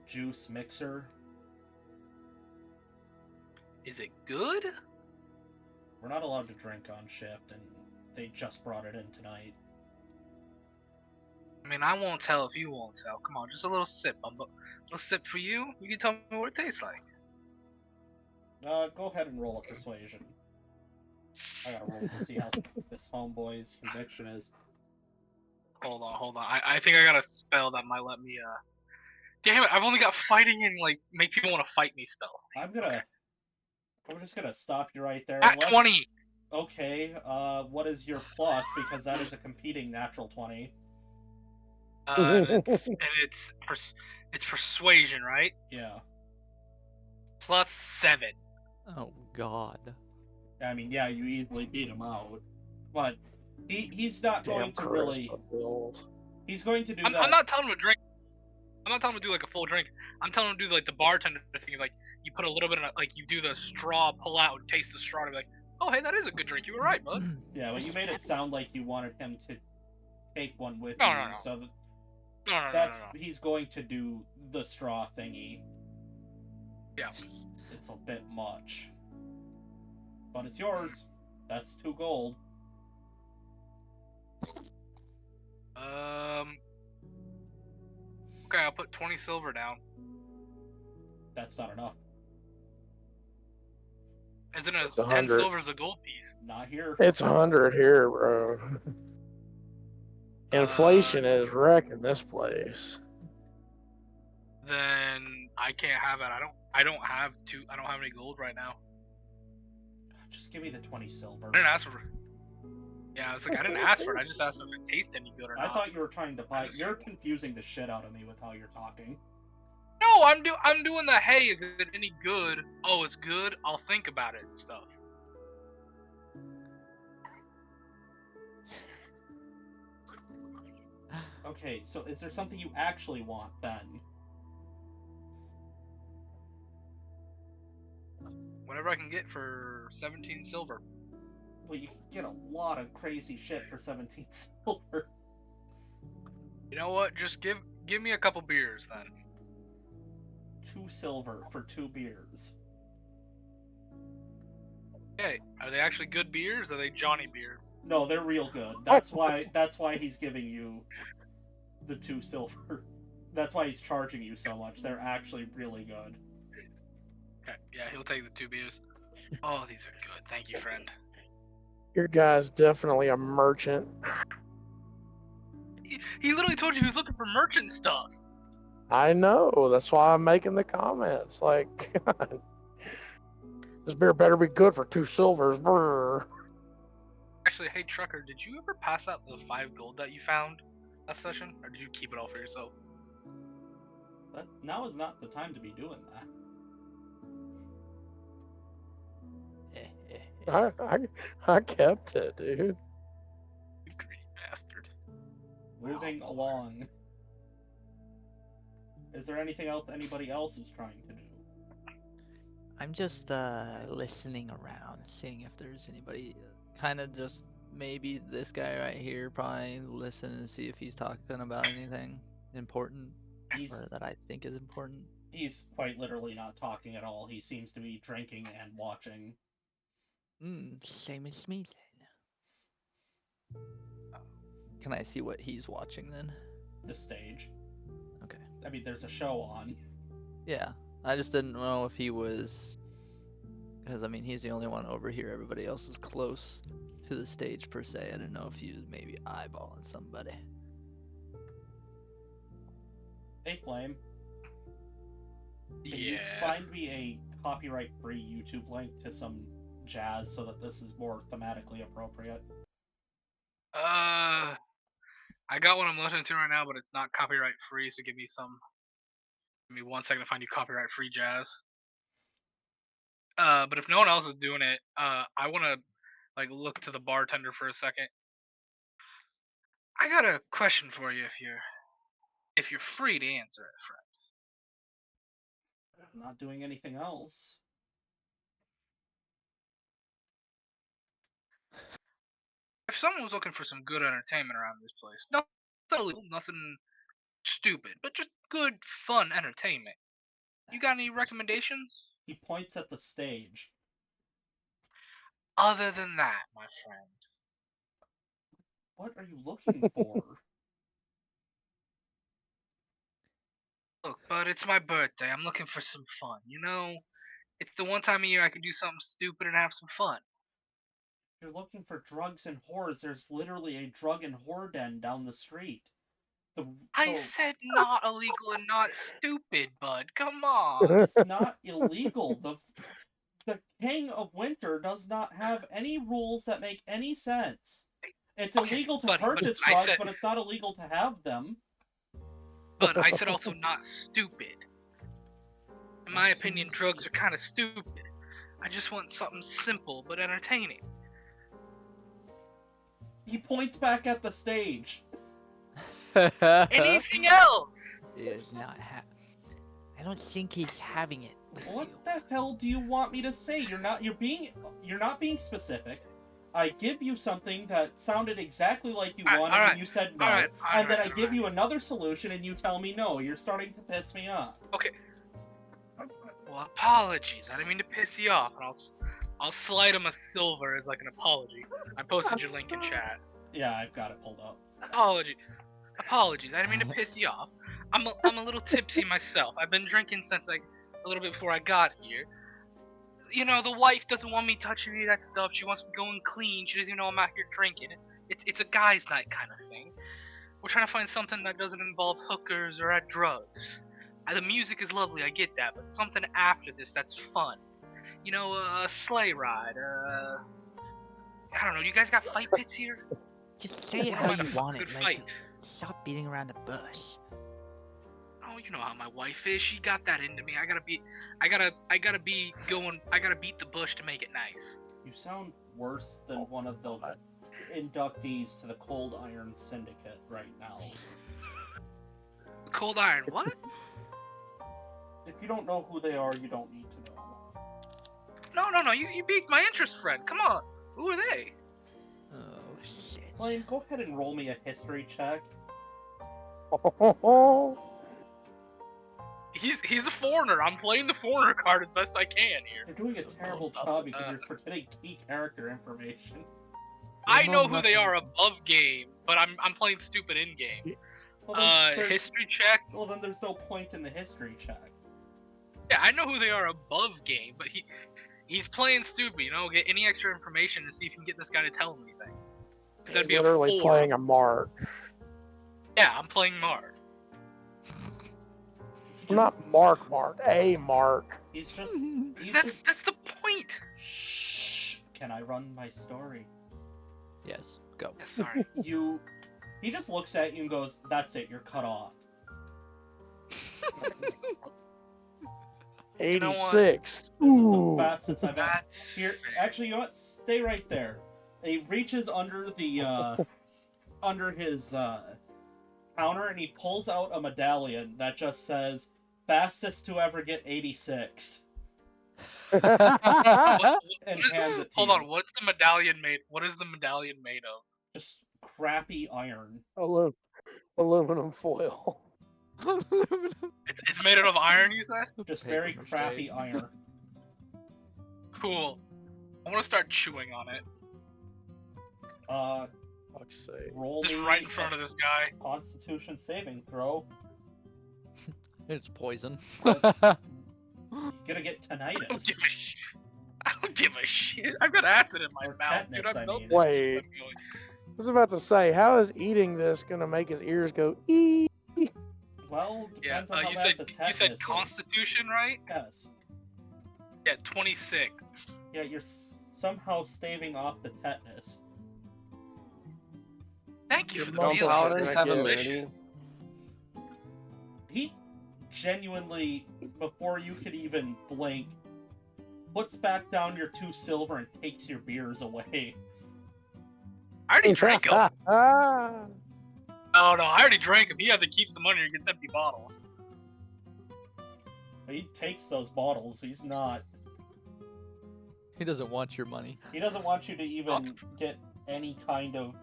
A: juice mixer.
B: Is it good?
A: We're not allowed to drink on shift, and they just brought it in tonight.
B: I mean, I won't tell if you won't tell. Come on, just a little sip. A little sip for you. You can tell me what it tastes like.
A: Go ahead and roll a persuasion. I gotta roll to see how this homeboy's conviction is.
B: Hold on. I think I got a spell that might let me. Damn it! I've only got fighting and like make people want to fight me spells.
A: I'm just gonna stop you right there.
B: At 20.
A: Okay. What is your plus? Because that is a competing natural 20.
B: And it's persuasion, right?
A: Yeah.
B: Plus 7.
E: Oh God.
A: I mean, yeah, you easily beat him out, but he's not
C: Damn
A: going to really.
C: Bills.
A: He's going to do that.
B: I'm not telling him to drink. I'm not telling him to do like a full drink. I'm telling him to do like the bartender thing, like you put a little bit in, like you do the straw, pull out, and taste the straw, and be like, oh hey, that is a good drink. You were right, bud.
A: Yeah, but you made it sound like you wanted him to take one with
B: No,
A: you,
B: no.
A: so
B: No.
A: he's going to do the straw thingy.
B: Yeah.
A: It's a bit much, but it's yours. That's 2 gold.
B: Okay, I'll put 20 silver down.
A: That's not enough.
B: Isn't it
C: It's
B: 10
C: 100.
B: silver's a gold piece?
A: Not here.
C: It's 100 here, bro. Inflation is wrecking this place.
B: Then I can't have it. I don't have any gold right now.
A: Just give me the 20 silver.
B: I didn't ask for. Yeah, I was like, I didn't ask for it. I just asked if it tastes any good or
A: I
B: not.
A: thought you were trying to buy. You're confusing the shit out of me with how you're talking.
B: No, I'm doing the hey, is it any good? Oh, it's good. I'll think about it and stuff.
A: Okay, so is there something you actually want then?
B: Whatever I can get for 17 silver.
A: Well, you can get a lot of crazy shit for 17 silver.
B: You know what? Just give me a couple beers then.
A: 2 silver for 2 beers.
B: Hey, are they actually good beers? Or are they Johnny beers?
A: No, they're real good. That's why he's giving you the 2 silver. That's why he's charging you so much. They're actually really good.
B: Okay, yeah, he'll take the 2 beers. Oh, these are good. Thank you, friend.
C: Your guy's definitely a merchant.
B: He literally told you he was looking for merchant stuff.
C: I know. That's why I'm making the comments. Like, God, this beer better be good for 2 silvers. Brr.
B: Actually, hey, Trucker, did you ever pass out the 5 gold that you found last session? Or did you keep it all for yourself?
A: But now is not the time to be doing that.
C: I kept it, dude.
B: You greedy bastard.
A: Moving along. Is there anything else anybody else is trying to do?
E: I'm just listening around, seeing if there's anybody. Kind of just maybe this guy right here. Probably listen and see if he's talking about anything important or that I think is important.
A: He's quite literally not talking at all. He seems to be drinking and watching.
E: Same as me then. Can I see what he's watching then?
A: The stage.
E: Okay.
A: I mean, there's a show on.
E: Yeah, I just didn't know if he was, because I mean he's the only one over here. Everybody else is close to the stage per se. I didn't know if he was maybe eyeballing somebody.
A: Hey, Flame. Can
B: Yes.
A: you find me a copyright-free YouTube link to some jazz so that this is more thematically appropriate?
B: I got one I'm listening to right now, but it's not copyright free, so give me 1 second to find you copyright free jazz. But if no one else is doing it, I wanna look to the bartender for a second. I got a question for you if you're free to answer it, friend.
A: I'm not doing anything else.
B: If someone was looking for some good entertainment around this place, nothing illegal, nothing stupid, but just good, fun entertainment. You got any recommendations?
A: He points at the stage.
B: Other than that, my friend.
A: What are you looking for?
B: Look, bud, it's my birthday. I'm looking for some fun, you know? It's the one time of year I can do something stupid and have some fun.
A: You're looking for drugs and whores. There's literally a drug and whore den down the street.
B: I said not illegal and not stupid, bud. Come on.
A: It's not illegal. The King of Winter does not have any rules that make any sense. It's
B: Okay,
A: illegal to
B: buddy,
A: purchase
B: but
A: drugs, but it's not illegal to have them.
B: But I said also not stupid. In my opinion, drugs are kind of stupid. I just want something simple but entertaining.
A: He points back at the stage.
B: Anything else?
E: He is not I don't think he's having it with
A: What
E: you.
A: the hell do you want me to say? You're not being specific. I give you something that sounded exactly like you wanted, and you said no. And then I give you another solution, and you tell me no. You're starting to piss me off.
B: Okay. Well, apologies. I didn't mean to piss you off. And I'll slide him a silver as like an apology. I posted your link in chat.
A: Yeah, I've got it pulled up.
B: Apologies. I didn't mean to piss you off. I'm a little tipsy myself. I've been drinking since like a little bit before I got here. You know, the wife doesn't want me touching any of that stuff. She wants me going clean. She doesn't even know I'm out here drinking. It's a guy's night kind of thing. We're trying to find something that doesn't involve hookers or drugs. The music is lovely, I get that, but something after this that's fun. You know, a sleigh ride. I don't know. You guys got fight pits here?
E: Just say it how you want it. Like, stop beating around the bush.
B: Oh, you know how my wife is. She got that into me. I gotta beat the bush to make it nice.
A: You sound worse than one of the inductees to the Cold Iron Syndicate right now.
B: Cold Iron, what?
A: If you don't know who they are, you don't need to know.
B: No. You piqued my interest, friend. Come on. Who are they?
E: Oh, shit.
A: Flame, go ahead and roll me a history check.
B: he's a foreigner. I'm playing the foreigner card as best I can here.
A: You're doing a terrible job because you're forgetting key character information.
B: I know who they are above game, but I'm playing stupid in game.
A: Well, then
B: History check.
A: Well, then there's no point in the history check.
B: Yeah, I know who they are above game, but he's playing stupid. You know, get any extra information to see if you can get this guy to tell him anything. Because that'd
C: He's
B: be
C: literally
B: a 4.
C: playing a mark.
B: Yeah, I'm playing Mark.
C: Not Mark, a mark.
A: He's just.
B: That's the point.
A: Shh. Can I run my story?
E: Yes, go.
B: Yeah, sorry.
A: He just looks at you and goes, "That's it. You're cut off."
C: 86.
A: This is the
C: Ooh.
A: fastest I've ever.
B: That's
A: Here,
B: fair.
A: actually, you know what? Stay right there. He reaches under the under his counter and he pulls out a medallion that just says "fastest to ever get 86" and hands it to
B: Hold
A: you.
B: on, what's the medallion made? What is the medallion made of?
A: Just crappy iron.
C: Aluminum foil.
B: It's made out of iron, you said?
A: Just
E: Paper
A: very
E: mache.
A: crappy iron.
B: Cool. I want to start chewing on it.
C: Fuck's sake.
A: Roll
B: Just
A: me
B: right in front of this guy.
A: a Constitution saving throw.
E: It's poison.
A: He's gonna get
B: I don't
A: tinnitus.
B: give a shit. I don't give a shit. I've got acid in my
A: Or
B: mouth, dude.
A: tetanus, I
B: I've built
A: mean.
B: this.
C: Wait. I was about to say, how is eating this gonna make his ears go ee?
A: Well,
B: Yeah,
A: depends on how
B: you
A: bad
B: said
A: the tetanus
B: you said
A: is.
B: Constitution, right?
A: Yes.
B: Yeah, 26.
A: Yeah, you're somehow staving off the tetanus.
B: Thank you
C: Your
B: for the
C: muscles
B: meal.
C: are
D: Paladins
C: gonna
D: have
C: get-
D: immunity?
A: He genuinely, before you could even blink, puts back down your 2 silver and takes your beers away.
B: I already drank them.
C: Ah.
B: Oh no, I already drank them. He had to keep some money or gets empty bottles.
A: He takes those bottles. He's not.
E: He doesn't want your money.
A: He doesn't want you to even get any kind of.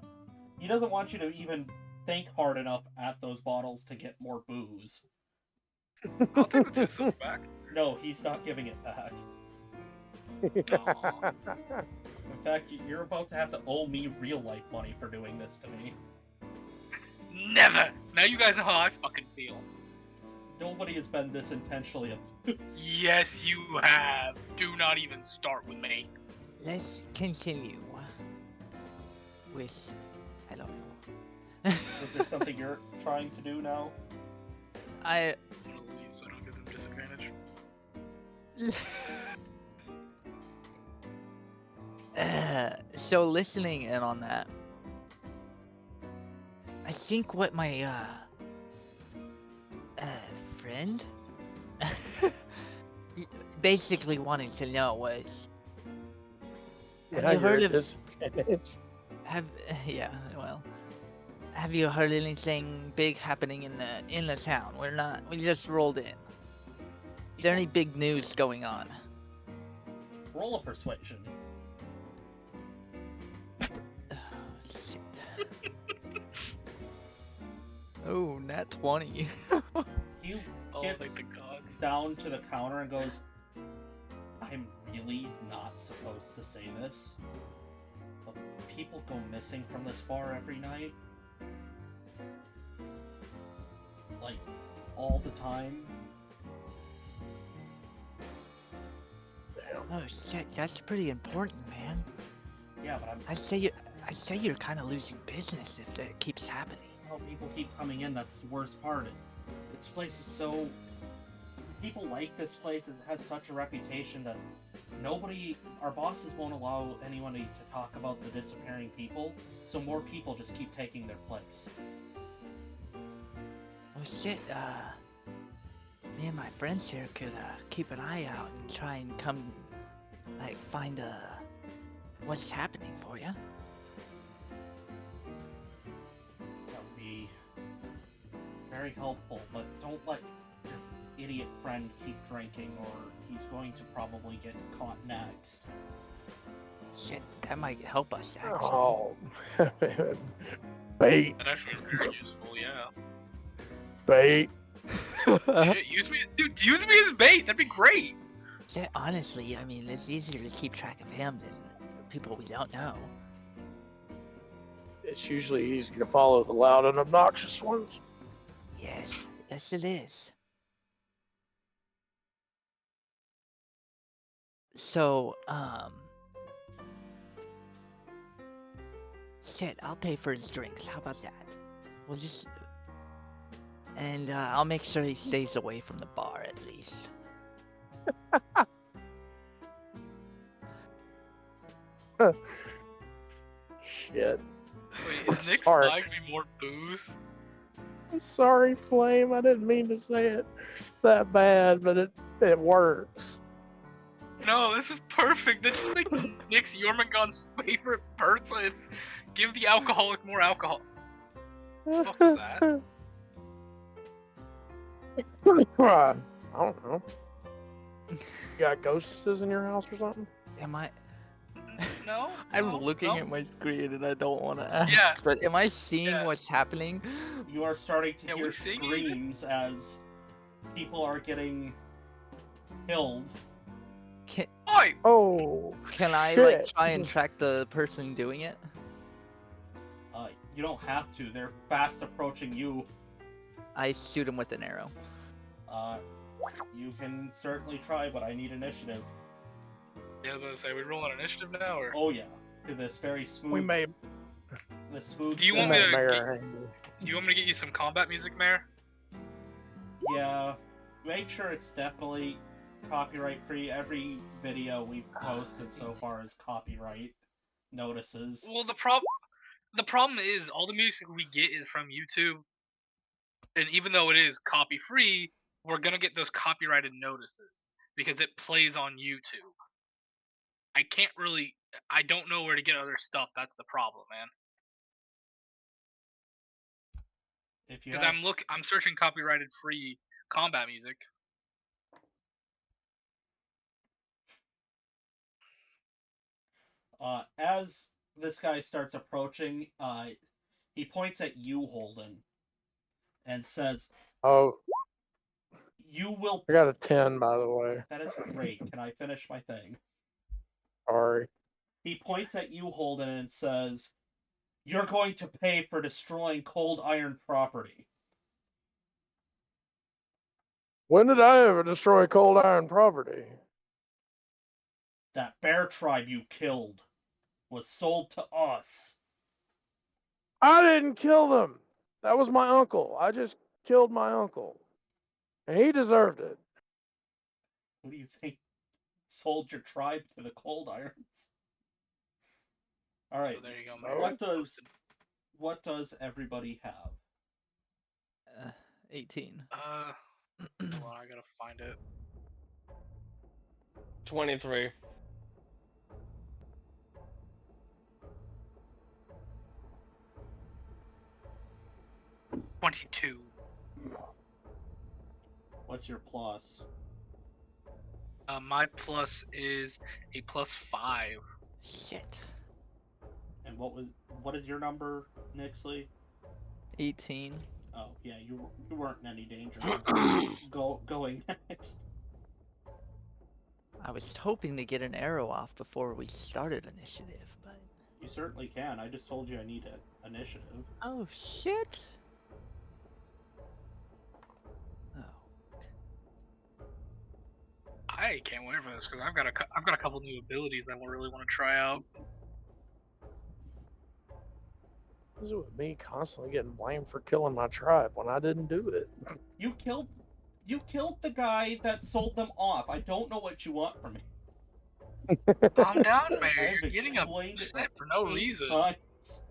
A: He doesn't want you to even think hard enough at those bottles to get more booze.
B: I'll take the 2 silver back.
A: No, he's not giving it back.
B: Aw.
A: In fact, you're about to have to owe me real life money for doing this to me.
B: Never. Now you guys know how I fucking feel.
A: Nobody has been this intentionally abused.
B: Yes, you have. Do not even start with me.
E: Let's continue with. I don't know.
A: Is there something you're trying to do now?
B: I'm gonna leave so I don't give them disadvantage.
E: So listening in on that, I think what my friend basically wanted to know was,
C: Yeah,
E: you heard
C: you're
E: of-
C: a disadvantage.
E: have you heard anything big happening in the town? We just rolled in. Is there any big news going on?
A: Roll a persuasion.
E: Oh, nat 20.
A: He
B: Oh,
A: gets
B: thank the gods.
A: down to the counter and goes, "I'm really not supposed to say this, but people go missing from this bar every night. Like, all the time.
E: Oh shit, that's pretty important, man.
A: Yeah, but
E: I say you're kind of losing business if that keeps happening.
A: well, people keep coming in. That's the worst part. This place is so... People like this place. It has such a reputation that our bosses won't allow anyone to talk about the disappearing people, so more people just keep taking their place.
E: Oh shit, me and my friends here could keep an eye out and try and come, find what's happening for you.
A: That would be very helpful, but don't let your idiot friend keep drinking, or he's going to probably get caught next.
E: Shit, that might help us actually.
C: Oh, bait,
B: That actually is very useful, yeah.
C: bait.
B: Shit, use me, dude. Use me as bait. That'd be great.
E: Yeah, honestly, I mean, it's easier to keep track of him than people we don't know.
C: It's usually easier to follow the loud and obnoxious ones.
E: Yes, yes it is. So, shit, I'll pay for his drinks. How about that? We'll just, and I'll make sure he stays away from the bar at least.
C: Shit.
B: Wait, is Nick's
C: Sorry.
B: buying me more booze?
C: I'm sorry, Flame. I didn't mean to say it that bad, but it works.
B: No, this is perfect. That just makes Nick's Jormungand's favorite person. Give the alcoholic more alcohol. The fuck was that?
C: I don't know. You got ghosts in your house or something?
E: Am I?
B: No.
E: I'm
B: no,
E: looking
B: no.
E: at my screen and I don't want to ask,
B: Yeah.
E: but am I seeing
B: Yeah.
E: what's happening?
A: You are starting to
B: Yeah,
A: hear
B: we're seeing it.
A: screams as people are getting killed.
B: Oi!
C: Oh,
E: Can I
C: shit.
E: like try and track the person doing it?
A: You don't have to. They're fast approaching you.
E: I shoot him with an arrow.
A: You can certainly try, but I need initiative.
B: Yeah, I was gonna say, we rolling initiative now, or?
A: Oh yeah, to this very smooth.
C: We may,
A: This smooth.
B: Do you
C: we
B: want me
C: may
B: to
C: mayor
B: get-
C: Andy.
B: Do you want me to get you some combat music, Mayor?
A: Yeah, make sure it's definitely copyright free. Every video we've posted so far is copyright notices.
B: Well, the problem is all the music we get is from YouTube, and even though it is copy free, we're gonna get those copyrighted notices because it plays on YouTube. I don't know where to get other stuff. That's the problem, man.
A: If you
B: Because
A: have,
B: I'm searching copyrighted free combat music.
A: as this guy starts approaching, he points at you, Holden, and says,
C: Oh,
A: "You will."
C: I got a 10, by the way.
A: That is great. Can I finish my thing?
C: Sorry.
A: He points at you, Holden, and says, "You're going to pay for destroying Cold Iron property."
C: When did I ever destroy cold iron property?
A: That bear tribe you killed was sold to us.
C: I didn't kill them. That was my uncle. I just killed my uncle. And he deserved it.
A: Who do you think sold your tribe to the Cold Irons? All right.
B: So there you go,
C: Oh.
B: Mayor.
A: What does everybody have?
E: 18.
B: Hold on, I gotta find it.
D: 23.
B: 22.
A: What's your plus?
B: My plus is a +5.
E: Shit.
A: And what is your number, Nixley?
E: 18.
A: Oh yeah, you weren't in any danger of going next.
E: I was hoping to get an arrow off before we started initiative, but...
A: You certainly can. I just told you I need initiative.
E: Oh, shit! Oh.
B: I can't wait for this because I've got a couple new abilities I really want to try out.
C: What is it with me constantly getting blamed for killing my tribe when I didn't do it?
A: You killed the guy that sold them off. I don't know what you want from me.
B: Calm down,
A: I
B: Mayor.
A: have
B: You're getting
A: explained it
B: upset for no
A: 8
B: reason.
A: times.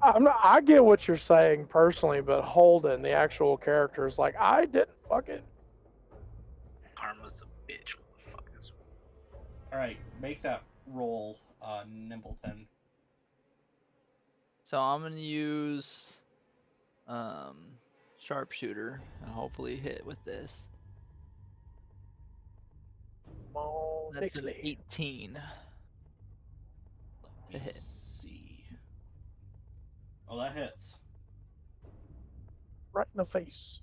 C: I get what you're saying personally, but Holden, the actual character, is like, I didn't fucking.
B: Karma's a bitch, motherfuckers.
A: Alright, make that roll, Nimbleton.
E: So I'm gonna use... sharpshooter and hopefully hit with this.
C: Oh,
E: That's an
C: Nixley.
E: 18.
A: Let me
E: hit.
A: see. Oh, that hits.
C: right in the face.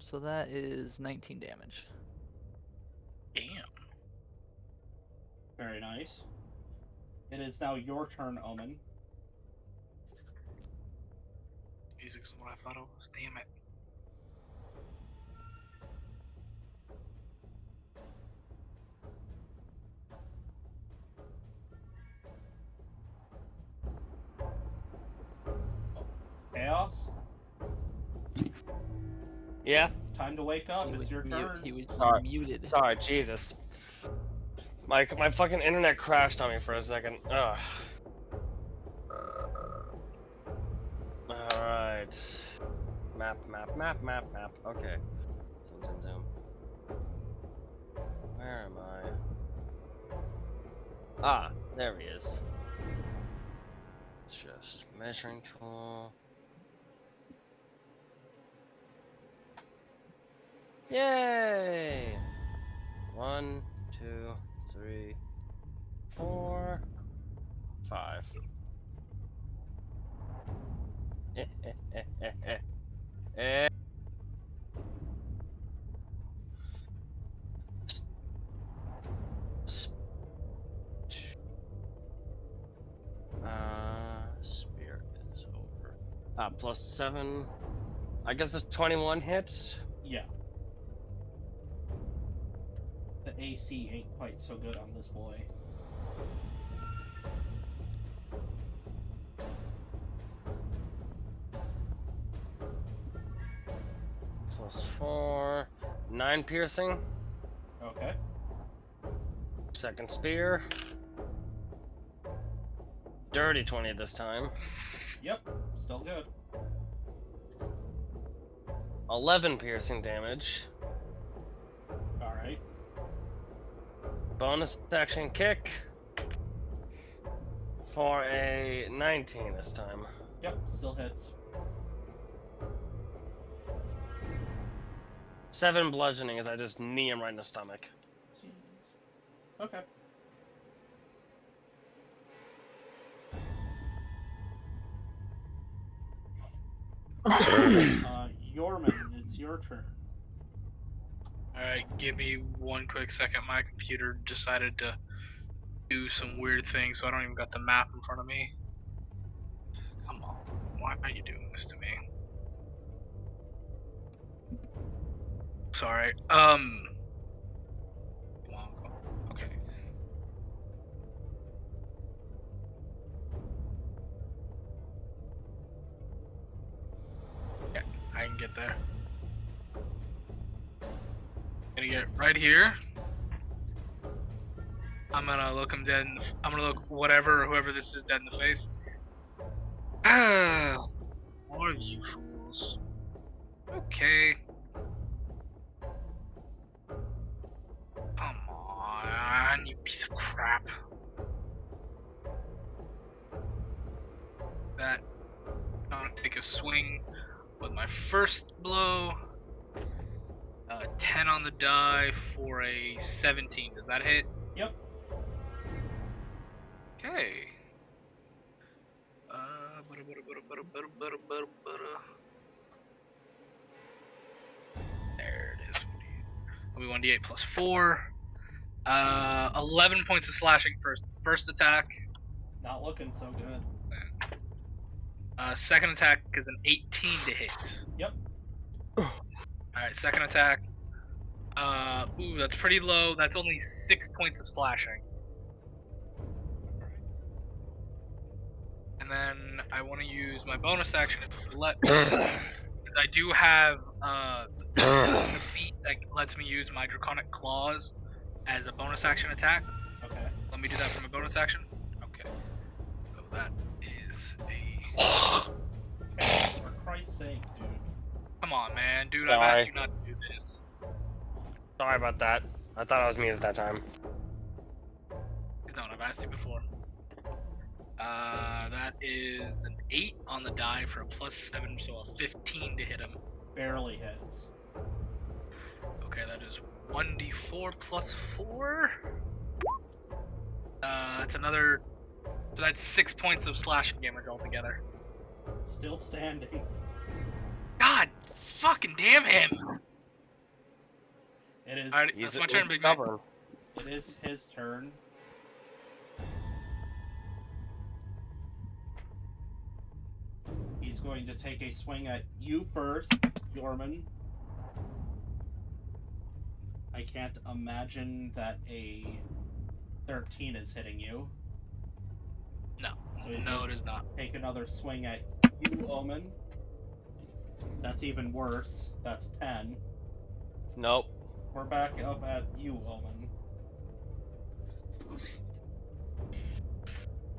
E: So that is 19 damage.
B: Damn.
A: Very nice. It is now your turn, Omen.
B: Music's what I thought it was. Damn it.
A: Chaos,
D: Yeah.
A: time to wake up.
E: He
A: It's
E: was
A: your
E: mute.
A: turn.
E: He was
D: Sorry.
E: muted.
D: Sorry, Jesus. My fucking internet crashed on me for a second. Ugh. Alright. Map. Okay. Zoom. Where am I? Ah, there he is. It's just measuring tool. Yay! 1, 2, 3, 4, 5. Eh. Spear is over. Plus 7. I guess it's 21 hits.
A: Yeah. The AC ain't quite so good on this boy.
D: Plus 4. 9 piercing.
A: Okay.
D: Second spear. Dirty 20 this time.
A: Yep. Still good.
D: 11 piercing damage.
A: Alright.
D: Bonus action kick. For a 19 this time.
A: Yep. Still hits.
D: 7 bludgeoning as I just knee him right in the stomach.
A: Jeez. Okay. Yorman, it's your turn.
B: Alright, give me one quick second. My computer decided to do some weird things, so I don't even got the map in front of me. Come on. Why are you doing this to me? Sorry. Come on. Okay. Yeah, I can get there. Gonna get right here. I'm gonna look him dead in the I'm gonna look whatever or whoever this is dead in the face. Ah, more of you fools. Okay. Come on, you piece of crap. That I'm gonna take a swing with my first blow. 10 on the die for a 17. Does that hit?
A: Yep.
B: Okay. There it is. It'll be 1d8 plus 4. 11 points of slashing first attack.
A: Not looking so good.
B: Second attack is an 18 to hit.
A: Yep.
B: Alright, second attack. Ooh, that's pretty low. That's only 6 points of slashing. And then I want to use my bonus action to let I do have the feat that lets me use my Draconic Claws as a bonus action attack.
A: Okay.
B: Let me do that for my bonus action. Okay. So that is a...
A: Chaos, for Christ's sake, dude.
B: Come on, man. Dude,
D: Sorry.
B: I've asked you not to do this.
D: Sorry about that. I thought I was me at that time.
B: No, I've asked you before. That is an 8 on the die for a plus 7, so a 15 to hit him.
A: Barely hits.
B: Okay, that is 1d4 plus 4. It's another So that's 6 points of slashing damage altogether.
A: Still standing.
B: God fucking damn him!
A: It is.
B: Alright,
D: He's,
B: that's my turn,
D: he's
B: big man.
D: stubborn.
A: It is his turn. He's going to take a swing at you first, Yorman. I can't imagine that a 13 is hitting you.
B: No.
A: So he's
B: No,
A: going
B: it is not.
A: to take another swing at you, Omen. That's even worse. That's 10.
D: Nope.
A: We're back up at you, Omen.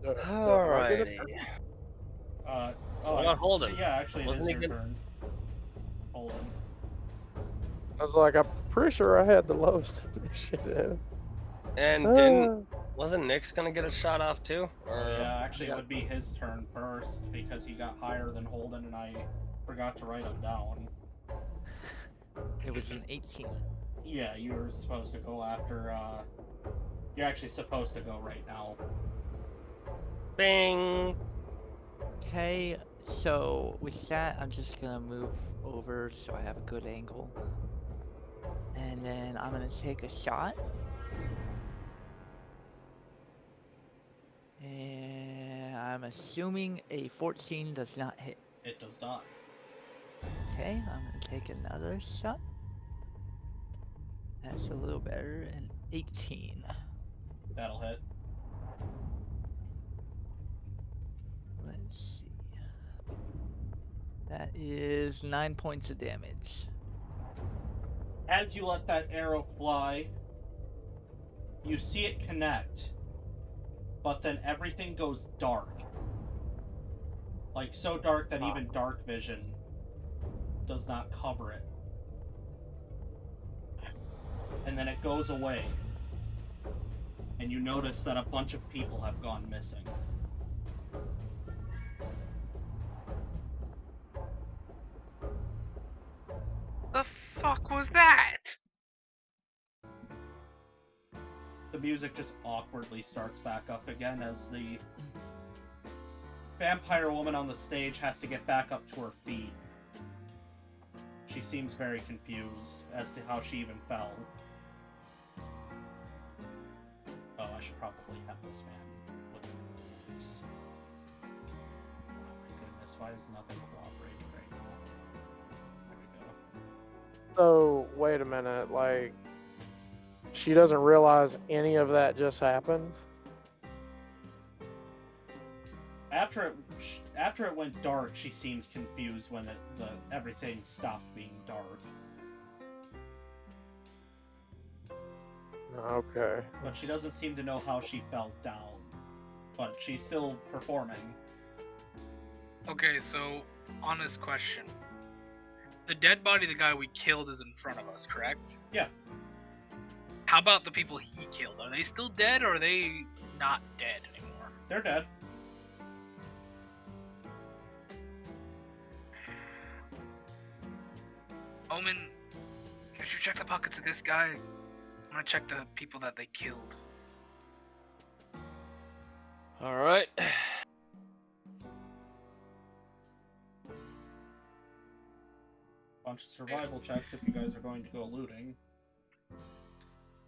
C: Does I get a
D: Alrighty.
C: turn?
D: What about Holden?
A: Yeah, actually, it
D: Wasn't
A: is
D: he
A: your
D: good?
A: turn. Holden.
C: I was like, I'm pretty sure I had the lowest initiative.
D: And wasn't Nyx gonna get a shot off too? Or
A: Oh, yeah, actually,
C: Yeah.
A: it would be his turn first because he got higher than Holden, and I forgot to write him down.
E: It was an 18.
A: Yeah, you were supposed to go after. You're actually supposed to go right now.
D: Bing.
E: Okay, so with that, I'm just gonna move over so I have a good angle. And then I'm gonna take a shot. And I'm assuming a 14 does not hit.
A: It does not.
E: Okay, I'm gonna take another shot. That's a little better, an 18.
A: That'll hit.
E: Let's see. That is 9 points of damage.
A: As you let that arrow fly, you see it connect, but then everything goes dark. Like, so dark that even dark vision does not cover it. And then it goes away. And you notice that a bunch of people have gone missing.
B: The fuck was that?
A: The music just awkwardly starts back up again as the vampire woman on the stage has to get back up to her feet. She seems very confused as to how she even fell. Oh, I should probably have this man look at this. Oh my goodness, why is nothing cooperating right now? There we go.
C: So wait a minute, like she doesn't realize any of that just happened.
A: After it went dark, she seemed confused when everything stopped being dark.
C: Okay.
A: But she doesn't seem to know how she fell down. But she's still performing.
B: Okay, so, honest question. The dead body of the guy we killed is in front of us, correct?
A: Yeah.
B: How about the people he killed? Are they still dead, or are they not dead anymore?
A: They're dead.
B: Omen, could you check the pockets of this guy? I'm gonna check the people that they killed.
D: All right.
A: Bunch of survival checks if you guys are going to go looting.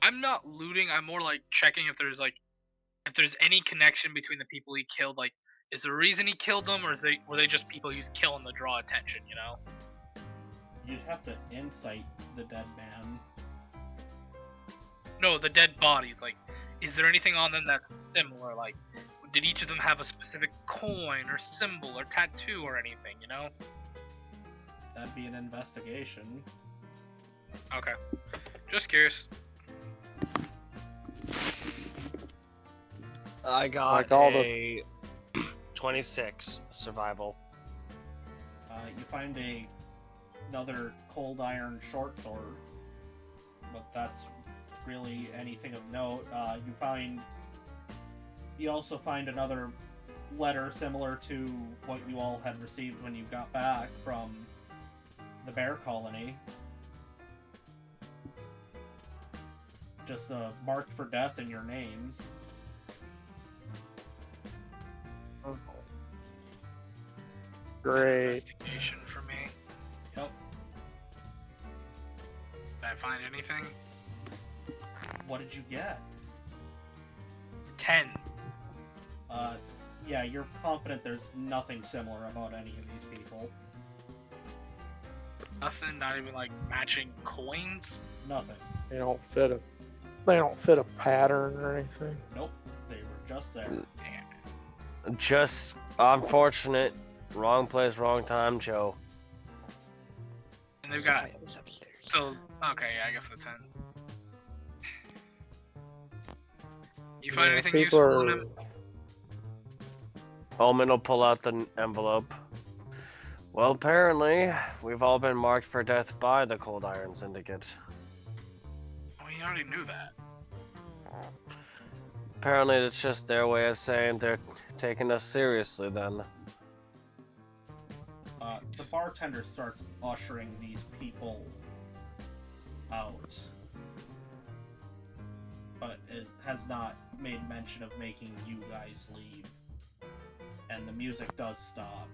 B: I'm not looting, I'm more like checking if there's any connection between the people he killed, like, is there a reason he killed them, or were they just people he was killing to draw attention, you know?
A: You'd have to insight the dead man.
B: No, the dead bodies, like, is there anything on them that's similar, like, did each of them have a specific coin, or symbol, or tattoo, or anything, you know?
A: That'd be an investigation.
B: Okay. Just curious.
D: I got
C: Like all
D: a 26 survival.
A: You find another cold iron short sword, but that's really anything of note. You also find another letter similar to what you all had received when you got back from the bear colony. Just marked for death in your names.
C: Great.
B: Investigation for me.
A: Yep.
B: Did I find anything?
A: What did you get?
B: 10.
A: Yeah, you're confident there's nothing similar about any of these people.
B: Nothing, not even like matching coins.
A: Nothing.
C: They don't fit a pattern or anything.
A: Nope. They were just there.
B: Damn.
D: Just unfortunate. Wrong place, wrong time, Joe.
B: And they've got
E: Sorry, I was upstairs.
B: so okay, yeah, I guess the 10. You find
C: Yeah,
B: anything
C: people
B: useful on him?
D: Omen will pull out the envelope. Well, apparently, we've all been marked for death by the Cold Iron Syndicate.
B: Oh, you already knew that.
D: Apparently, it's just their way of saying they're taking us seriously then.
A: The bartender starts ushering these people out. But it has not made mention of making you guys leave. And the music does stop.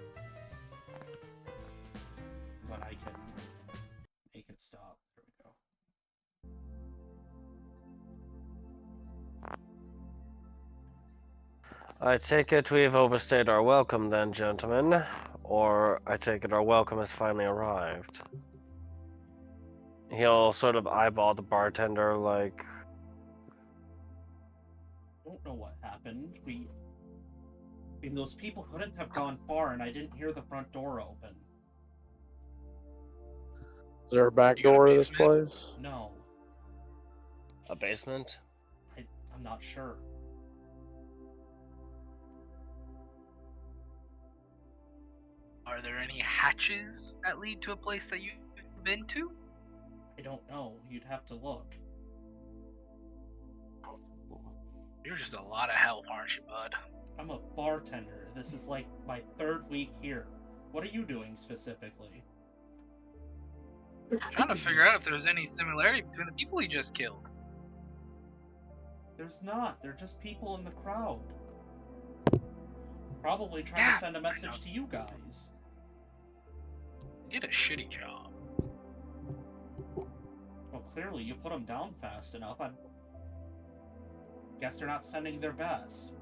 A: When I can make it stop. There we go.
D: I take it we've overstayed our welcome then, gentlemen. Or I take it our welcome has finally arrived. He'll sort of eyeball the bartender like,
A: I don't know what happened. I mean, those people couldn't have gone far, and I didn't hear the front door open.
C: Is there a back
B: You got a
C: door to this
B: basement?
C: place?
A: No,
D: a basement?
A: I'm not sure.
B: Are there any hatches that lead to a place that you've been to?
A: I don't know. You'd have to look.
B: You're just a lot of help, aren't you, bud?
A: I'm a bartender. This is like my 3rd week here. What are you doing specifically?
B: Trying to figure out if there's any similarity between the people you just killed.
A: There's not. They're just people in the crowd. Probably trying
B: Yeah,
A: to send a
B: I
A: message
B: know.
A: to you guys.
B: You did a shitty job.
A: Well, clearly you put them down fast enough. I guess they're not sending their best.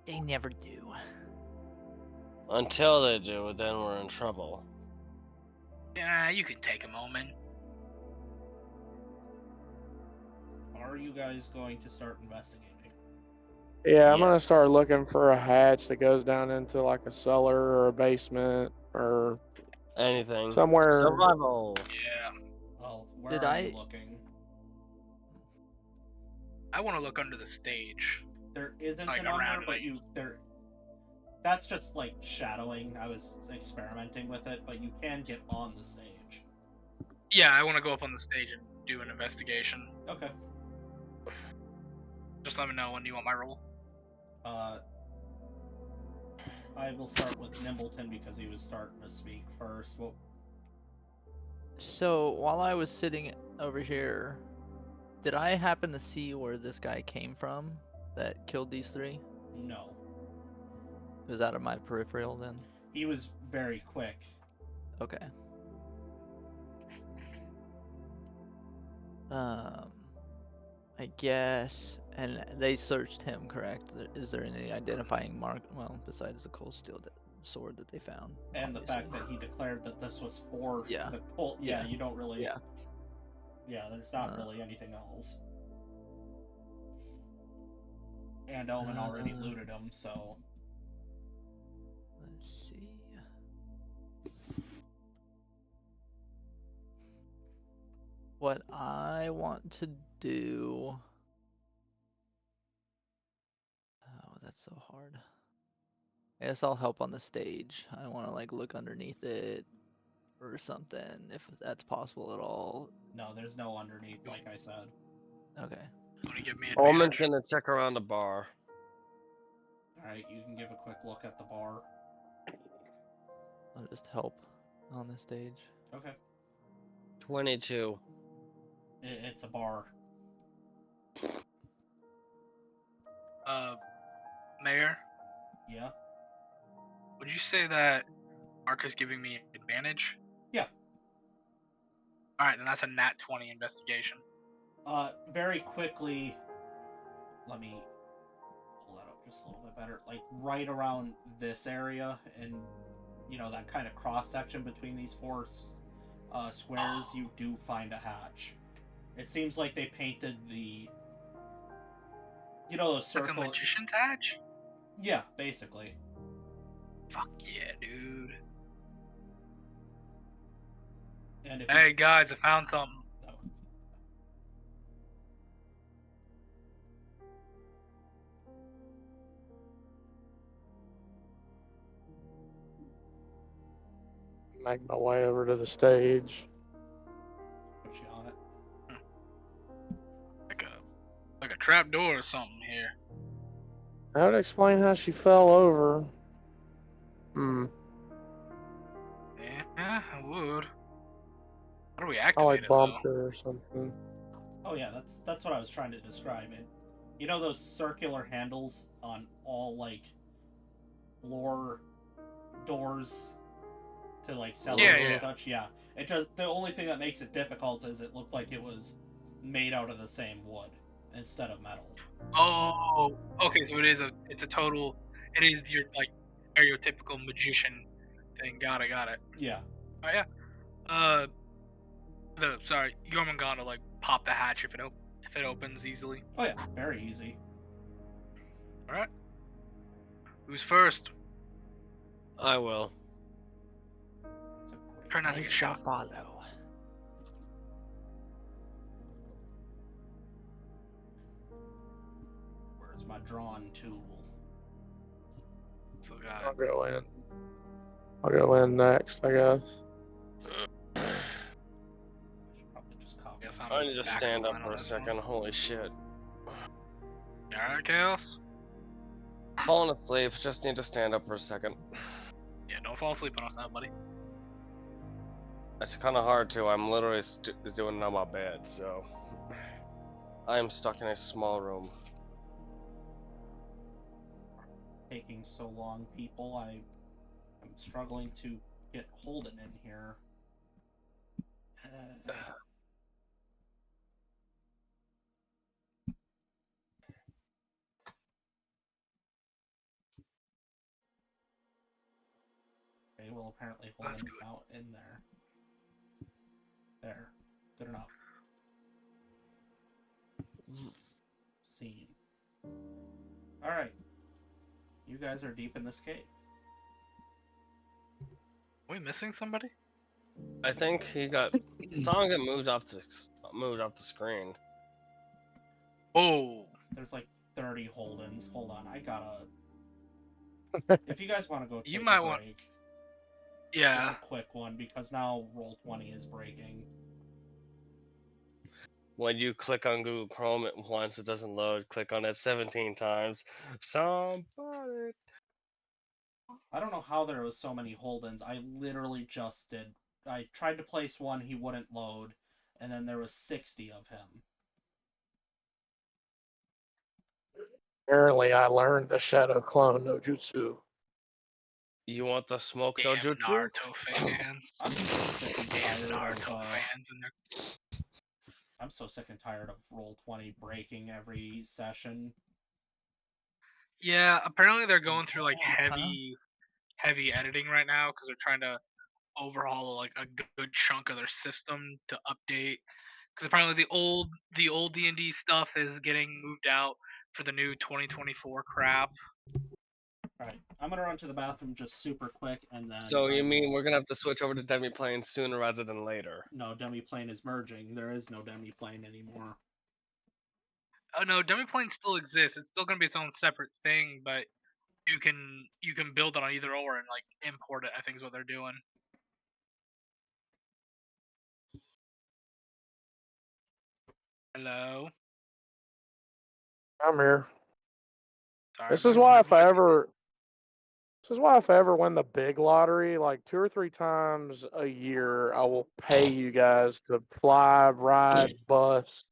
E: They never do.
D: Until they do, then we're in trouble.
B: Yeah, you can take a moment.
A: Are you guys going to start investigating?
C: Yeah, I'm gonna
D: Yes.
C: start looking for a hatch that goes down into like a cellar or a basement or
D: Anything.
C: somewhere.
D: Survival.
B: Yeah.
A: Well, where
E: Did
A: are
E: I-
A: you looking?
B: I want to look under the stage.
A: There isn't
B: Like
A: an
B: around
A: under, but
B: it.
A: you there. That's just like shadowing. I was experimenting with it, but you can get on the stage.
B: Yeah, I want to go up on the stage and do an investigation.
A: Okay.
B: Just let me know when you want my roll.
A: I will start with Nimbleton because he was starting to speak first. Well,
E: So while I was sitting over here, did I happen to see where this guy came from that killed these 3?
A: no.
E: It was out of my peripheral then?
A: He was very quick.
E: Okay. I guess, and they searched him, correct? Is there any identifying mark? Well, besides the cold steel sword that they found,
A: And the fact
E: obviously.
A: that he declared that this was for
E: Yeah.
A: the cult. Yeah,
E: Yeah.
A: you don't really.
E: Yeah.
A: Yeah, there's not
E: Uh,
A: really anything else. And Omen already looted him, so.
E: Let's see. What I want to do. Oh, that's so hard. I guess I'll help on the stage. I want to like look underneath it or something, if that's possible at all.
A: No, there's no underneath, like I said.
E: Okay.
B: Want to give me
D: Omen's
B: advantage?
D: gonna check around the bar.
A: Alright, you can give a quick look at the bar.
E: I'll just help on the stage.
A: Okay.
D: 22.
A: It's a bar.
B: Mayor,
A: Yeah.
B: Would you say that Mark is giving me advantage?
A: Yeah.
B: All right, then that's a nat 20 investigation.
A: Very quickly, let me pull that up just a little bit better. Like right around this area, and that kind of cross section between these four squares, you do find a hatch. It seems like they painted the, those
B: Like a
A: circle.
B: magician's hatch?
A: Yeah, basically.
B: Fuck yeah, dude.
A: And if
B: Hey guys, I found something.
A: oh.
C: Make my way over to the stage.
A: Put you on it.
B: Like a trap door or something here.
C: That would explain how she fell over. Hmm.
B: Yeah, I would. How do we
C: I
B: activate
C: like
B: it
C: bumped
B: though?
C: her or something.
A: Oh yeah, that's what I was trying to describe. It. You know those circular handles on all like floor doors to like cellars
B: Yeah,
A: and
B: yeah.
A: such. Yeah, it just the only thing that makes it difficult is it looked like it was made out of the same wood instead of metal.
B: Oh, okay. So it's a total. It is your like stereotypical magician thing. Got it.
A: Yeah.
B: Oh yeah. Sorry, Jormungandr like pop the hatch if it opens easily.
A: Oh yeah, very easy.
B: All right. Who's first?
D: I will.
A: It's a great.
B: Try not to
E: I
B: get
E: shall
B: shot.
E: follow.
A: Where's my drawn tool?
B: So
C: I'll go in. I'll go in next, I guess.
A: I should probably just copy.
B: Yes,
D: I need to
B: back
D: stand up
B: line
D: for
B: on
D: a
B: this
D: second. Holy shit.
B: Alright, Chaos?
D: Falling asleep. Just need to stand up for a second.
B: Yeah, don't fall asleep on us now, buddy.
D: It's kind of hard to. I'm literally doing it on my bed, so I am stuck in a small room.
A: Taking so long, people. I am struggling to get Holden in here. Okay, well apparently Holden's now in there. There. Good enough. Scene. Alright. You guys are deep in this cave.
B: Are we missing somebody?
D: I think he got. Someone got moved off the screen.
B: Oh,
A: There's like 30 Holdens. Hold on, I gotta. If you guys want to go take
B: You
A: a
B: might
A: break,
B: want-
A: just
B: yeah.
A: a quick one because now Roll20 is breaking.
D: When you click on Google Chrome it once, it doesn't load. Click on it 17 times. Somebody.
A: I don't know how there was so many Holdens. I literally just did. I tried to place one, he wouldn't load, and then there was 60 of him.
C: Apparently, I learned the Shadow Clone no Jutsu.
D: You want the smoke
B: Damn
D: dojutsu?
B: Naruto fans.
A: I'm so sick and
B: Damn
A: tired
B: Naruto
A: of.
B: fans in there.
A: I'm so sick and tired of Roll20 breaking every session.
B: Yeah, apparently they're going through like
E: Huh?
B: heavy editing right now because they're trying to overhaul like a good chunk of their system to update. Because apparently the old D&D stuff is getting moved out for the new 2024 crap.
A: Alright, I'm gonna run to the bathroom just super quick, and then.
D: So you mean we're gonna have to switch over to demiplane sooner rather than later?
A: No, demiplane is merging. There is no demiplane anymore.
B: Oh no, demiplane still exists. It's still gonna be its own separate thing, but you can build it on either or and like import it. I think is what they're doing. Hello.
C: I'm here.
B: Sorry,
C: This is
B: my
C: why if I
B: voice-
C: ever. This is why if I ever win the big lottery, like 2 or 3 times a year, I will pay you guys to fly, ride, bus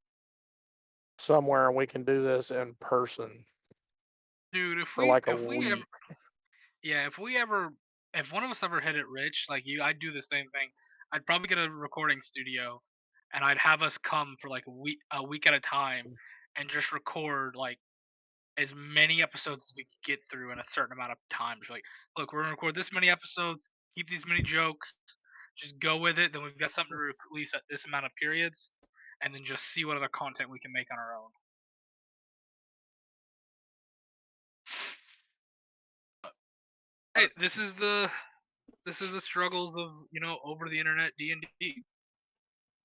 C: somewhere, and we can do this in person
B: Dude,
C: for like a
B: if we ever
C: week.
B: Yeah, if one of us ever hit it rich, like you, I'd do the same thing. I'd probably get a recording studio, and I'd have us come for like a week at a time, and just record like as many episodes as we could get through in a certain amount of time. Just like, look, we're gonna record this many episodes, keep these many jokes, just go with it. Then we've got something to release at this amount of periods, and then just see what other content we can make on our own. Hey, this is the struggles of over the internet D&D.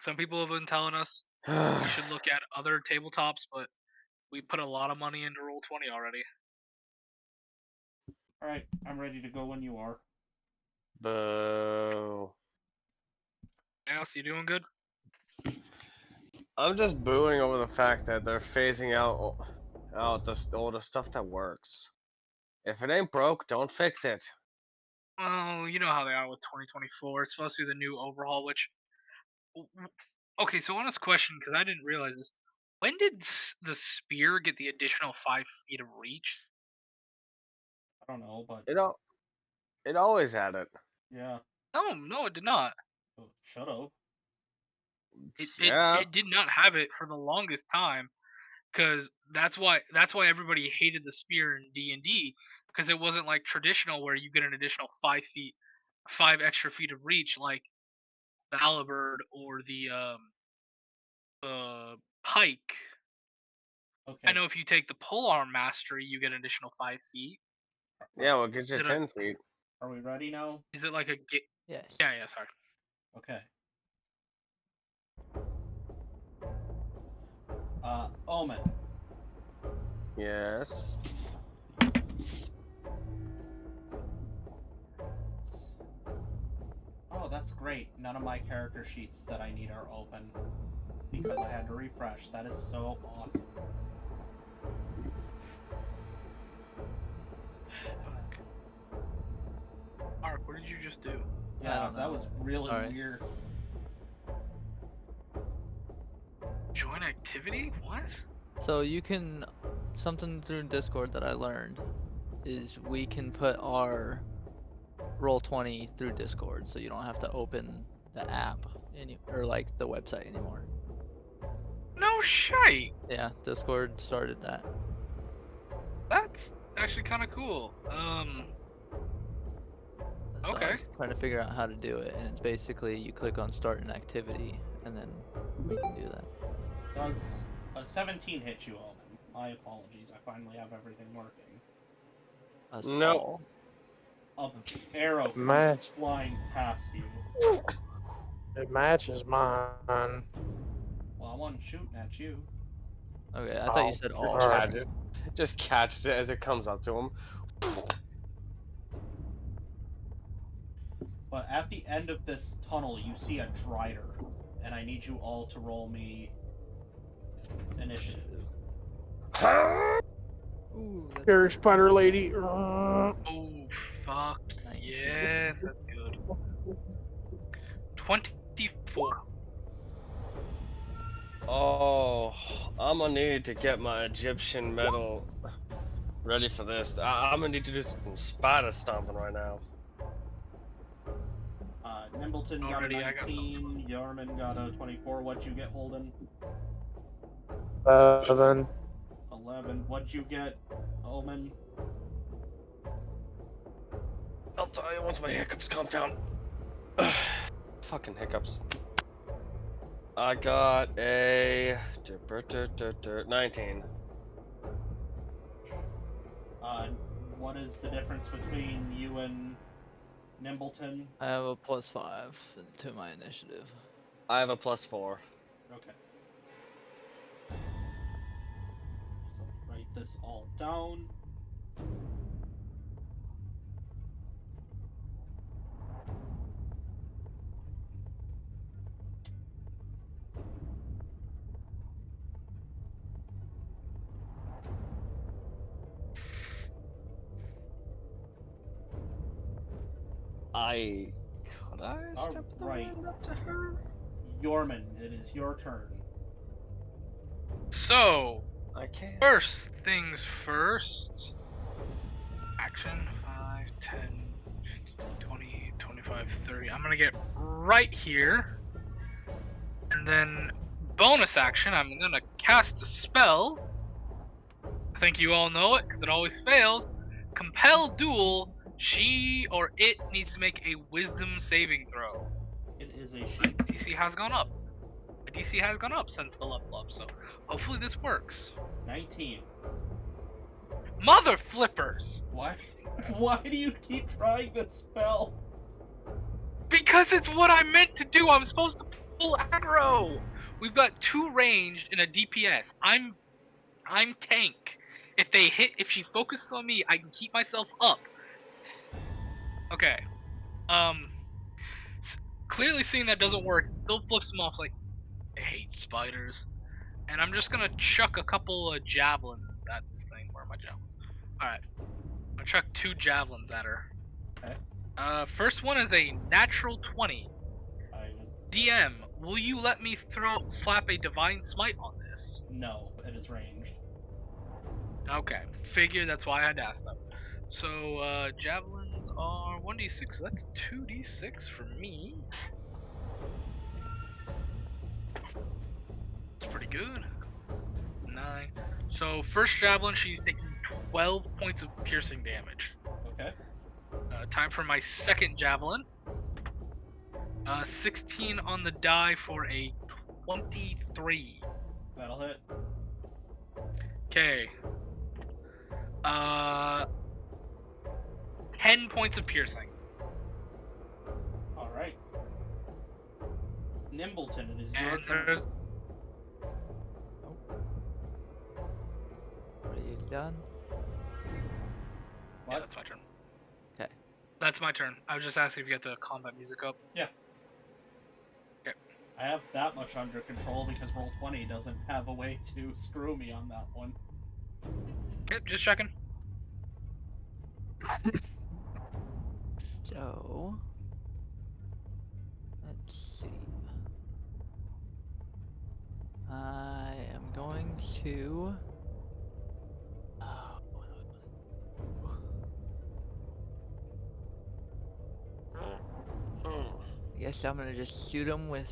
B: Some people have been telling us we should look at other tabletops, but we put a lot of money into Roll20 already.
A: All right, I'm ready to go when you are.
D: Boo.
B: Else, you doing good?
D: I'm just booing over the fact that they're phasing out all the stuff that works. If it ain't broke, don't fix it.
B: Well, you know how they are with 2024. It's supposed to be the new overhaul, which. Okay, so honest question, because I didn't realize this. When did the spear get the additional 5 feet of reach?
A: I don't know, but
D: It always had it.
A: yeah.
B: No, it did not.
A: Oh, shut up.
D: Yeah.
B: It did not have it for the longest time, because that's why everybody hated the spear in D&D, because it wasn't like traditional where you get an additional 5 extra feet of reach like the halberd or the pike.
A: Okay.
B: I know if you take the polearm mastery, you get an additional 5 feet.
D: Yeah, well, it gives you
B: Is it
D: 10 feet.
A: Are we ready now?
B: Is it like a
E: Yes.
B: Yeah, sorry.
A: Okay. Omen.
D: Yes.
A: Oh, that's great. None of my character sheets that I need are open because I had to refresh. That is so awesome.
B: Mark, what did you just do?
A: Yeah,
E: don't
A: that
E: know.
A: was really
E: Sorry.
A: weird.
B: Join activity? What?
E: So you can, something through Discord that I learned is we can put our Roll20 through Discord, so you don't have to open the app or like the website anymore.
B: No shite.
E: Yeah, Discord started that.
B: That's actually kind of cool.
E: So I
B: Okay.
E: was trying to figure out how to do it, and it's basically you click on start an activity, and then we can do that.
A: Does a 17 hit you, Omen? My apologies. I finally have everything working.
E: Us
D: Nope.
E: all.
A: A arrow comes
C: Match.
A: flying past you.
C: It matches mine.
A: Well, I wasn't shooting at you.
E: Okay, I thought you said all.
C: Alright.
D: Just catches it as it comes up to him.
A: But at the end of this tunnel, you see a Drider, and I need you all to roll me initiative.
E: Ooh, that's
C: Scary
E: good.
C: spider lady.
B: Oh fuck
E: 19.
B: yes, that's good. 24.
D: Oh, I'm gonna need to get my Egyptian metal ready for this. I'm gonna need to do some spider stomping right now.
A: Nimbleton got a
B: Already, I got
A: 19, Yarman got a 24. What'd you get, Holden?
C: 11.
A: 11. What'd you get, Omen?
D: I'll tell you once my hiccups calm down. Fucking hiccups. I got a 19.
A: What is the difference between you and Nimbleton?
E: I have a +5 to my initiative.
D: I have a +4.
A: Okay. So write this all down.
D: Could I step the
A: Alright.
D: line up to her?
A: Yorman, it is your turn.
B: So,
D: I can't.
B: first things first. Action 5, 10, 20, 25, 30. I'm gonna get right here. And then bonus action, I'm gonna cast a spell. I think you all know it because it always fails. Compel duel. She or it needs to make a wisdom saving throw.
A: It is a
B: My
A: she.
B: DC has gone up. My DC has gone up since the level up, so hopefully this works.
A: 19.
B: Mother flippers!
A: Why? Why do you keep trying this spell?
B: Because it's what I meant to do. I'm supposed to pull aggro. We've got 2 ranged and a DPS. I'm tank. If she focuses on me, I can keep myself up. Okay. Clearly seeing that doesn't work, it still flips him off like, I hate spiders. And I'm just gonna chuck a couple of javelins at this thing. Where are my javelins? Alright. I'll chuck 2 javelins at her.
A: Okay.
B: First one is a natural 20.
A: I was...
B: DM, will you let me slap a divine smite on this?
A: No, it is ranged.
B: Okay, figured, that's why I had to ask that. So, javelins are 1d6, so that's 2d6 for me. That's pretty good. 9. So, first javelin, she's taking 12 points of piercing damage.
A: Okay.
B: Time for my second javelin. 16 on the die for a 23.
A: That'll hit.
B: Okay. 10 points of piercing.
A: Alright. Nimbleton, it is your
B: And
A: turn.
B: there's
E: Are you done?
B: Yeah,
A: What?
B: that's my turn.
E: Okay.
B: That's my turn. I was just asking if you get the combat music up.
A: I have that much under control because Roll20 doesn't have a way to screw me on that one.
B: Yep, just checking.
E: So, let's see. I am going to. I guess I'm gonna just shoot him with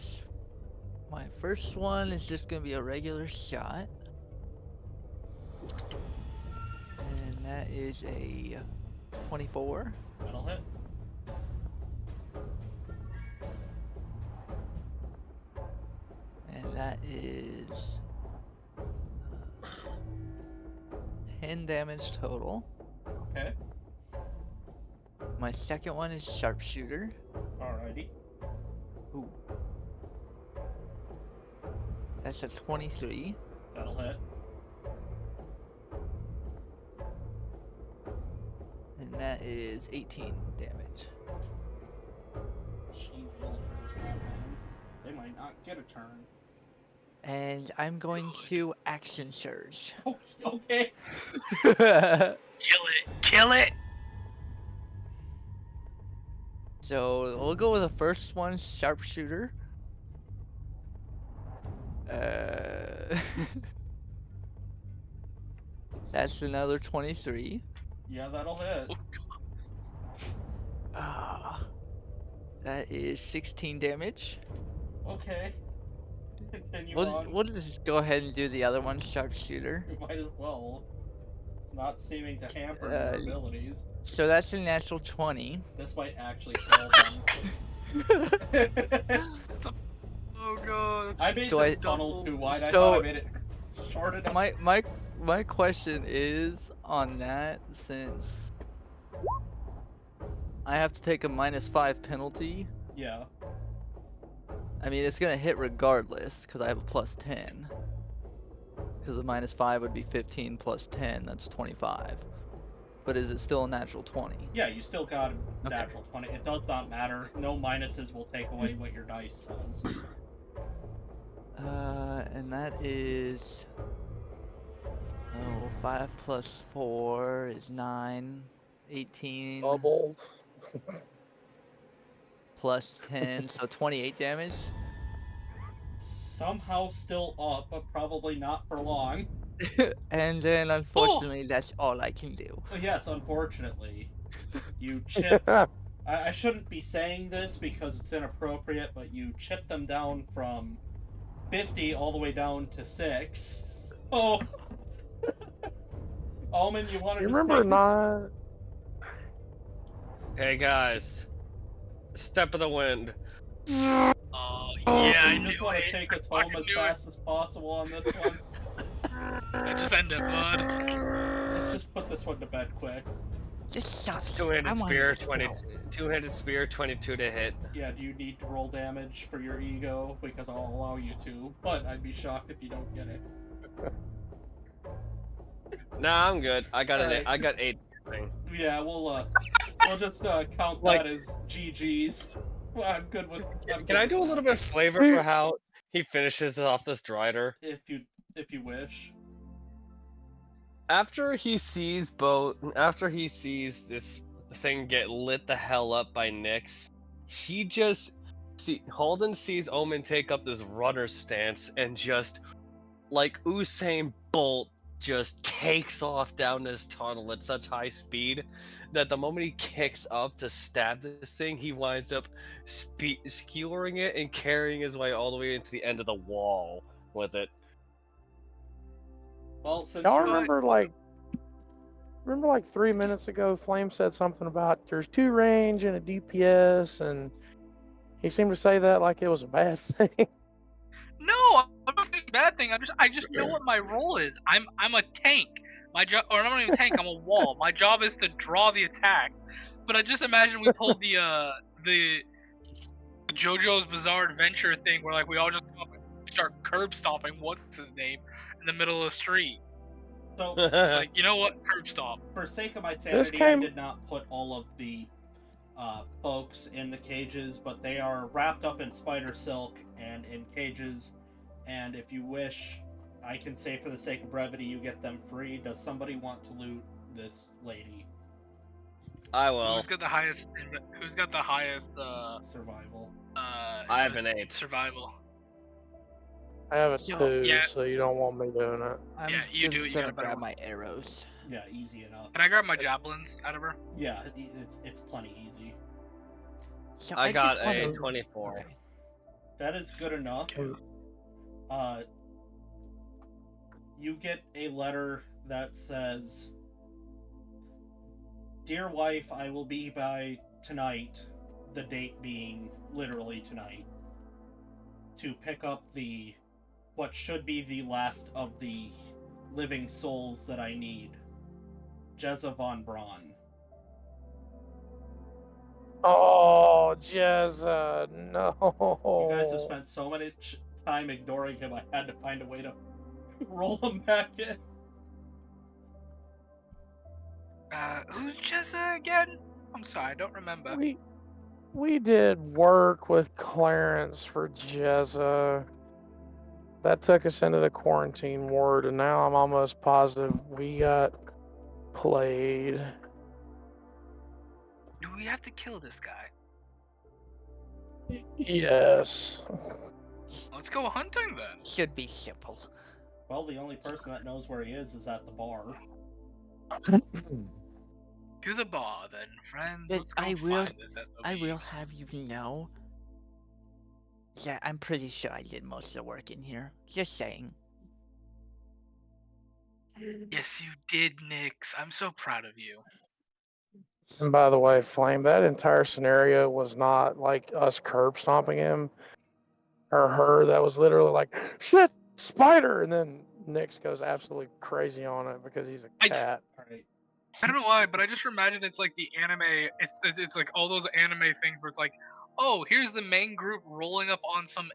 E: my first one. Is just gonna be a regular shot, and that is a 24.
A: That'll hit.
E: And that is 10 damage total.
A: Okay.
E: My second one is sharpshooter.
A: Alrighty.
E: Ooh. That's a 23.
A: That'll hit.
E: And that is 18 damage.
A: She villagers, man. They might not get a turn.
E: And I'm going to action surge.
A: Okay.
B: Kill it! Kill it!
E: So we'll go with the first one, sharpshooter. That's another 23.
A: Yeah, that'll hit.
E: That is 16 damage.
A: Okay. Continue on.
E: We'll just go ahead and do the other one, sharpshooter.
A: We might as well. It's not seeming to hamper your abilities.
E: So that's a natural 20.
A: This might actually kill them.
B: Oh god.
A: I made
E: So
A: this
B: I-
A: tunnel too wide. I
E: so
A: thought I made it short enough.
E: My question is on that, since I have to take a -5 penalty.
A: Yeah.
E: I mean, it's gonna hit regardless because I have a +10. Because the -5 would be 15 plus 10, that's 25. But is it still a natural 20?
A: Yeah, you still got a
E: Okay.
A: natural 20. It does not matter. No minuses will take away what your dice says.
E: And that is 5 plus 4 is 9, 18
C: Bubble.
E: plus 10, so 28 damage.
A: Somehow still up, but probably not for long.
E: And then unfortunately that's all I can do.
A: Well, yes, unfortunately. You chipped. I shouldn't be saying this because it's inappropriate, but you chipped them down from 50 all the way down to 6. So, Almond, you wanted
C: You
A: to
C: remember
A: stake this?
C: not?
D: Hey guys, step of the wind.
B: Oh,
A: You
B: yeah, I
A: just
B: knew
A: want to
B: it.
A: take
B: I
A: us home
B: fucking
A: as
B: knew it.
A: fast as possible on this one.
B: I just end it, bud.
A: Let's just put this one to bed quick.
E: Just
D: It's
E: sucks. I
D: two-handed
E: wanted
D: spear,
E: to
D: 20.
E: go.
D: Two-handed spear, 22 to hit.
A: Yeah, do you need to roll damage for your ego? Because I'll allow you to, but I'd be shocked if you don't get it.
D: Nah, I'm good. I got
A: Alright.
D: I got 8. Thing.
A: Yeah, we'll just count
D: Like-
A: that as GG's. Well, I'm good with.
D: Can I do a little bit of flavor
C: Wait.
D: for how he finishes off this Drider?
A: If you wish.
D: After he sees this thing get lit the hell up by Nyx, he just Holden sees Omen take up this runner stance and just like Usain Bolt just takes off down this tunnel at such high speed that the moment he kicks up to stab this thing, he winds up skewering it and carrying his way all the way into the end of the wall with it.
A: Well, since
C: Y'all
A: we're
C: remember like 3 minutes ago, Flame said something about there's 2 range and a DPS, and he seemed to say that like it was a bad thing.
B: No, I'm not saying a bad thing. I just know what my role is. I'm a tank. My job, or I'm not even a tank. I'm a wall. My job is to draw the attack. But I just imagine we pulled the JoJo's Bizarre Adventure thing where like we all just come up and start curb stomping. What's his name in the middle of the street?
A: so
B: It's like, you know what? Curb stomp.
A: for sake of my sanity, I did not put all of the folks in the cages, but they are wrapped up in spider silk and in cages. And if you wish, I can say for the sake of brevity, you get them free. Does somebody want to loot this lady?
D: I will.
B: Who's got the highest? Who's got the highest?
A: Survival.
D: I have an 8.
B: Survival.
C: I have a
E: So-
C: 2,
B: Yeah.
C: so you don't want me doing it.
E: I'm
B: Yeah, you do
E: just
B: it, you
E: gonna
B: got a better
E: grab
B: one.
E: my arrows.
A: Yeah, easy enough.
B: Can I grab my javelins out of her?
A: Yeah, it's plenty easy.
E: So
D: I got
E: just
D: a
E: wanna-
D: 24.
E: Okay.
A: That is good enough. You get a letter that says, "Dear wife, I will be by tonight," the date being literally tonight, to pick up what should be the last of the living souls that I need. Jezza von Braun.
C: Oh, Jezza, no.
A: You guys have spent so much time ignoring him, I had to find a way to roll him back in.
B: Who's Jessa again? I'm sorry, I don't remember.
C: We did work with Clarence for Jezza. That took us into the quarantine ward, and now I'm almost positive we got played.
B: Do we have to kill this guy?
C: Yes.
B: Let's go hunting then.
E: Should be simple.
A: Well, the only person that knows where he is at the bar.
B: To the bar then, friends.
E: But
B: Let's go
E: I will-
B: find this SOB.
E: I will have you know that I'm pretty sure I did most of the work in here. Just saying.
B: Yes, you did, Nix. I'm so proud of you.
C: And by the way, Flame, that entire scenario was not like us curb stomping him or her. That was literally like, shit, spider. And then Nyx goes absolutely crazy on it because he's a
B: I just-
C: cat.
A: Alright.
B: I don't know why, but I just imagine it's like the anime. It's like all those anime things where it's like, oh, here's the main group rolling up on some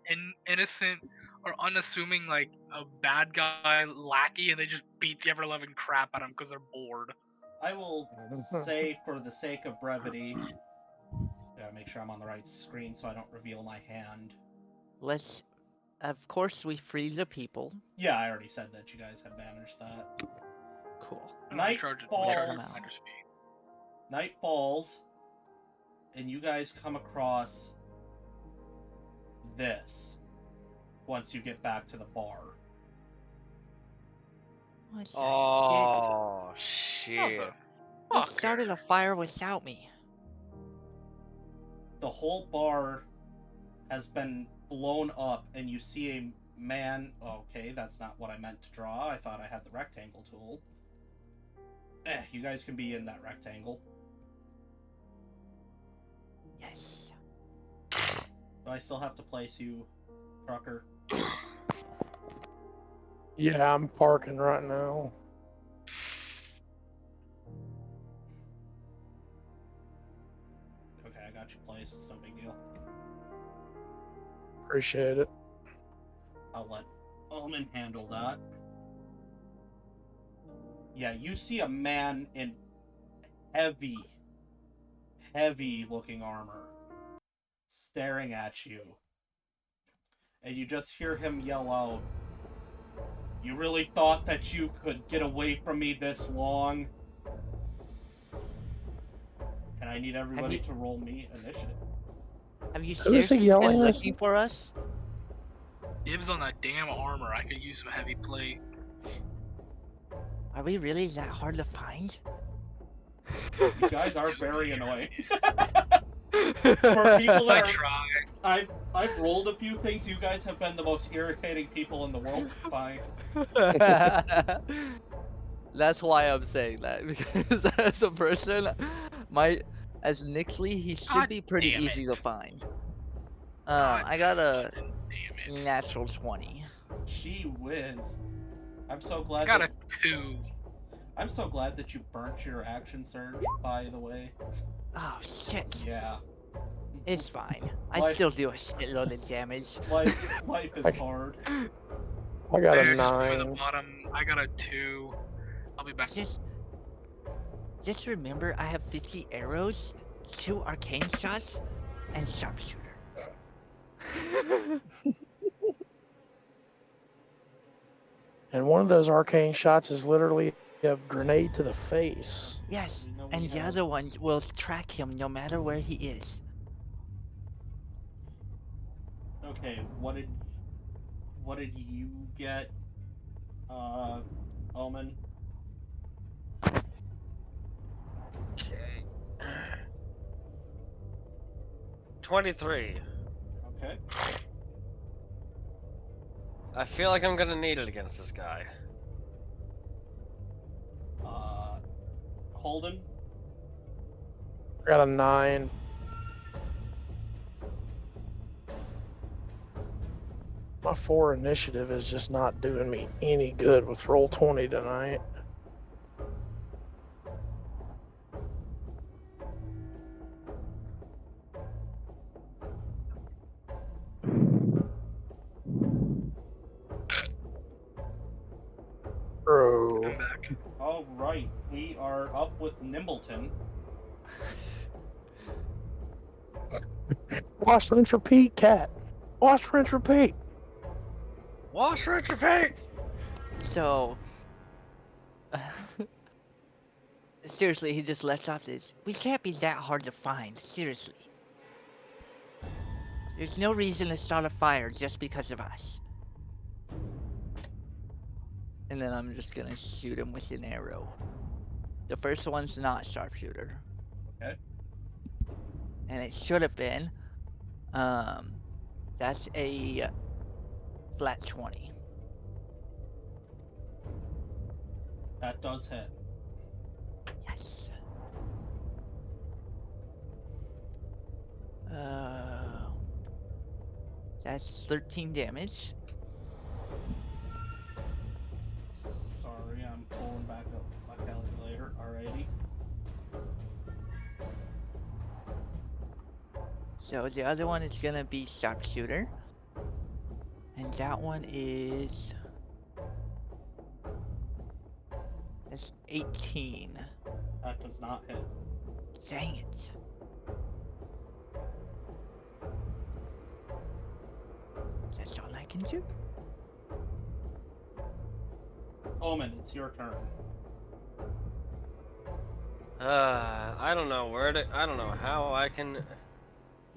B: innocent or unassuming like a bad guy lackey, and they just beat the ever-loving crap out of him because they're bored.
A: I will say, for the sake of brevity, gotta make sure I'm on the right screen so I don't reveal my hand.
E: Let's. Of course, we free the people.
A: Yeah, I already said that you guys had managed that.
E: Cool.
A: Night
B: We charge
A: falls.
B: finder's fee.
A: Night falls, and you guys come across this once you get back to the bar.
E: What's that
D: Oh shit!
B: Mother.
E: You started a fire without me.
A: The whole bar has been blown up, and you see a man. Okay, that's not what I meant to draw. I thought I had the rectangle tool. You guys can be in that rectangle.
E: Yes.
A: Do I still have to place you, trucker?
C: Yeah, I'm parking right now.
A: Okay, I got you placed. It's no big deal.
C: Appreciate it.
A: I'll let Ullman handle that. Yeah, you see a man in heavy looking armor staring at you. And you just hear him yell out, "You really thought that you could get away from me this long?" And I need everybody to roll me initiative.
E: Have you
C: Who is he
E: seriously been
C: yelling at?
E: looking for us?
B: Dibs on that damn armor. I could use some heavy plate.
E: Are we really that hard to find?
A: You guys are very annoying. For people that
B: I
A: are,
B: try.
A: I've rolled a few things. You guys have been the most irritating people in the world to find.
E: That's why I'm saying that, because as a person, as Nixley, he should
B: God
E: be pretty
B: damn
E: easy to
B: it.
E: find.
B: God
E: I got a
B: damn it.
E: natural 20.
A: Gee whiz. I'm so
B: I
A: glad
B: got
A: that
B: a 2.
A: I'm so glad that you burnt your action surge, by the way.
E: Oh shit.
A: Yeah.
E: It's fine. I
A: Life-
E: still do a shitload of damage.
A: Life is hard.
C: I got
B: There,
C: a
B: just move at the
C: 9.
B: bottom. I got a 2. I'll be back.
E: Just remember, I have 50 arrows, 2 arcane shots, and sharpshooter.
C: And one of those arcane shots is literally a grenade to the face.
E: Yes,
A: We know we
E: and the
A: have-
E: other one will track him no matter where he is.
A: Okay, what did you get, Omen?
D: Okay. 23.
A: Okay.
D: I feel like I'm gonna need it against this guy.
A: Holden?
C: Got a 9. My 4 initiative is just not doing me any good with roll 20 tonight. Bro.
B: I'm back.
A: Alright, we are up with Nimbleton.
C: Wash, rinse, repeat, cat. Wash, rinse, repeat.
D: Wash, rinse, repeat!
E: So, seriously, he just left off this. We can't be that hard to find, seriously. There's no reason to start a fire just because of us. And then I'm just gonna shoot him with an arrow. The first one's not sharpshooter.
A: Okay.
E: And it should have been. That's a flat 20.
A: That does hit.
E: Yes. That's 13 damage.
A: Sorry, I'm pulling back up my calculator. Alrighty.
E: So the other one is gonna be sharpshooter. And that one is... That's 18.
A: That does not hit.
E: Dang it. That's all I can do.
A: Omen, it's your turn.
D: I don't know I don't know how I can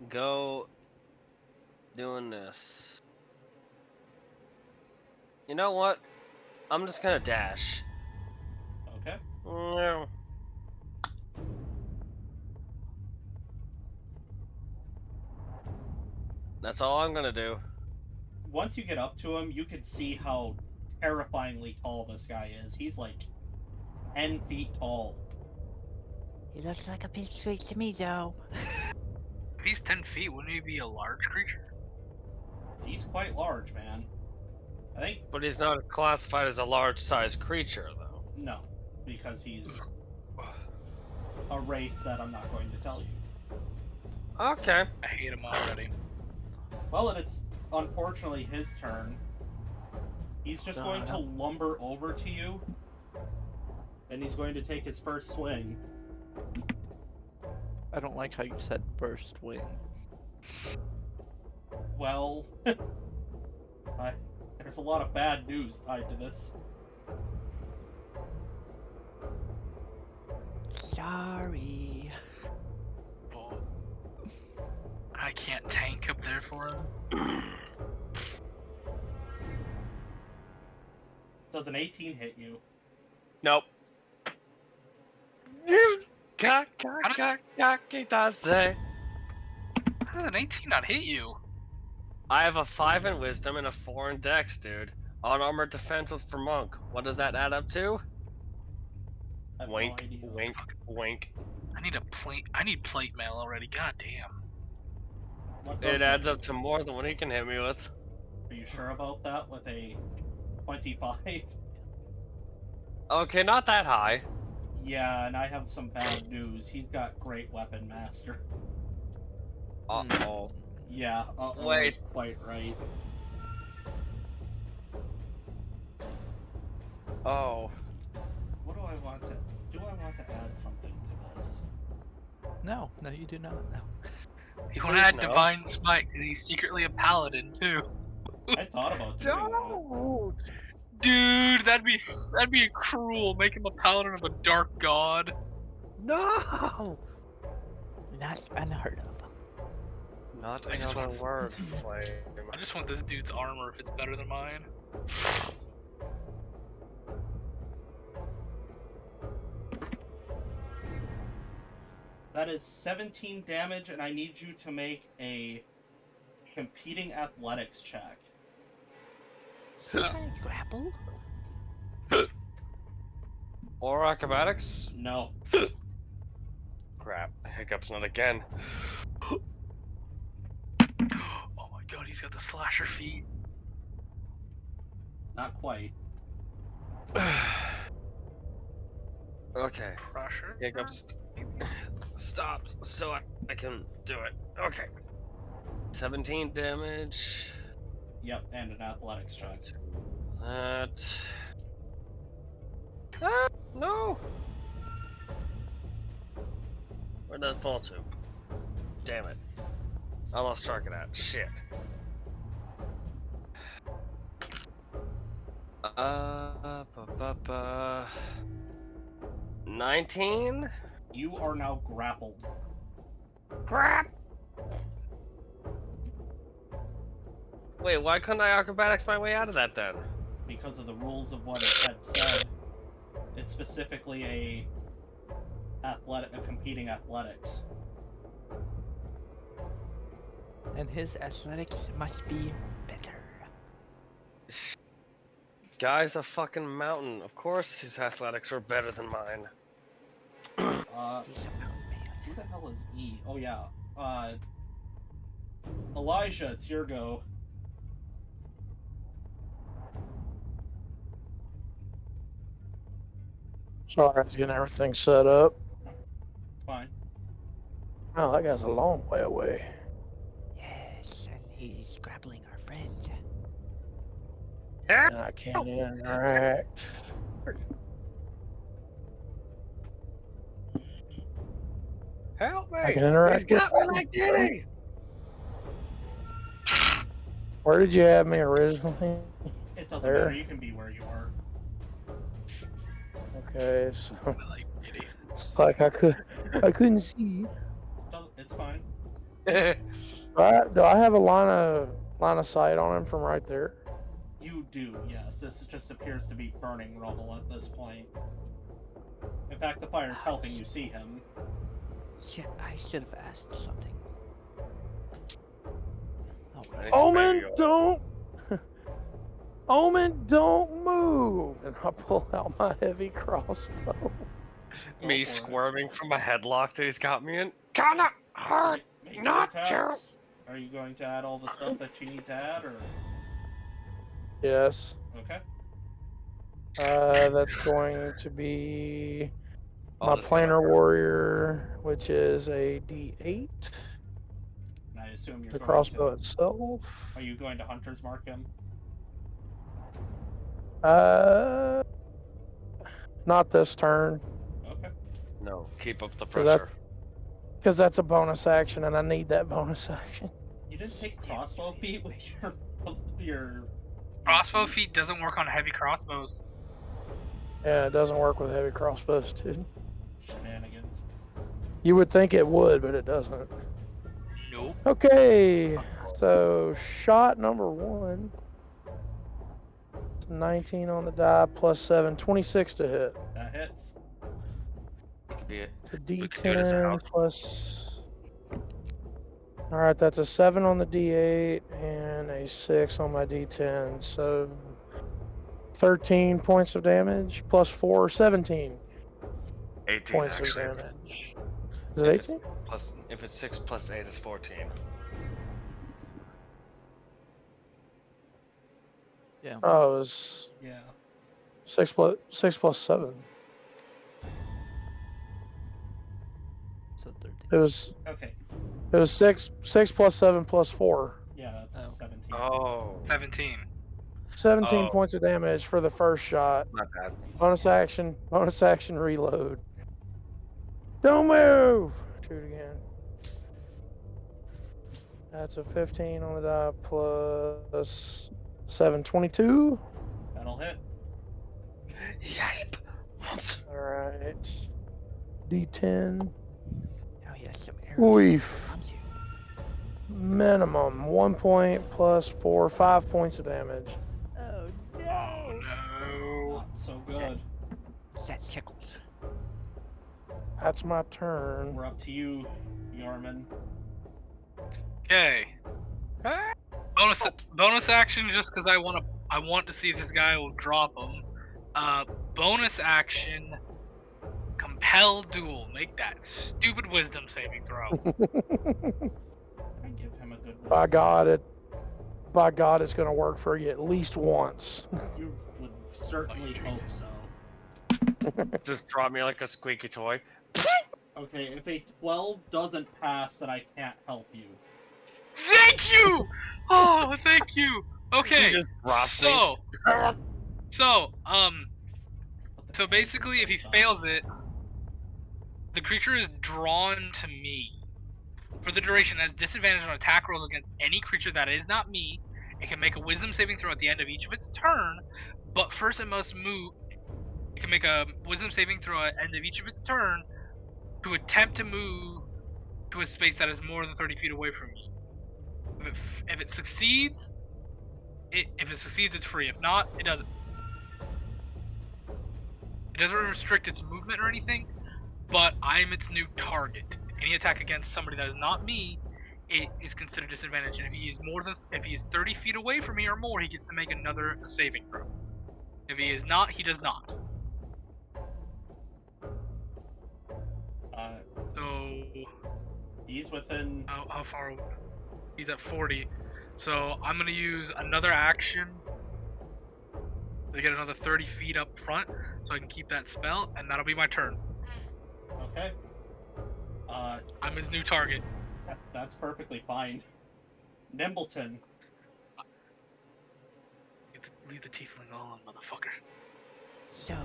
D: go doing this. You know what? I'm just gonna dash.
A: Okay.
D: No. That's all I'm gonna do.
A: Once you get up to him, you can see how terrifyingly tall this guy is. He's like 10 feet tall.
E: He looks like a big sweet to me, though.
B: If he's 10 feet, wouldn't he be a large creature?
A: He's quite large, man. I think
D: But he's not classified as a large-sized creature, though.
A: no, because he's a race that I'm not going to tell you.
D: Okay.
B: I hate him already.
A: Well, and it's unfortunately his turn. He's just going to lumber over to you, and he's going to take his first swing.
F: I don't like how you said first wing.
A: Well, there's a lot of bad news tied to this.
E: Sorry.
B: Well, I can't tank up there for him.
A: Does an 18 hit you?
D: Nope.
B: How does an 18 not hit you?
D: I have a 5 in wisdom and a 4 in dex, dude. Unarmored defense for monk. What does that add up to?
A: I have no
D: Wink,
A: idea.
D: wink, wink.
B: I need plate mail already. God damn.
A: What does
D: It
A: that
D: adds up
A: do?
D: to more than what he can hit me with.
A: Are you sure about that with a 25?
D: Okay, not that high.
A: Yeah, and I have some bad news. He's got great weapon master.
D: Uh-oh.
A: Yeah,
D: Wait.
A: is quite right.
D: Oh.
A: What do I want to... Do I want to add something to this?
F: No, you do not. No.
B: You want to add
D: no.
B: Divine Smite because he's secretly a paladin too.
A: I thought about doing that.
D: Don't!
B: Dude, that'd be cruel. Make him a paladin of a dark god.
D: No!
E: That's unheard of.
D: Not
B: I just
D: another
B: want-
D: word, Flame.
B: I just want this dude's armor if it's better than mine.
A: That is 17 damage, and I need you to make a competing athletics check.
E: Can I grapple?
D: Or acrobatics?
A: No.
D: Crap. Hiccups not again.
B: Oh my god, he's got the slasher feet.
A: Not quite.
D: Okay.
B: Crusher.
D: Hiccups stopped so I can do it. Okay. 17 damage.
A: Yep, and an athletics check.
D: That. Ah, no! Where'd that fall to? Damn it. I lost track of that. Shit. 19?
A: You are now grappled.
D: Crap! Wait, why couldn't I acrobatics my way out of that then?
A: Because of the rules of what it had said. It's specifically a competing athletics.
E: And his athletics must be better.
D: Guy's a fucking mountain. Of course his athletics are better than mine.
E: He's a mountain man.
A: Who the hell is E? Oh yeah. Elijah, it's your go.
C: Sorry, I was getting everything set up.
A: It's fine.
C: Oh, that guy's a long way away.
E: Yes, and he's grappling our friend.
C: And I can't interact.
D: Help me!
C: I can interact
D: He's got me
C: with
D: like Diddy!
C: Where did you have me originally?
A: It doesn't
C: There.
A: matter. You can be where you are.
C: Okay, so
B: Like idiot.
C: it's like I couldn't see.
A: It's fine.
C: Do I have a line of sight on him from right there?
A: You do, yes. This just appears to be burning rubble at this point. In fact, the fire's helping you see him.
E: Shit, I should have asked something.
D: Nice
C: Omen,
D: radio.
C: don't. Omen, don't move. And I pull out my heavy crossbow.
D: Me
A: Go for it.
D: squirming from a headlock that he's got me in. Kinda hard
A: Make your
D: not to.
A: attacks. Are you going to add all the stuff that you need to add, or
C: Yes.
A: okay?
C: That's going to be
D: I'll
C: my
D: just gonna
C: planar
D: hurt.
C: warrior, which is a D8.
A: And I assume you're
C: The
A: going
C: crossbow
A: to.
C: itself.
A: Are you going to hunter's mark him?
C: Not this turn,
A: Okay.
D: No, keep up the
C: So that-
D: pressure.
C: because that's a bonus action, and I need that bonus action.
A: You didn't take crossbow feet with your
B: Crossbow feet doesn't work on heavy crossbows.
C: Yeah, it doesn't work with heavy crossbows, too.
A: shenanigans.
C: You would think it would, but it doesn't.
B: Nope.
C: Okay, so shot number 1. 19 on the die, plus 7, 26 to hit.
A: That hits.
D: It could be it.
C: It's a
D: We could do it as a
C: D10
D: house.
C: plus. Alright, that's a 7 on the D8 and a 6 on my D10. So 13 points of damage plus 4, 17
D: 18
C: points
D: actually.
C: of damage. Is it
D: If it's
C: 18?
D: if it's 6 plus 8 is 14.
F: Yeah.
C: Oh, it was
A: Yeah.
C: 6 plus 7.
F: So 13.
C: It was
A: Okay.
C: 6 plus 7 plus 4.
A: Yeah, that's
F: Oh.
A: 17.
D: Oh,
B: 17.
C: 17
D: Oh.
C: points of damage for the first shot.
D: not bad.
C: Bonus action, reload. Don't move! Shoot again. That's a 15 on the die plus 7, 22.
A: That'll hit.
D: Yep.
C: Alright. D10.
E: Now he has some arrows.
C: Oof. Minimum 1 point plus 4, 5 points of damage.
E: Oh
B: Oh
E: no!
B: no.
A: Not so good.
E: That tickles.
C: That's my turn.
A: We're up to you, Yarman.
B: Okay. Bonus action just because I want to see if this guy will drop him. Bonus action. Compel duel. Make that stupid wisdom saving throw.
A: I give him a good wisdom.
C: By God, it's gonna work for you at least once.
A: You would certainly hope so.
D: Just drop me like a squeaky toy.
A: Okay, if a 12 doesn't pass, then I can't help you.
B: Thank you! Oh, thank you! Okay,
D: He just drops me.
B: So basically if he fails it, the creature is drawn to me. For the duration, it has disadvantage on attack rolls against any creature that is not me. It can make a wisdom saving throw at the end of each of its turn, but first it must move. It can make a wisdom saving throw at the end of each of its turn to attempt to move to a space that is more than 30 feet away from me. If it succeeds, it's free. If not, it doesn't. It doesn't restrict its movement or anything, but I am its new target. Any attack against somebody that is not me, it is considered disadvantage. And if he is 30 feet away from me or more, he gets to make another saving throw. If he is not, he does not. So
A: He's within.
B: how far? He's at 40. So I'm gonna use another action to get another 30 feet up front, so I can keep that spell, and that'll be my turn.
A: Okay.
B: I'm his new target.
A: That's perfectly fine. Nimbleton.
B: Leave the tiefling alone, motherfucker.
E: So,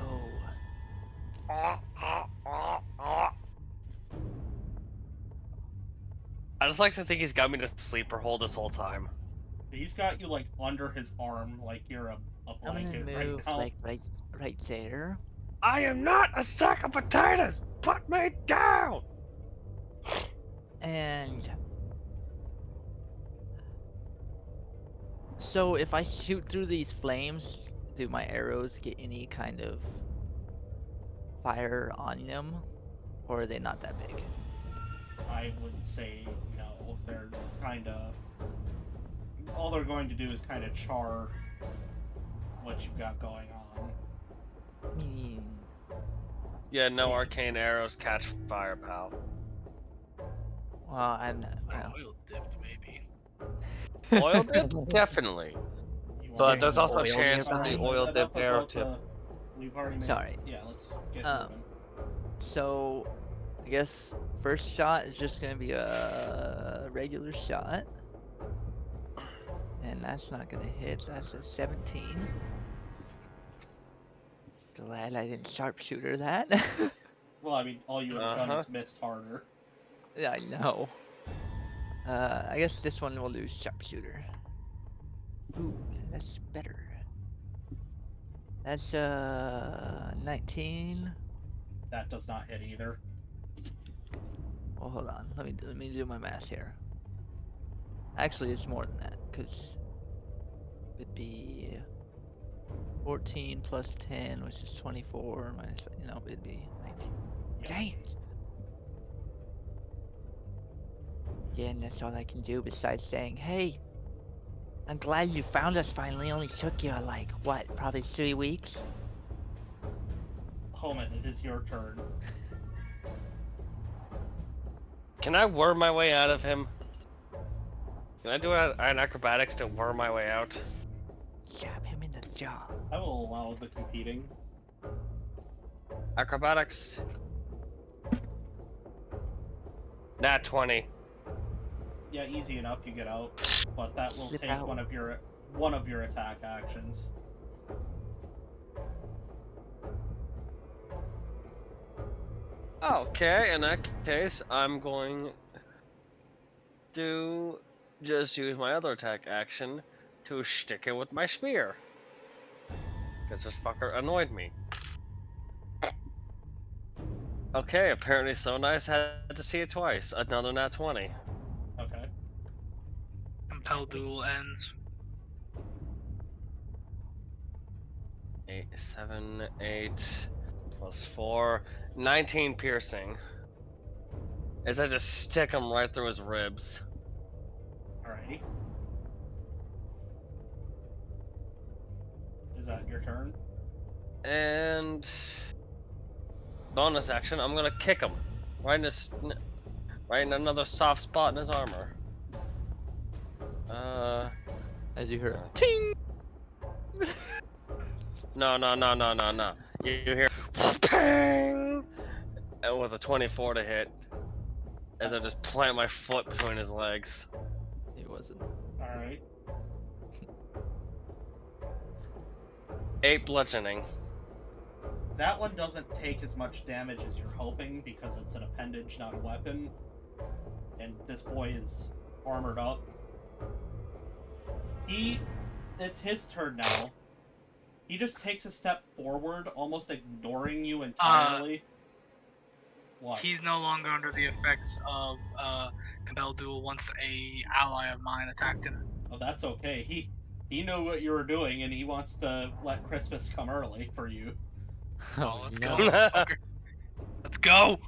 D: I just like to think he's got me to sleeper hold this whole time.
A: He's got you like under his arm, like you're a
E: I'm gonna
A: blanket
E: move
A: right now.
E: like right there.
D: I am not a sack of potatoes! Put me down!
E: And so if I shoot through these flames, do my arrows get any kind of fire on them? Or are they not that big?
A: I would say no. They're kind of all they're going to do is kind of char what you've got going on.
E: Hmm.
D: Yeah, no arcane arrows catch fire, pal.
E: Well, and
B: Oil dipped, maybe.
D: Oil dip? Definitely.
A: You
D: But
A: want
D: there's
A: to
D: also a
E: oil
D: chance that the
E: nearby?
D: oil dip
A: enough
D: arrow
A: about
D: tip.
A: We've already made.
E: Sorry.
A: Yeah, let's get
E: Um,
A: moving.
E: So, I guess first shot is just gonna be a regular shot. And that's not gonna hit. That's a 17. Glad I didn't sharpshooter that.
A: Well, I mean, all you would have done
D: Uh-huh.
A: is missed harder.
E: Yeah, I know. I guess this one will do sharpshooter. Ooh, that's better. That's 19.
A: That does not hit either.
E: Well, hold on. Let me do my math here. Actually, it's more than that because it'd be 14 plus 10, which is 24 minus. No, it'd be 19.
A: Yeah.
E: Dang it. Yeah, and that's all I can do besides saying, hey, I'm glad you found us finally. Only took you like, what, probably 3 weeks?
A: Homan, it is your turn.
D: Can I worm my way out of him? Can I do an acrobatics to worm my way out?
E: Stab him in the jaw.
A: I will allow the competing.
D: Acrobatics. Nat 20.
A: Yeah, easy enough. You get out, but that will
E: Slip
A: take
E: out.
A: one of your attack actions.
D: Okay, in that case, I'm going to just use my other attack action to stick it with my spear. Because this fucker annoyed me. Okay, apparently so nice, had to see it twice. Another nat 20.
A: Okay.
B: Compel duel ends.
D: 8, 7, 8, plus 4. 19 piercing. As I just stick him right through his ribs.
A: Alrighty. Is that your turn?
D: And bonus action, I'm gonna kick him right in another soft spot in his armor.
F: As you hear,
D: Uh,
F: ting.
D: No. You hear pang, and with a 24 to hit, as I just plant my foot between his legs.
F: He wasn't.
A: Alright.
D: 8 bludgeoning.
A: That one doesn't take as much damage as you're hoping because it's an appendage, not a weapon. And this boy is armored up. It's his turn now. He just takes a step forward, almost ignoring you entirely. What?
B: He's no longer under the effects of Compel duel once a ally of mine attacked him.
A: Oh, that's okay. He knew what you were doing, and he wants to let Christmas come early for you.
B: Oh, let's go,
F: no.
B: motherfucker. Let's go!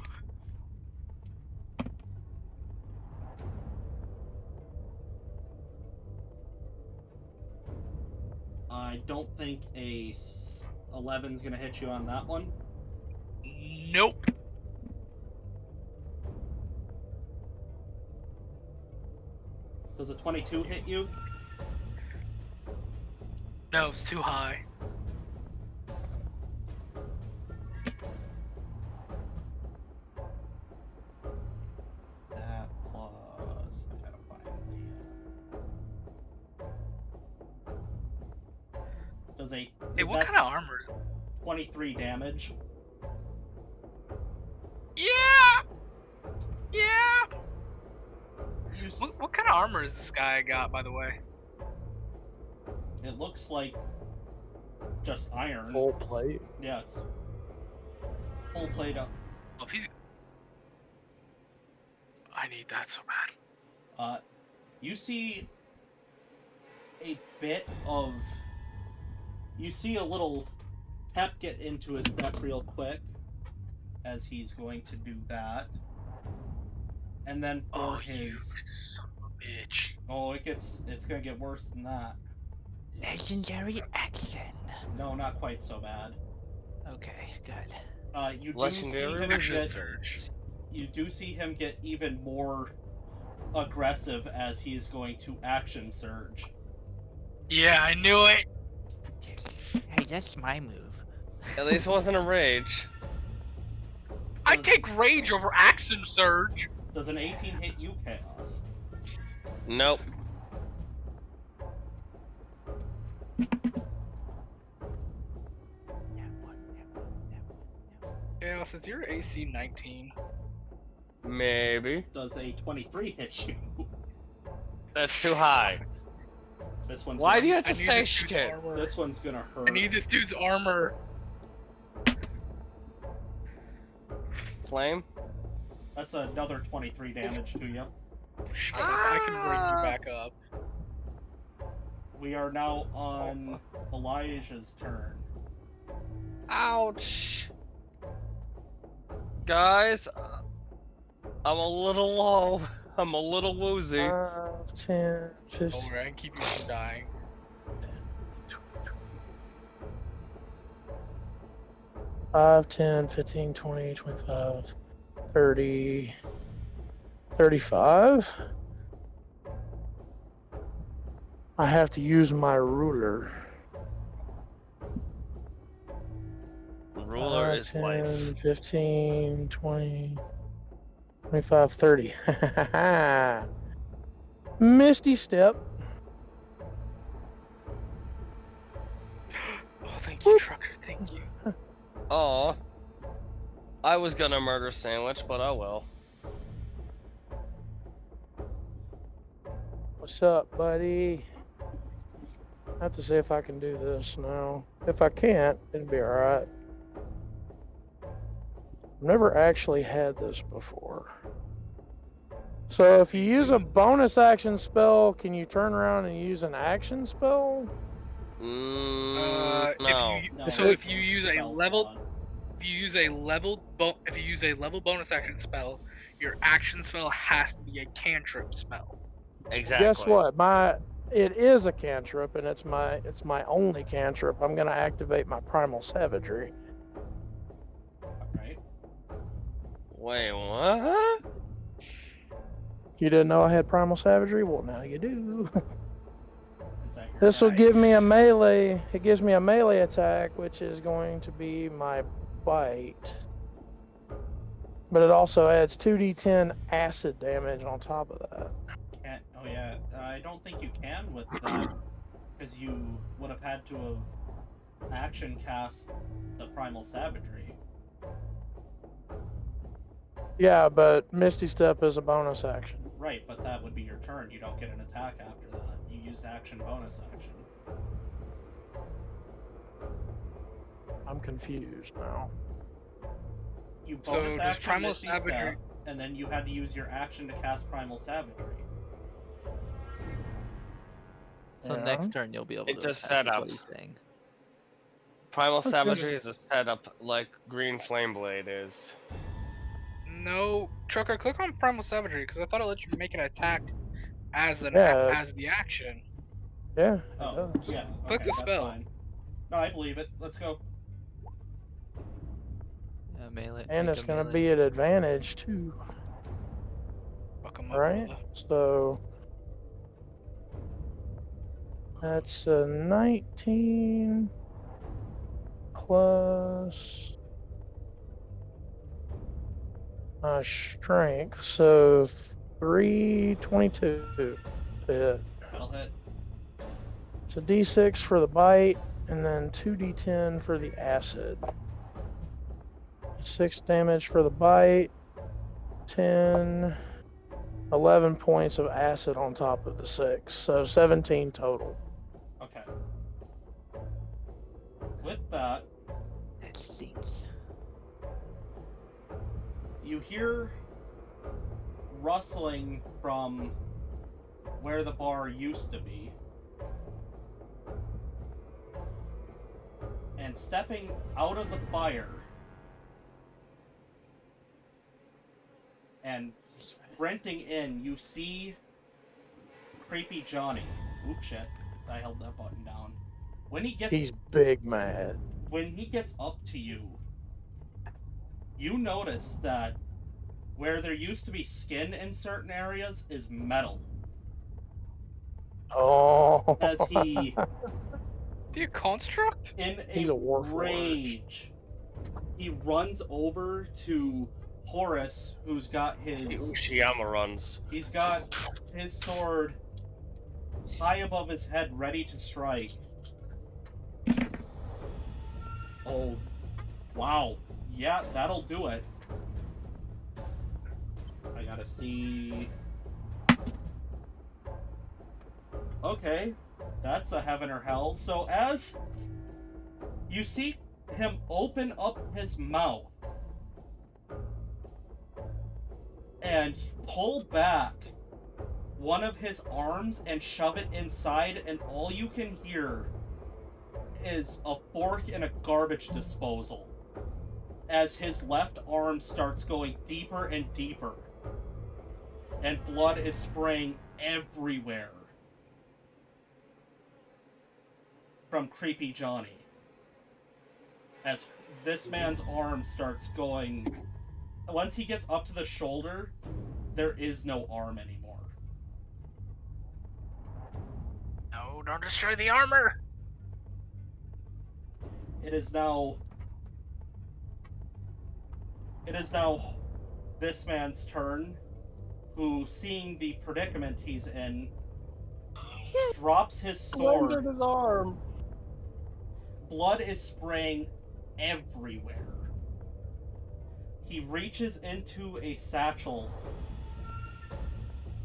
A: I don't think a 11's gonna hit you on that one.
B: Nope.
A: Does a 22 hit you?
B: No, it's too high.
A: That plus... I gotta find the... Does a...
B: Hey, what
A: that's
B: kind of armor is it?
A: 23 damage.
B: Yeah! Yeah!
A: You
B: What kind of armor is this guy got, by the way?
A: It looks like just iron.
C: Full plate.
A: Yeah, it's full plate up.
B: Well, if he's... I need that so bad.
A: You see a bit of... You see a little pep get into his step real quick as he's going to do that. And then for
B: Oh, you
A: his...
B: son of a bitch.
A: Oh, it's gonna get worse than that.
E: Legendary action.
A: No, not quite so bad.
E: Okay, good.
A: You do see
D: Legendary
A: him
D: resistance.
A: you do see him get even more aggressive as he is going to action surge.
B: Yeah, I knew it.
E: Hey, that's my move.
D: At least it wasn't a rage.
B: I
A: Does-
B: take rage over action surge.
A: Does an 18 hit you, Chaos?
D: Nope.
B: Chaos, is your AC 19?
D: Maybe.
A: Does a 23 hit you?
D: That's too high.
A: This one's
D: Why
A: gonna,
D: do you have
B: I
D: to
B: need
D: say
B: this dude's
D: shit?
B: armor.
A: This one's gonna hurt.
B: I need this dude's armor.
D: Flame?
A: That's another 23 damage to you.
B: Shut up, I can bring you back up.
A: We are now on Elijah's turn.
D: Ouch. Guys, I'm a little low. I'm a little woozy.
C: 5, 10, 15.
B: Don't worry, I can keep you from dying.
C: 5, 10, 15, 20, 25, 30, 35. I have to use my ruler.
D: Ruler
C: 5,
D: is
C: 10,
D: life.
C: 15, 20, 25, 30. Misty Step.
B: Oh, thank you, Trucker, thank you.
D: Aw. I was gonna murder Sandwich, but I will.
C: What's up, buddy? I have to see if I can do this now. If I can't, it'll be alright. I've never actually had this before. So if you use a bonus action spell, can you turn around and use an action spell?
D: No.
A: No,
B: So
A: it's
B: if you
A: a
B: use a
A: spell
B: level,
A: slot.
B: if you use a level bonus action spell, your action spell has to be a cantrip spell.
D: Exactly.
C: Guess what? It is a cantrip, and it's my only cantrip. I'm gonna activate my primal savagery.
A: Alright.
D: Wait, what?
C: You didn't know I had primal savagery? Well, now you do.
A: Is that your
C: This will
A: attack?
C: give me a melee. It gives me a melee attack, which is going to be my bite. But it also adds 2d10 acid damage on top of that.
A: Can't, oh yeah, I don't think you can with that, because you would have had to have action cast the Primal Savagery.
C: Yeah, but Misty Step is a bonus action.
A: Right, but that would be your turn. You don't get an attack after that. You use action, bonus action.
C: I'm confused now.
A: You
B: So
A: bonus
B: does
A: action
B: Primal
A: Misty
B: Savagery-
A: Step, and then you had to use your action to cast Primal Savagery.
F: So
C: Yeah.
F: next turn you'll be able
D: It's
F: to
D: a
F: attack, is
D: setup.
F: what he's saying.
D: Primal
C: Okay.
D: Savagery is a setup like Green Flame Blade is.
B: No, Trucker, click on Primal Savagery because I thought it let you make an attack as
C: Yeah.
B: as the action.
C: Yeah, it
A: Oh,
C: does.
A: yeah,
B: Click
A: okay,
B: the
A: that's
B: spell.
A: fine. No, I believe it. Let's go.
F: Yeah, melee.
C: And
F: make
C: it's
F: a
C: going to
F: melee.
C: be at advantage too,
B: Fuck 'em up,
C: right?
B: brother.
C: So that's a 19 plus my strength, so 322 to hit.
A: That'll hit.
C: So d6 for the bite, and then 2d10 for the acid. 6 damage for the bite, 10, 11 points of acid on top of the 6, so 17 total.
A: Okay. With that,
E: That stinks.
A: you hear rustling from where the bar used to be. And stepping out of the fire and sprinting in, you see Creepy Johnny. Oops, shit. I held that button down. When he gets
C: He's big mad.
A: when he gets up to you, you notice that where there used to be skin in certain areas is metal.
C: Oh.
A: As he,
B: Do you construct?
A: in
C: He's a warforged.
A: rage, he runs over to Horace, who's got
D: The
A: his
D: Ushiyama runs.
A: he's got his sword high above his head, ready to strike. Oh, wow. Yeah, that'll do it. I gotta see. Okay, that's a heaven or hell. So as you see him open up his mouth and pull back one of his arms and shove it inside, and all you can hear is a fork in a garbage disposal as his left arm starts going deeper and deeper, and blood is spraying everywhere from Creepy Johnny as this man's arm starts going. Once he gets up to the shoulder, there is no arm anymore.
B: No, don't destroy the armor.
A: It is now this man's turn, who, seeing the predicament he's in, drops his sword.
D: His arm.
A: Blood is spraying everywhere. He reaches into a satchel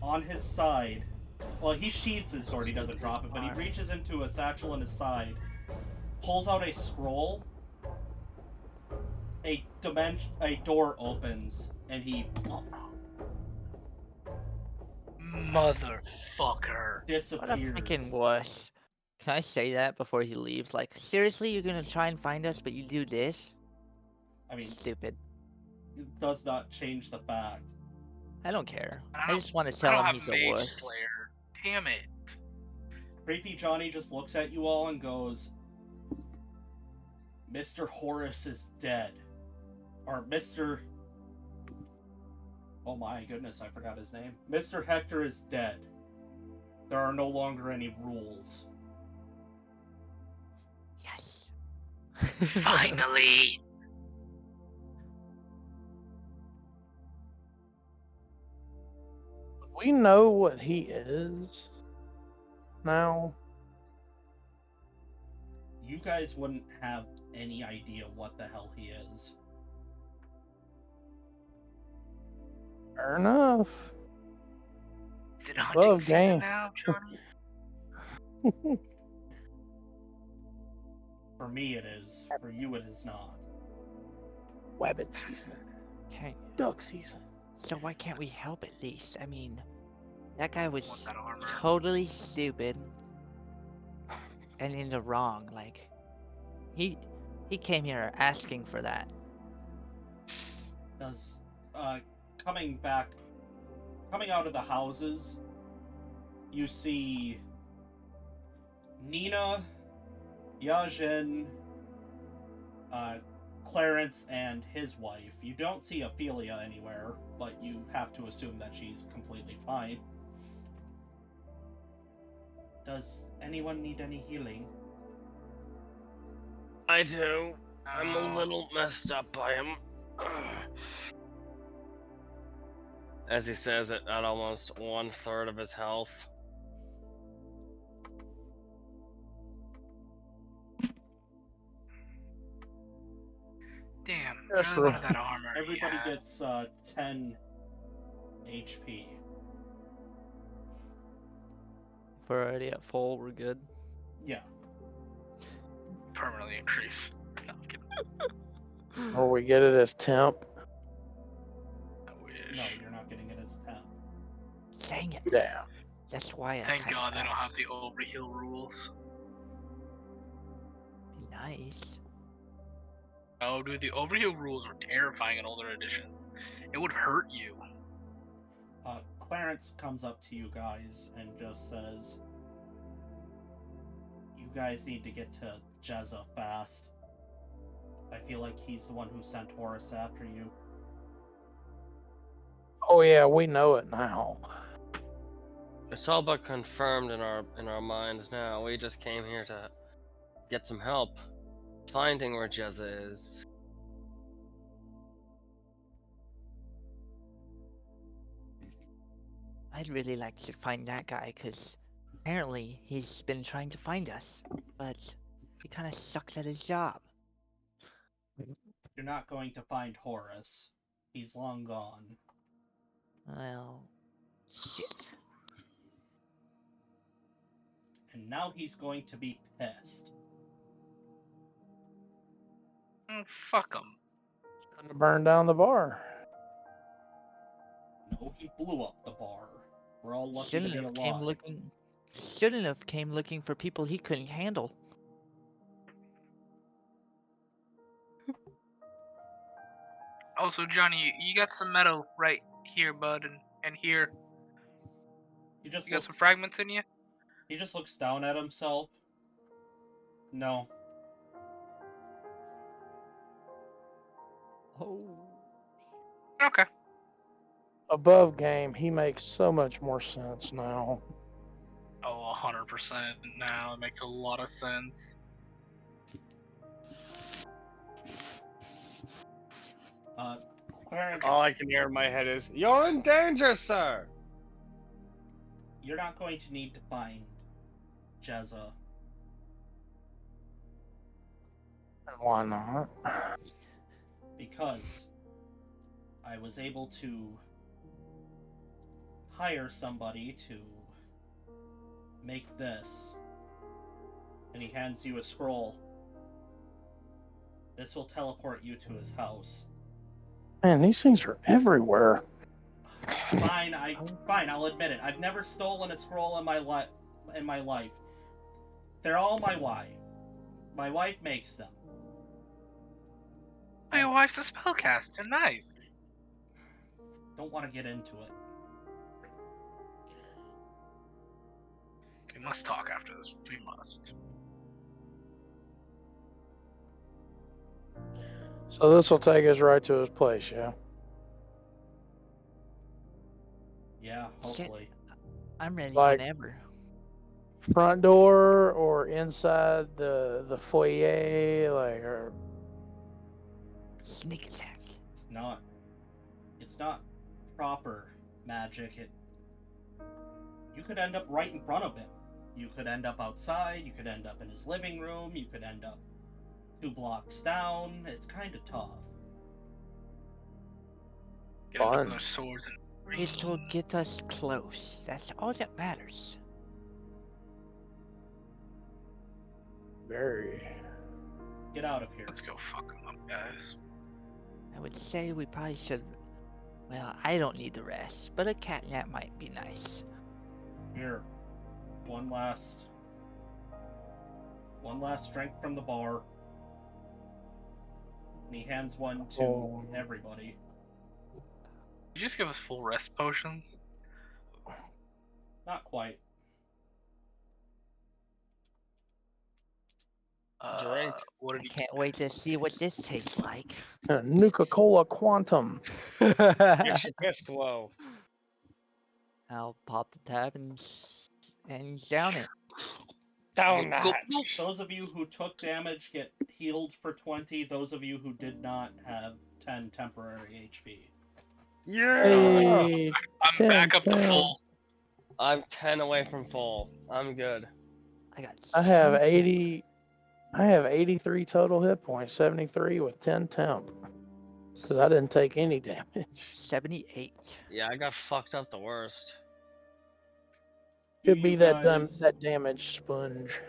A: on his side. Well, he sheathes his sword, he doesn't drop it, but he reaches into a satchel on his side, pulls out a scroll, a door opens, and he
B: Motherfucker.
E: What a
A: disappears.
E: freaking wuss. Can I say that before he leaves? Like, seriously, you're gonna try and find us, but you do this?
A: I mean,
E: Stupid.
A: it does not change the fact.
E: I don't care.
B: I
E: I
B: don't-
E: just want to
B: I
E: tell
B: don't
E: him
B: have
E: he's a
B: Mage
E: wuss.
B: Slayer. Damn it.
A: Creepy Johnny just looks at you all and goes, Mr. Horace is dead. Or Mr. Oh my goodness, I forgot his name. Mr. Hector is dead. There are no longer any rules.
E: Yes.
B: Finally.
C: We know what he is now.
A: You guys wouldn't have any idea what the hell he is.
C: Fair enough.
B: Is it hunting
C: Love
B: season
C: game.
B: now, Johnny?
A: For me it is. For you it is not.
C: Wabbit season.
E: Okay.
C: Duck season.
E: So why can't we help at least? I mean, that guy was
B: Want that armor?
E: totally stupid and in the wrong. Like, he came here asking for that.
A: Does coming out of the houses, you see Nina, Yajin, Clarence, and his wife. You don't see Ophelia anywhere, but you have to assume that she's completely fine. Does anyone need any healing?
D: I do. I'm
B: Oh.
D: a little messed up by him. As he says it at almost 1/3 of his health.
B: Damn.
C: That's
B: I really
C: right.
B: wanted that armor.
A: Everybody
B: yeah.
A: gets 10 HP.
F: If we're already at full, we're good.
A: Yeah.
B: Permanently increase. No, I'm kidding.
C: Or we get it as temp.
B: I wish.
A: No, you're not getting it as 10.
E: Dang it.
C: Yeah.
E: That's why I
B: Thank
E: kinda
B: God they don't have
E: asked.
B: the overheal rules.
E: Be nice.
B: Oh, dude, the overheal rules are terrifying in older editions. It would hurt you.
A: Clarence comes up to you guys and just says, "You guys need to get to Jezza fast. I feel like he's the one who sent Horus after you."
C: Oh yeah, we know it now.
D: It's all but confirmed in our minds now. We just came here to get some help finding where Jezza is.
E: I'd really like to find that guy, because apparently he's been trying to find us, but he kind of sucks at his job.
A: You're not going to find Horus. He's long gone.
E: Well, shit.
A: And now he's going to be pissed.
B: Fuck him.
C: Gonna burn down the bar.
A: No, he blew up the bar. We're all lucky to be alive.
E: Shouldn't have came looking for people he couldn't handle.
B: Also, Johnny, you got some metal right here, bud, and here.
A: He just
B: You got some
A: looks,
B: fragments in you?
A: he just looks down at himself. No.
E: Oh.
B: Okay.
C: Above game, he makes so much more sense now.
B: Oh, 100% now. It makes a lot of sense.
A: Clarence,
D: All I can hear in my head is, "You're in danger, sir!"
A: you're not going to need to find Jezza.
C: Why not?
A: Because I was able to hire somebody to make this. And he hands you a scroll. This will teleport you to his house.
C: Man, these things are everywhere.
A: Fine, I'll admit it. I've never stolen a scroll in my life. They're all my wife. My wife makes them.
B: Oh, your wife's a spellcaster. Nice.
A: Don't want to get into it.
B: We must talk after this. We must.
C: So this will take us right to his place, yeah?
A: Yeah, hopefully.
E: I'm ready
C: Like-
E: whenever.
C: Front door or inside the foyer, like, or
E: Sneak attack.
A: It's not proper magic. You could end up right in front of him. You could end up outside, you could end up in his living room, you could end up 2 blocks down. It's kind of tough.
B: Get into
C: Fun.
B: those swords and
E: It'll get us close. That's all that matters.
C: very.
A: Get out of here.
B: let's go fuck them up, guys.
E: I would say we probably should. Well, I don't need the rest, but a catnap might be nice.
A: Here. One last drink from the bar. And he hands one to
C: Oh.
A: everybody.
B: Did you just give us full rest potions?
A: Not quite.
D: Drink.
B: What
E: I
B: did he
E: can't wait to see what this tastes like.
C: Nuka-Cola Quantum.
D: Extra Pisco.
E: I'll pop the tab and down it.
D: Down that.
A: Those of you who took damage get healed for 20. Those of you who did not have 10 temporary HP.
D: Yeah!
C: Hey,
B: I'm back up to
C: 10.
B: full.
D: I'm 10 away from full. I'm good.
C: I have 80. I have 83 total hit points, 73 with 10 temp. Because I didn't take any damage.
E: 78.
D: Yeah, I got fucked up the worst.
C: Could
A: You
C: be that
A: guys-
C: that damage sponge.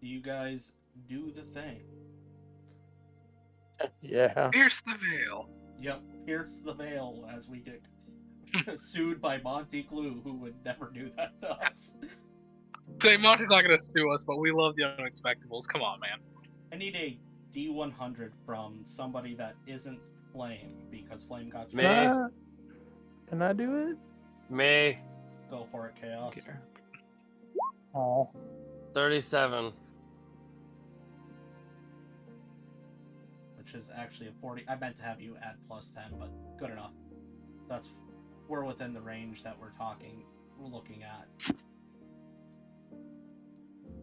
A: You guys do the thing.
C: Yeah.
B: Pierce the veil.
A: Yep, pierce the veil as we get sued by Monty Glue, who would never do that to us.
B: Say Monty's not gonna sue us, but we love the unexpectables. Come on, man.
A: I need a D100 from somebody that isn't Flame, because Flame got you.
D: Me.
C: Can I do it?
D: Me,
A: Go for it, Chaos.
E: Here.
C: Oh,
D: 37.
A: Which is actually a 40. I meant to have you add +10, but good enough. We're within the range that we're looking at.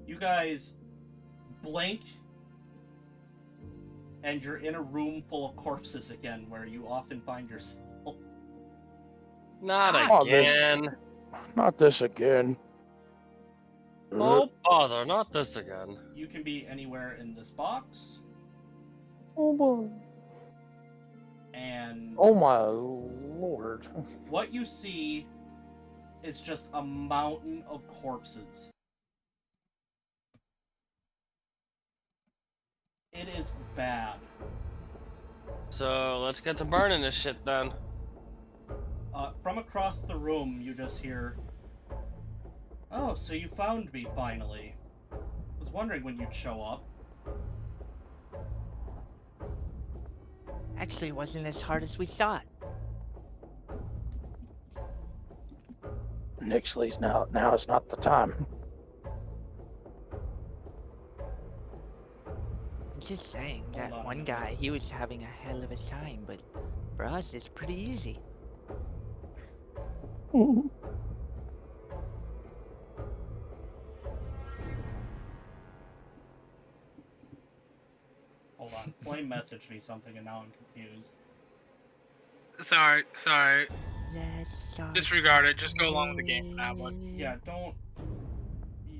A: You guys blink, and you're in a room full of corpses again, where you often find yourself.
D: Not
C: Oh, this-
D: again.
C: not this again.
D: Oh, bother, not this again.
A: You can be anywhere in this box,
C: Oh, boy.
A: and
C: Oh my lord.
A: what you see is just a mountain of corpses. It is bad.
D: So let's get to burning this shit then.
A: From across the room, you just hear, "Oh, so you found me finally. Was wondering when you'd show up."
E: Actually, it wasn't as hard as we thought.
C: Nixley's now is not the time.
E: I'm just saying,
A: Hold
E: that
A: on a
E: one
A: minute.
E: guy, he was having a hell of a time, but for us, it's pretty easy.
A: Hold on. Flame messaged me something and now I'm confused.
B: Sorry.
E: Let's start
B: Disregard it. Just go along with the game for now, bud.
A: Yeah,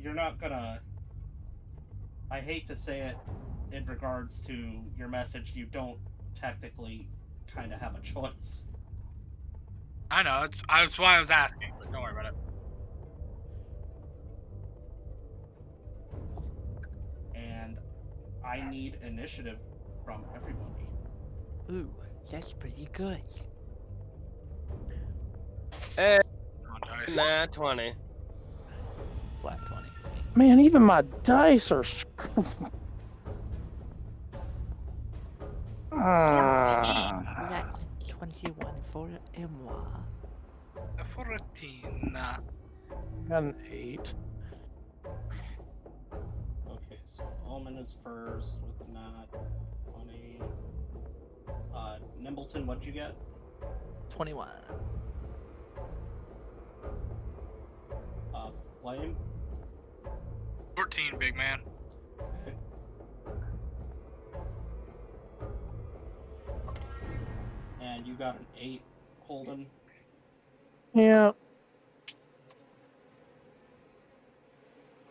A: you're not gonna... I hate to say it in regards to your message, you don't technically kind of have a choice.
B: I know. That's why I was asking, but don't worry about it.
A: And I need initiative from everybody.
E: Ooh, that's pretty good.
D: Hey,
B: Come on, dice.
D: nah, 20.
F: Flat 20 for me.
C: Man, even my dice are.
E: That's 21 for Emwa.
B: 14.
C: Got an 8.
A: Okay, so Omen is first with a nat 20. Nimbleton, what'd you get?
F: 21.
A: Flame?
B: 14, big man.
A: Okay. And you got an 8, Holden.
C: Yeah.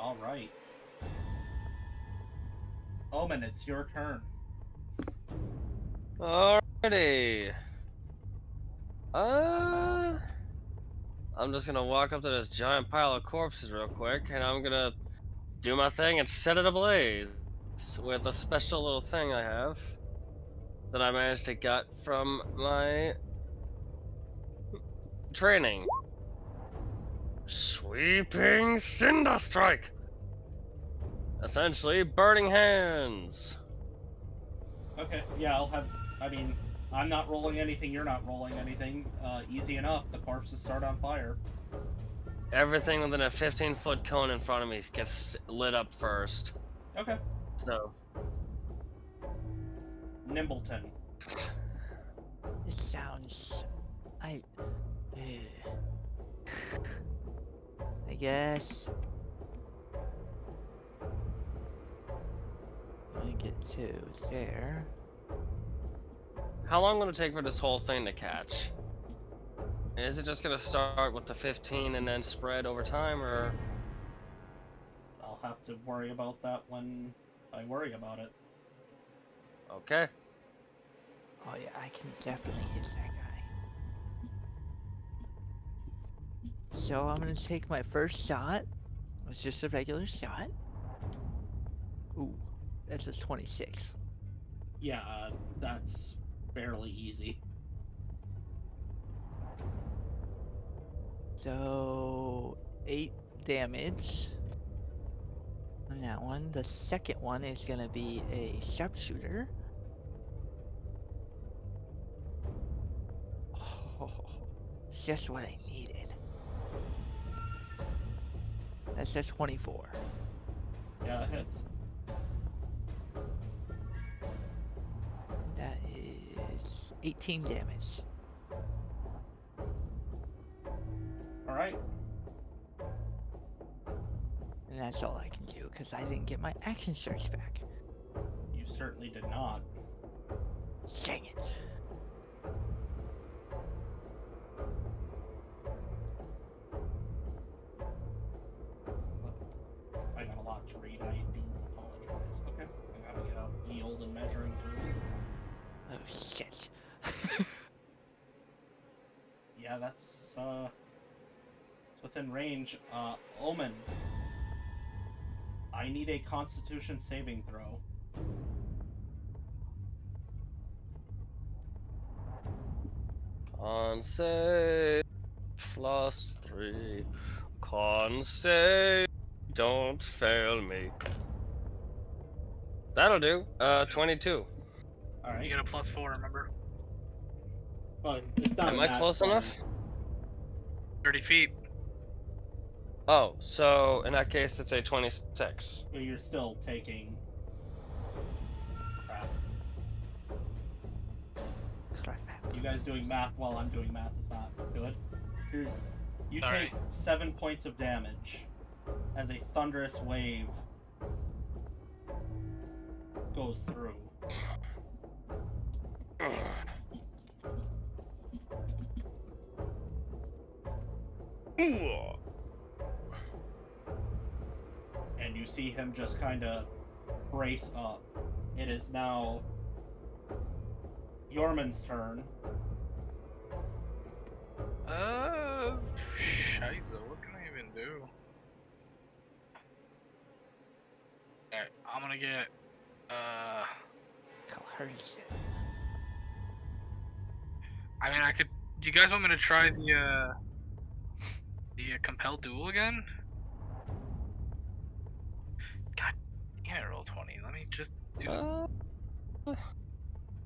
A: Alright. Omen, it's your turn.
D: Alrighty. I'm just gonna walk up to this giant pile of corpses real quick, and I'm gonna do my thing and set it ablaze with a special little thing I have that I managed to get from my training. Sweeping Cinder Strike! Essentially, burning hands.
A: Okay, yeah, I'm not rolling anything, you're not rolling anything. Easy enough, the corpses start on fire.
D: Everything within a 15-foot cone in front of me gets lit up first.
A: Okay.
D: So,
A: Nimbleton.
E: This sounds... I guess... I get 2 there.
D: how long will it take for this whole thing to catch? Is it just gonna start with the 15 and then spread over time, or?
A: I'll have to worry about that when I worry about it.
D: Okay.
E: Oh yeah, I can definitely hit that guy. So I'm gonna take my first shot. It's just a regular shot. Ooh, that's a 26.
A: Yeah, that's fairly easy.
E: So 8 damage on that one. The second one is gonna be a sharpshooter. Oh, just what I needed. That says 24.
A: Yeah, that hits.
E: That is 18 damage.
A: All right.
E: And that's all I can do because I didn't get my action surge back.
A: You certainly did not.
E: Dang it.
A: I got a lot to read. I do apologize. Okay. I gotta get out yield and measuring tool.
E: Oh shit.
A: Yeah, that's it's within range. Omen. I need a Constitution saving throw.
D: Con save +3. Con save. Don't fail me. That'll do. 22.
A: All right.
B: You get a +4, remember?
A: But it's not
D: Am
A: a
D: I
A: nat
D: close
A: 20.
D: enough?
B: 30 feet.
D: Oh, so in that case, it's a 26.
A: But you're still taking. Crap.
E: Crap.
A: You guys doing math while I'm doing math is not good. You
B: Sorry.
A: take 7 points of damage as a thunderous wave goes through. And you see him just kind of brace up. It is now Yorman's turn.
B: Shiza, what can I even do? Alright, I'm gonna get,
E: Coercion.
B: I mean, I could, do you guys want me to try the compel duel again? God damn it, roll 20. Let me just do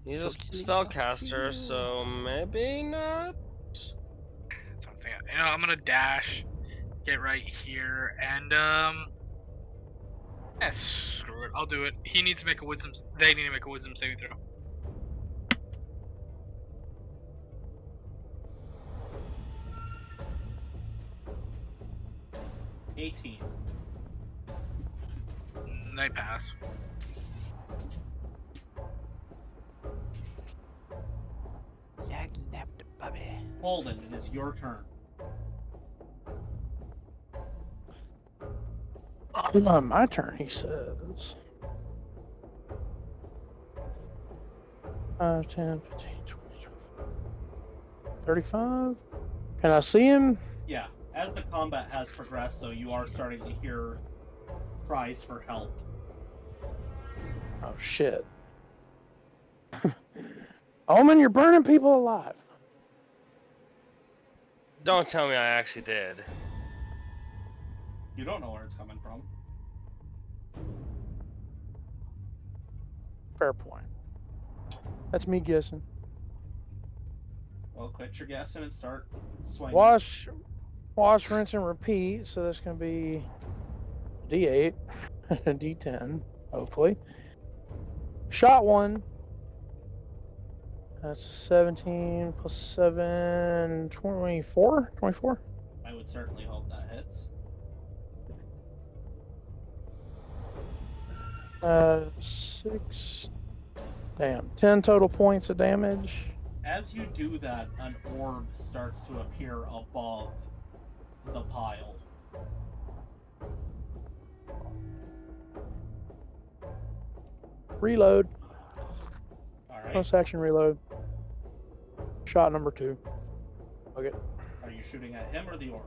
D: He's a
E: Socially up to
D: spellcaster,
E: you.
D: so maybe not.
B: something. You know, I'm gonna dash, get right here, and, screw it. I'll do it. He needs to make a wisdom, they need to make a wisdom saving throw.
A: – 18.
B: They pass.
E: Zach napped the puppy.
A: Holden, it is your turn.
C: My turn, he says. 5, 10, 15, 20, 35. Can I see him?
A: Yeah, as the combat has progressed, so you are starting to hear cries for help.
C: Oh, shit. Omen, you're burning people alive.
D: Don't tell me I actually did.
A: You don't know where it's coming from.
C: Fair point. That's me guessing.
A: Well, quit your guessing and start swinging.
C: Wash, rinse, and repeat. So that's going to be D8, D10, hopefully. Shot 1. That's 17 plus 7, 24? 24?
A: I would certainly hope that hits.
C: 6. Damn. 10 total points of damage.
A: As you do that, an orb starts to appear above the pile.
C: Reload.
A: Alright.
C: Post action reload. Shot number 2. Okay.
A: Are you shooting at him or the orb?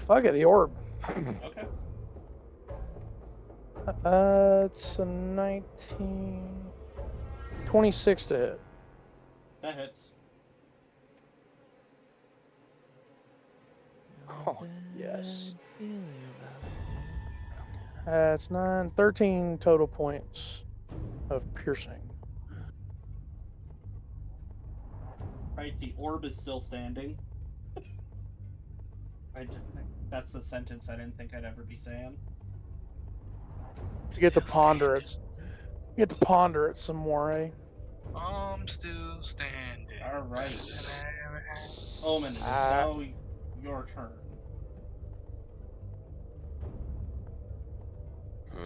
C: Fuck it, the orb.
A: Okay.
C: It's a 19. 26 to hit.
A: That hits.
C: Oh, yes. That's 9. 13 total points of piercing.
A: Right, the orb is still standing. That's the sentence I didn't think I'd ever be saying.
C: You get to
B: Still
C: ponder
B: standing.
C: it. You get to ponder it some more, eh?
B: I'm still standing.
A: All right.
B: And I never had-
A: Omen, it is now your turn.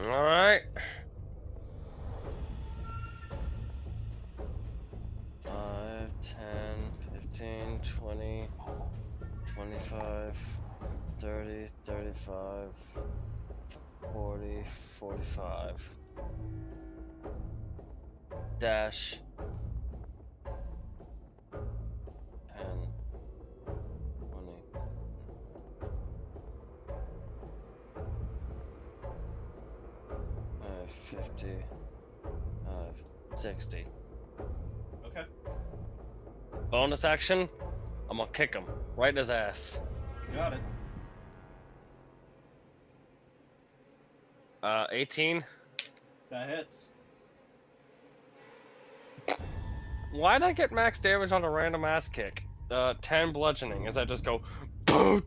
D: Alright. 5, 10, 15, 20, 25, 30, 35, 40, 45. Dash. 10, 20. 50, 60.
A: Okay.
D: Bonus action, I'm gonna kick him right in his ass.
A: You got it.
D: 18.
A: That hits.
D: Why'd I get max damage on a random ass kick? 10 bludgeoning as I just go boom.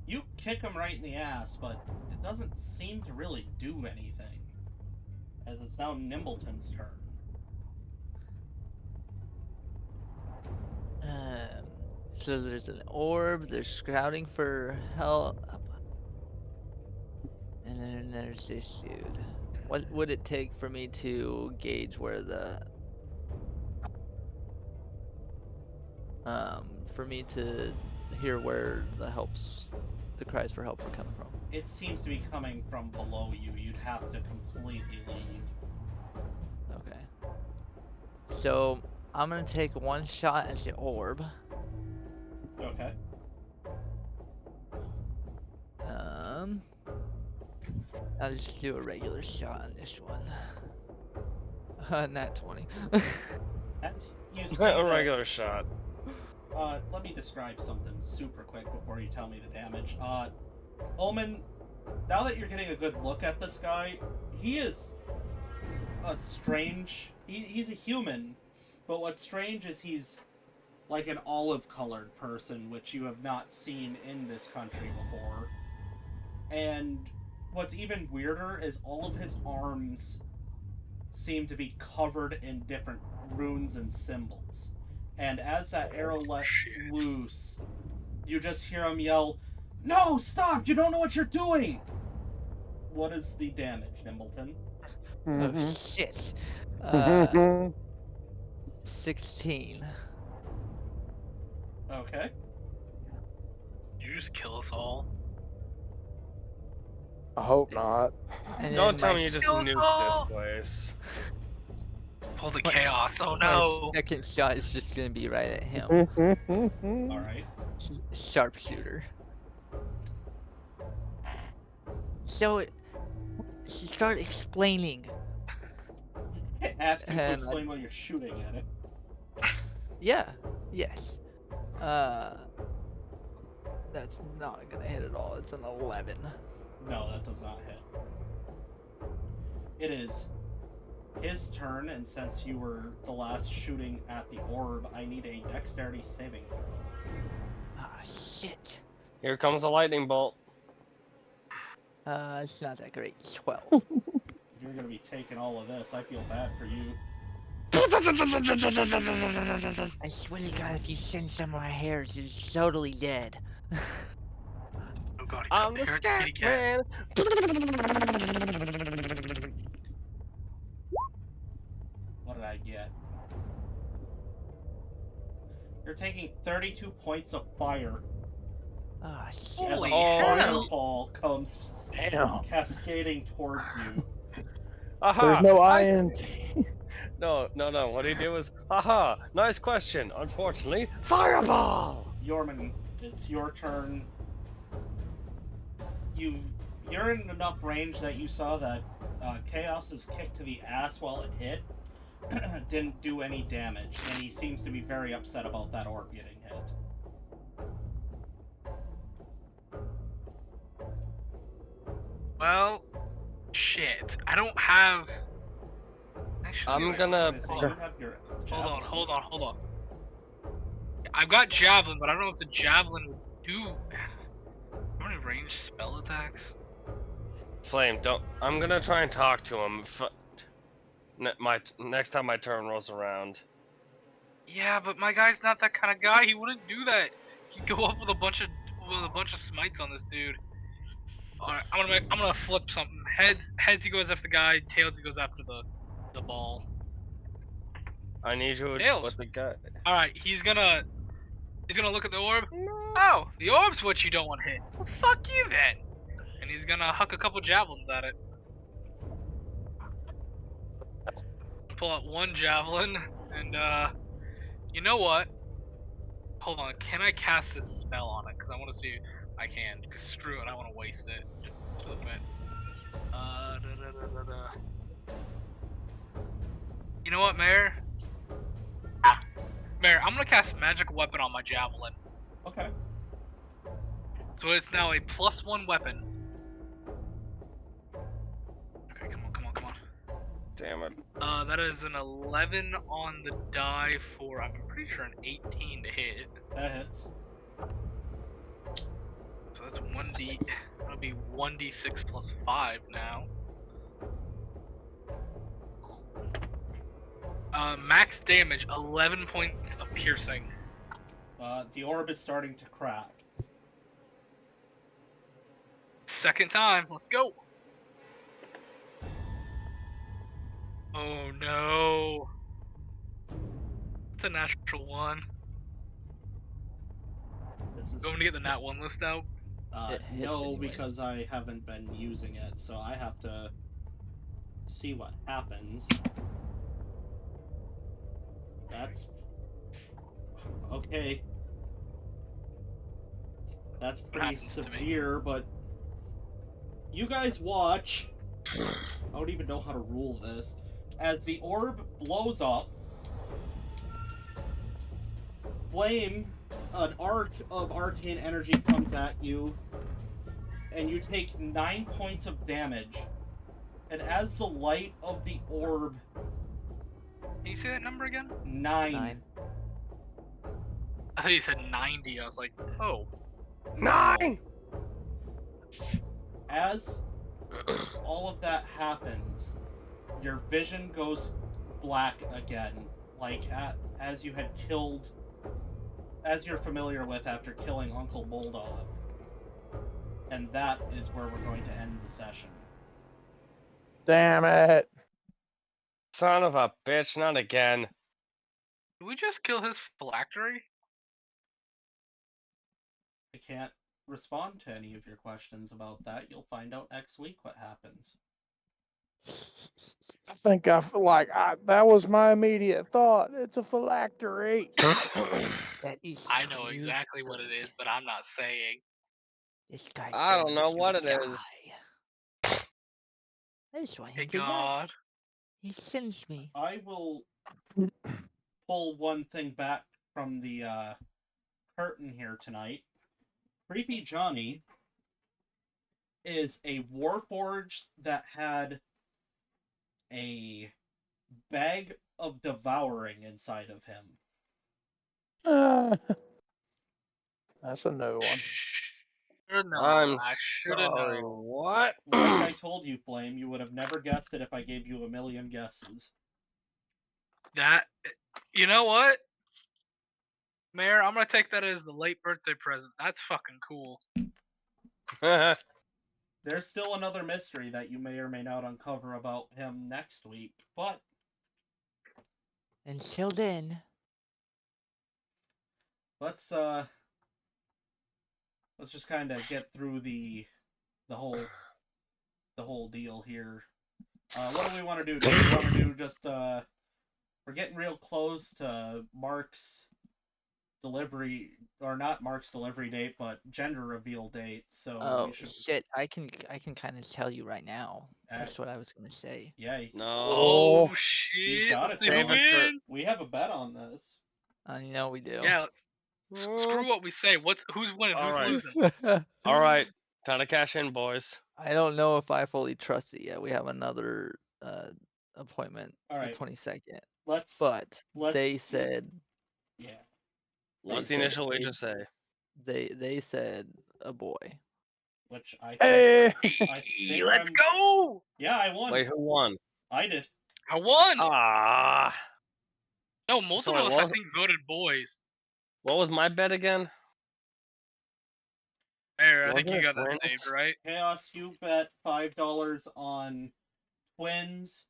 A: You kick him right in the ass, but it doesn't seem to really do anything. As it's now Nimbleton's turn.
E: So there's an orb, there's scouting for help, and then there's this dude. What would it take for me to gauge where for me to hear where the cries for help are coming from?
A: It seems to be coming from below you. You'd have to completely leave.
E: Okay. So I'm gonna take one shot at the orb.
A: Okay.
E: I'll just do a regular shot on this one. Nat 20.
A: As you see
D: A
A: that,
D: regular shot.
A: let me describe something super quick before you tell me the damage. Omen, now that you're getting a good look at this guy, he is strange. He's a human, but what's strange is he's like an olive-colored person, which you have not seen in this country before. And what's even weirder is all of his arms seem to be covered in different runes and symbols. And as that arrow lets loose, you just hear him yell, "No, stop! You don't know what you're doing!" What is the damage, Nimbleton?
E: Oh shit. 16.
A: Okay.
B: You just kill us all.
C: I hope not.
E: And
D: Don't
E: then
D: tell
E: my
D: me you just
B: Kill us
D: nuked this
B: all!
D: place.
B: Pull the
E: My-
B: chaos. Oh
E: my
B: no!
E: second shot is just gonna be right at him.
A: Alright.
E: Sharpshooter. So start explaining.
A: Ask him to
E: And
A: explain while you're shooting at it.
E: Yeah. Yes. That's not gonna hit at all. It's an 11.
A: No, that does not hit. It is his turn, and since you were the last shooting at the orb, I need a dexterity saving throw.
E: Ah, shit.
D: Here comes a lightning bolt.
E: It's not that great. 12.
A: You're gonna be taking all of this. I feel bad for you.
E: I swear to God, if you send some of my hairs, it's totally dead.
B: Oh god, he
D: I'm
B: took
D: the
B: the
D: scat
B: kitty cat.
D: man.
A: What did I get? You're taking 32 points of fire
E: Ah, shit.
A: as a
B: Holy
D: hell.
A: fireball comes
C: Damn.
A: cascading towards you.
D: Aha,
C: There's no
D: nice-
C: INT.
D: No. What he did was, haha, nice question. Unfortunately, fireball.
A: Yorman, it's your turn. You're in enough range that you saw that Chaos's kick to the ass while it hit didn't do any damage, and he seems to be very upset about that orb getting hit.
B: Well, shit. I don't have. Actually,
D: I'm
B: wait,
D: gonna-
A: So you have your
B: Hold on.
A: javelins.
B: I've got javelin, but I don't know if the javelin would do. How many ranged spell attacks?
D: Flame, don't. I'm gonna try and talk to him. Next time my turn rolls around.
B: Yeah, but my guy's not that kind of guy. He wouldn't do that. He'd go up with a bunch of smites on this dude. All right, I'm gonna flip something. Heads he goes after the guy. Tails he goes after the ball.
D: I need you
B: Tails.
D: with the guy.
B: All right, he's gonna look at the orb. Oh, the orb's what you don't want hit. Well, fuck you then. And he's gonna huck a couple javelins at it. Pull out one javelin, and you know what? Hold on, can I cast this spell on it? Because I want to see if I can. Because screw it, I want to waste it. Just for the bit. You know what, Mayor? Mayor, I'm gonna cast Magic Weapon on my javelin.
A: Okay.
B: So it's now a +1 weapon. Okay, come on.
D: Damn it.
B: That is an 11 on the die for, I'm pretty sure, an 18 to hit.
A: That hits.
B: So that's 1d. That'll be 1d6 plus 5 now. Max damage, 11 points of piercing.
A: The orb is starting to crack.
B: Second time, let's go. Oh no. It's a natural 1.
A: This is
B: Going to get the nat 1 list out.
F: It hits
A: no,
F: anyways.
A: because I haven't been using it, so I have to see what happens. That's okay. That's pretty
B: happens to me?
A: severe, but you guys watch. I don't even know how to rule this. As the orb blows up, flame, an arc of arcane energy comes at you, and you take 9 points of damage. And as the light of the orb,
B: Can you say that number again?
A: 9.
B: I thought you said 90. I was like, oh.
D: 9!
A: As all of that happens, your vision goes black again, like as you had killed, as you're familiar with after killing Uncle Bulldog. And that is where we're going to end the session.
C: Damn it.
D: Son of a bitch, not again.
B: Did we just kill his phylactery?
A: I can't respond to any of your questions about that. You'll find out next week what happens.
C: I think that was my immediate thought. It's a phylactery.
E: That is
B: I know
E: true.
B: exactly what it is, but I'm not saying.
E: This guy
D: I don't
E: said
D: know
E: you
D: what
E: would
D: it is.
E: die. That's why
B: Hey
E: he does that.
B: God.
E: He sends me.
A: I will pull one thing back from the curtain here tonight. Creepy Johnny is a warforged that had a bag of devouring inside of him.
C: That's a new one.
D: I'm
B: I shoulda
D: sorry,
B: known.
D: what?
A: Like I told you, Flame, you would have never guessed it if I gave you a million guesses.
B: That, you know what? Mayor, I'm gonna take that as the late birthday present. That's fucking cool.
A: There's still another mystery that you may or may not uncover about him next week, but
E: Until then,
A: let's just kind of get through the whole deal here. What do we want to do? Do we want to do just we're getting real close to Mark's delivery, or not Mark's delivery date, but gender reveal date. So
E: oh
A: we should,
E: shit, I can kind of tell you right now. That's what I was gonna say.
A: yeah.
D: No.
B: Oh
A: He's
B: shit!
A: got
B: Let's
A: it.
B: see who
D: Save it for-
B: wins.
A: We have a bet on this.
E: I know we do.
B: Yeah. Screw what we say. Who's winning? Who's
D: Alright.
B: losing?
D: Alright, time to cash in, boys.
E: I don't know if I fully trust it yet. We have another appointment
A: All
E: the
A: right.
E: 22nd,
A: Let's
E: but they
A: let's
E: said
A: yeah.
D: What's
F: They
D: the
F: said
D: initial
F: they-
D: wager say?
F: They said a boy.
A: which I think,
C: Hey,
A: I think
B: Let's
A: I'm-
B: go!
A: Yeah, I won.
D: Wait, who won?
A: I did.
B: I won!
D: Ah.
B: No, most
D: sorry,
B: of us,
D: what
B: I
D: was-
B: think, voted boys.
D: What was my bet again?
B: There, I think
D: Wasn't
B: you
D: it
B: got that
D: twins?
B: saved, right?
A: Chaos, you bet $5 on twins.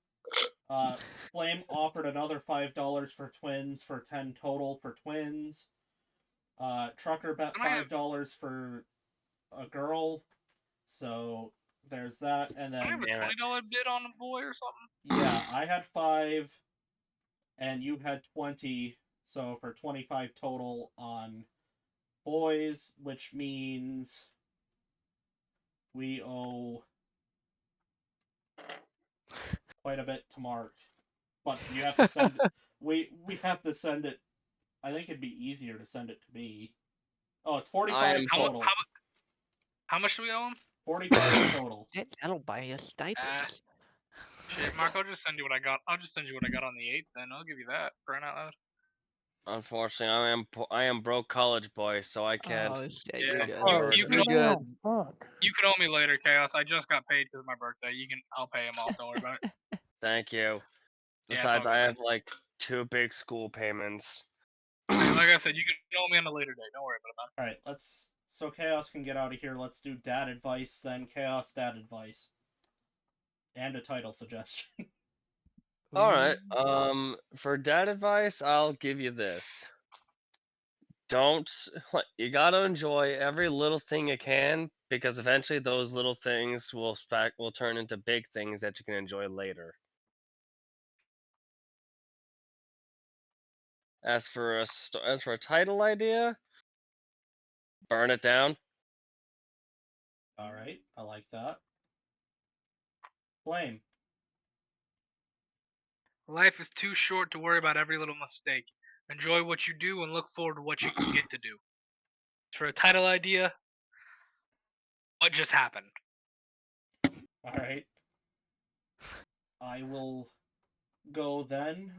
A: Flame offered another $5 for twins for 10 total for twins. Trucker bet
B: Can I have-
A: $5 for a girl. So there's that, and
B: I have
A: then
B: a
D: Damn it.
B: $20 bid on a boy or something.
A: yeah, I had 5, and you had 20. So for 25 total on boys, which means we owe quite a bit to Mark. But you have to send we have to send it. I think it'd be easier to send it to me. Oh, it's 45
D: I'm-
A: total.
B: How much do we owe him?
A: 45 total.
F: That'll buy us diapers.
B: Shit, Mark, I'll just send you what I got. I'll just send you what I got on the 8th, then I'll give you that. Crying out loud.
D: Unfortunately, I am broke college boy, so I can't.
F: Oh shit,
B: Yeah,
F: you're good.
D: afford
B: you
D: it.
B: can
F: You're good.
C: Fuck.
B: You can owe me later, Chaos. I just got paid because of my birthday. I'll pay him off. Don't worry about it.
D: Thank you.
B: Yeah, it's
D: Besides,
B: all
D: I
B: good,
D: have like 2 big school payments.
B: Hey, like I said, you can owe me on a later date. Don't worry about it, man.
A: Alright, so Chaos can get out of here. Let's do dad advice, then Chaos dad advice. And a title suggestion.
D: All right. For dad advice, I'll give you this. You gotta enjoy every little thing you can, because eventually those little things will turn into big things that you can enjoy later. As for a title idea, burn it down.
A: Alright, I like that. Flame.
B: Life is too short to worry about every little mistake. Enjoy what you do and look forward to what you can get to do. For a title idea, what just happened?
A: Alright. I will go then.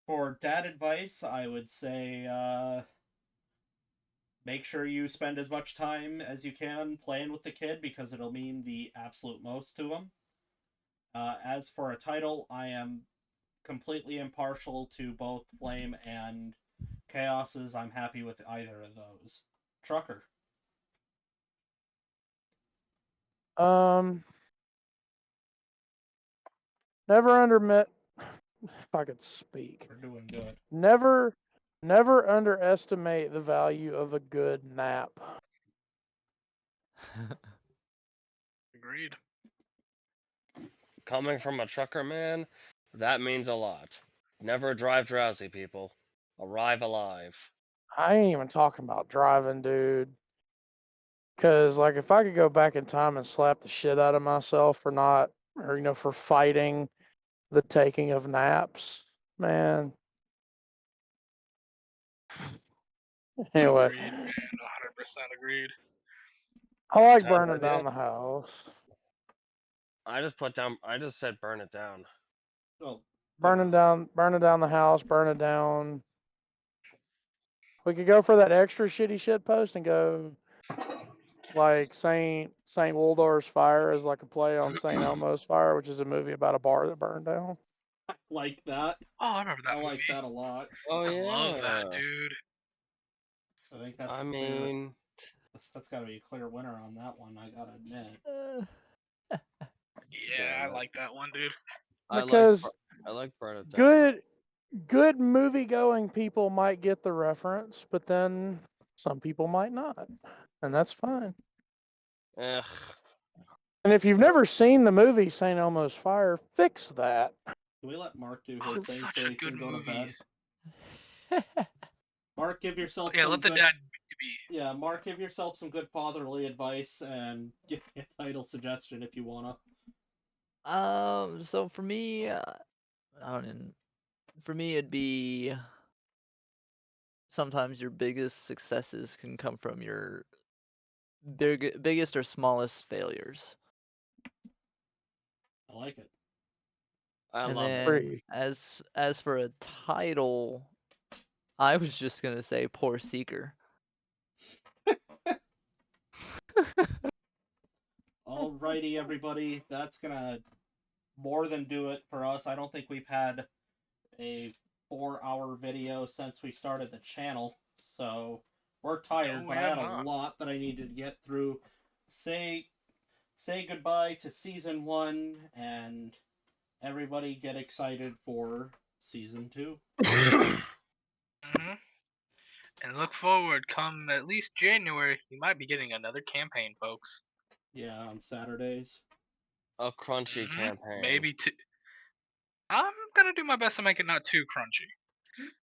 A: For dad advice, I would say make sure you spend as much time as you can playing with the kid, because it'll mean the absolute most to him. As for a title, I am completely impartial to both Flame and Chaos's. I'm happy with either of those. Trucker.
C: Never undermit. If I could speak.
A: We're doing good.
C: Never underestimate the value of a good nap.
B: Agreed.
D: Coming from a trucker man, that means a lot. Never drive drowsy, people. Arrive alive.
C: I ain't even talking about driving, dude. Cause like if I could go back in time and slap the shit out of myself for not, or for fighting the taking of naps, man. Anyway,
B: Agreed, man. 100% agreed.
C: I like
D: Title
C: burning
D: idea?
C: down the house.
D: I just said burn it down.
A: Oh,
C: Burning down the house, burn it down. We could go for that extra shitty shit post and go like Saint Wouldars Fire is like a play on Saint Elmo's Fire, which is a movie about a bar that burned down.
A: I like that.
B: Oh, I remember that
A: I
B: movie.
A: like that a lot.
D: Oh
B: I
D: yeah.
B: love that, dude.
A: I think that's
D: I
A: the clear,
D: mean,
A: that's got to be a clear winner on that one. I gotta admit.
B: Yeah, I like that one, dude.
C: Because
D: I like burn it down.
C: good movie going people might get the reference, but then some people might not. And that's fine.
D: Ugh.
C: And if you've never seen the movie St. Elmo's Fire, fix that.
A: Can we let Mark do
B: Oh,
A: his
B: it's
A: thing
B: such
A: so
B: a
A: he
B: good
A: can go to bed?
B: movies.
A: Mark, give yourself
B: Yeah,
A: some
B: let the
A: good.
B: dad be.
A: Yeah, Mark, give yourself some good fatherly advice and give me a title suggestion if you wanna.
F: So for me, for me it'd be sometimes your biggest successes can come from your biggest or smallest failures.
A: I like it.
D: I
F: And
D: love
F: then
D: it.
C: Free.
F: as for a title, I was just gonna say Poor Seeker.
A: Alrighty, everybody. That's gonna more than do it for us. I don't think we've had a 4-hour video since we started the channel, so we're tired.
B: No,
A: but
B: we
A: I
B: have
A: had a
B: not.
A: lot that I needed to get through. Say goodbye to season 1, and everybody get excited for season 2.
B: Mm-hmm. And look forward, come at least January, you might be getting another campaign, folks.
A: Yeah, on Saturdays.
D: A crunchy
B: Mhm,
D: campaign.
B: Maybe two. I'm gonna do my best to make it not too crunchy.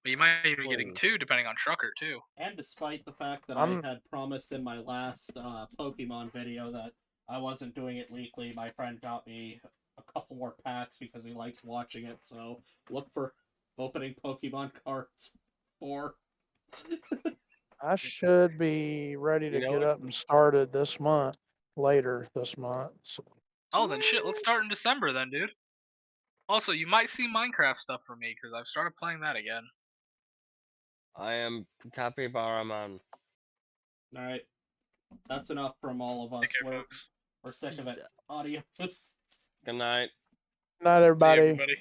B: But you might be getting
D: Please.
B: 2 depending on Trucker too.
A: And despite the fact that
C: I'm-
A: I had promised in my last Pokemon video that I wasn't doing it weekly, my friend got me a couple more packs because he likes watching it, so look for opening Pokemon cards for.
C: I should be ready to
D: You know
C: get
D: what?
C: up and started this month, later this month. So
B: Oh, then shit, let's start in December then, dude. Also, you might see Minecraft stuff from me because I've started playing that again.
D: I am Capybara Man.
A: Alright. That's enough from all of us.
B: Take care,
A: We're
B: folks.
A: sick of
F: Peace
A: it.
F: out.
A: Adios.
D: Good night.
C: Good night,
B: See you,
C: everybody.
B: everybody.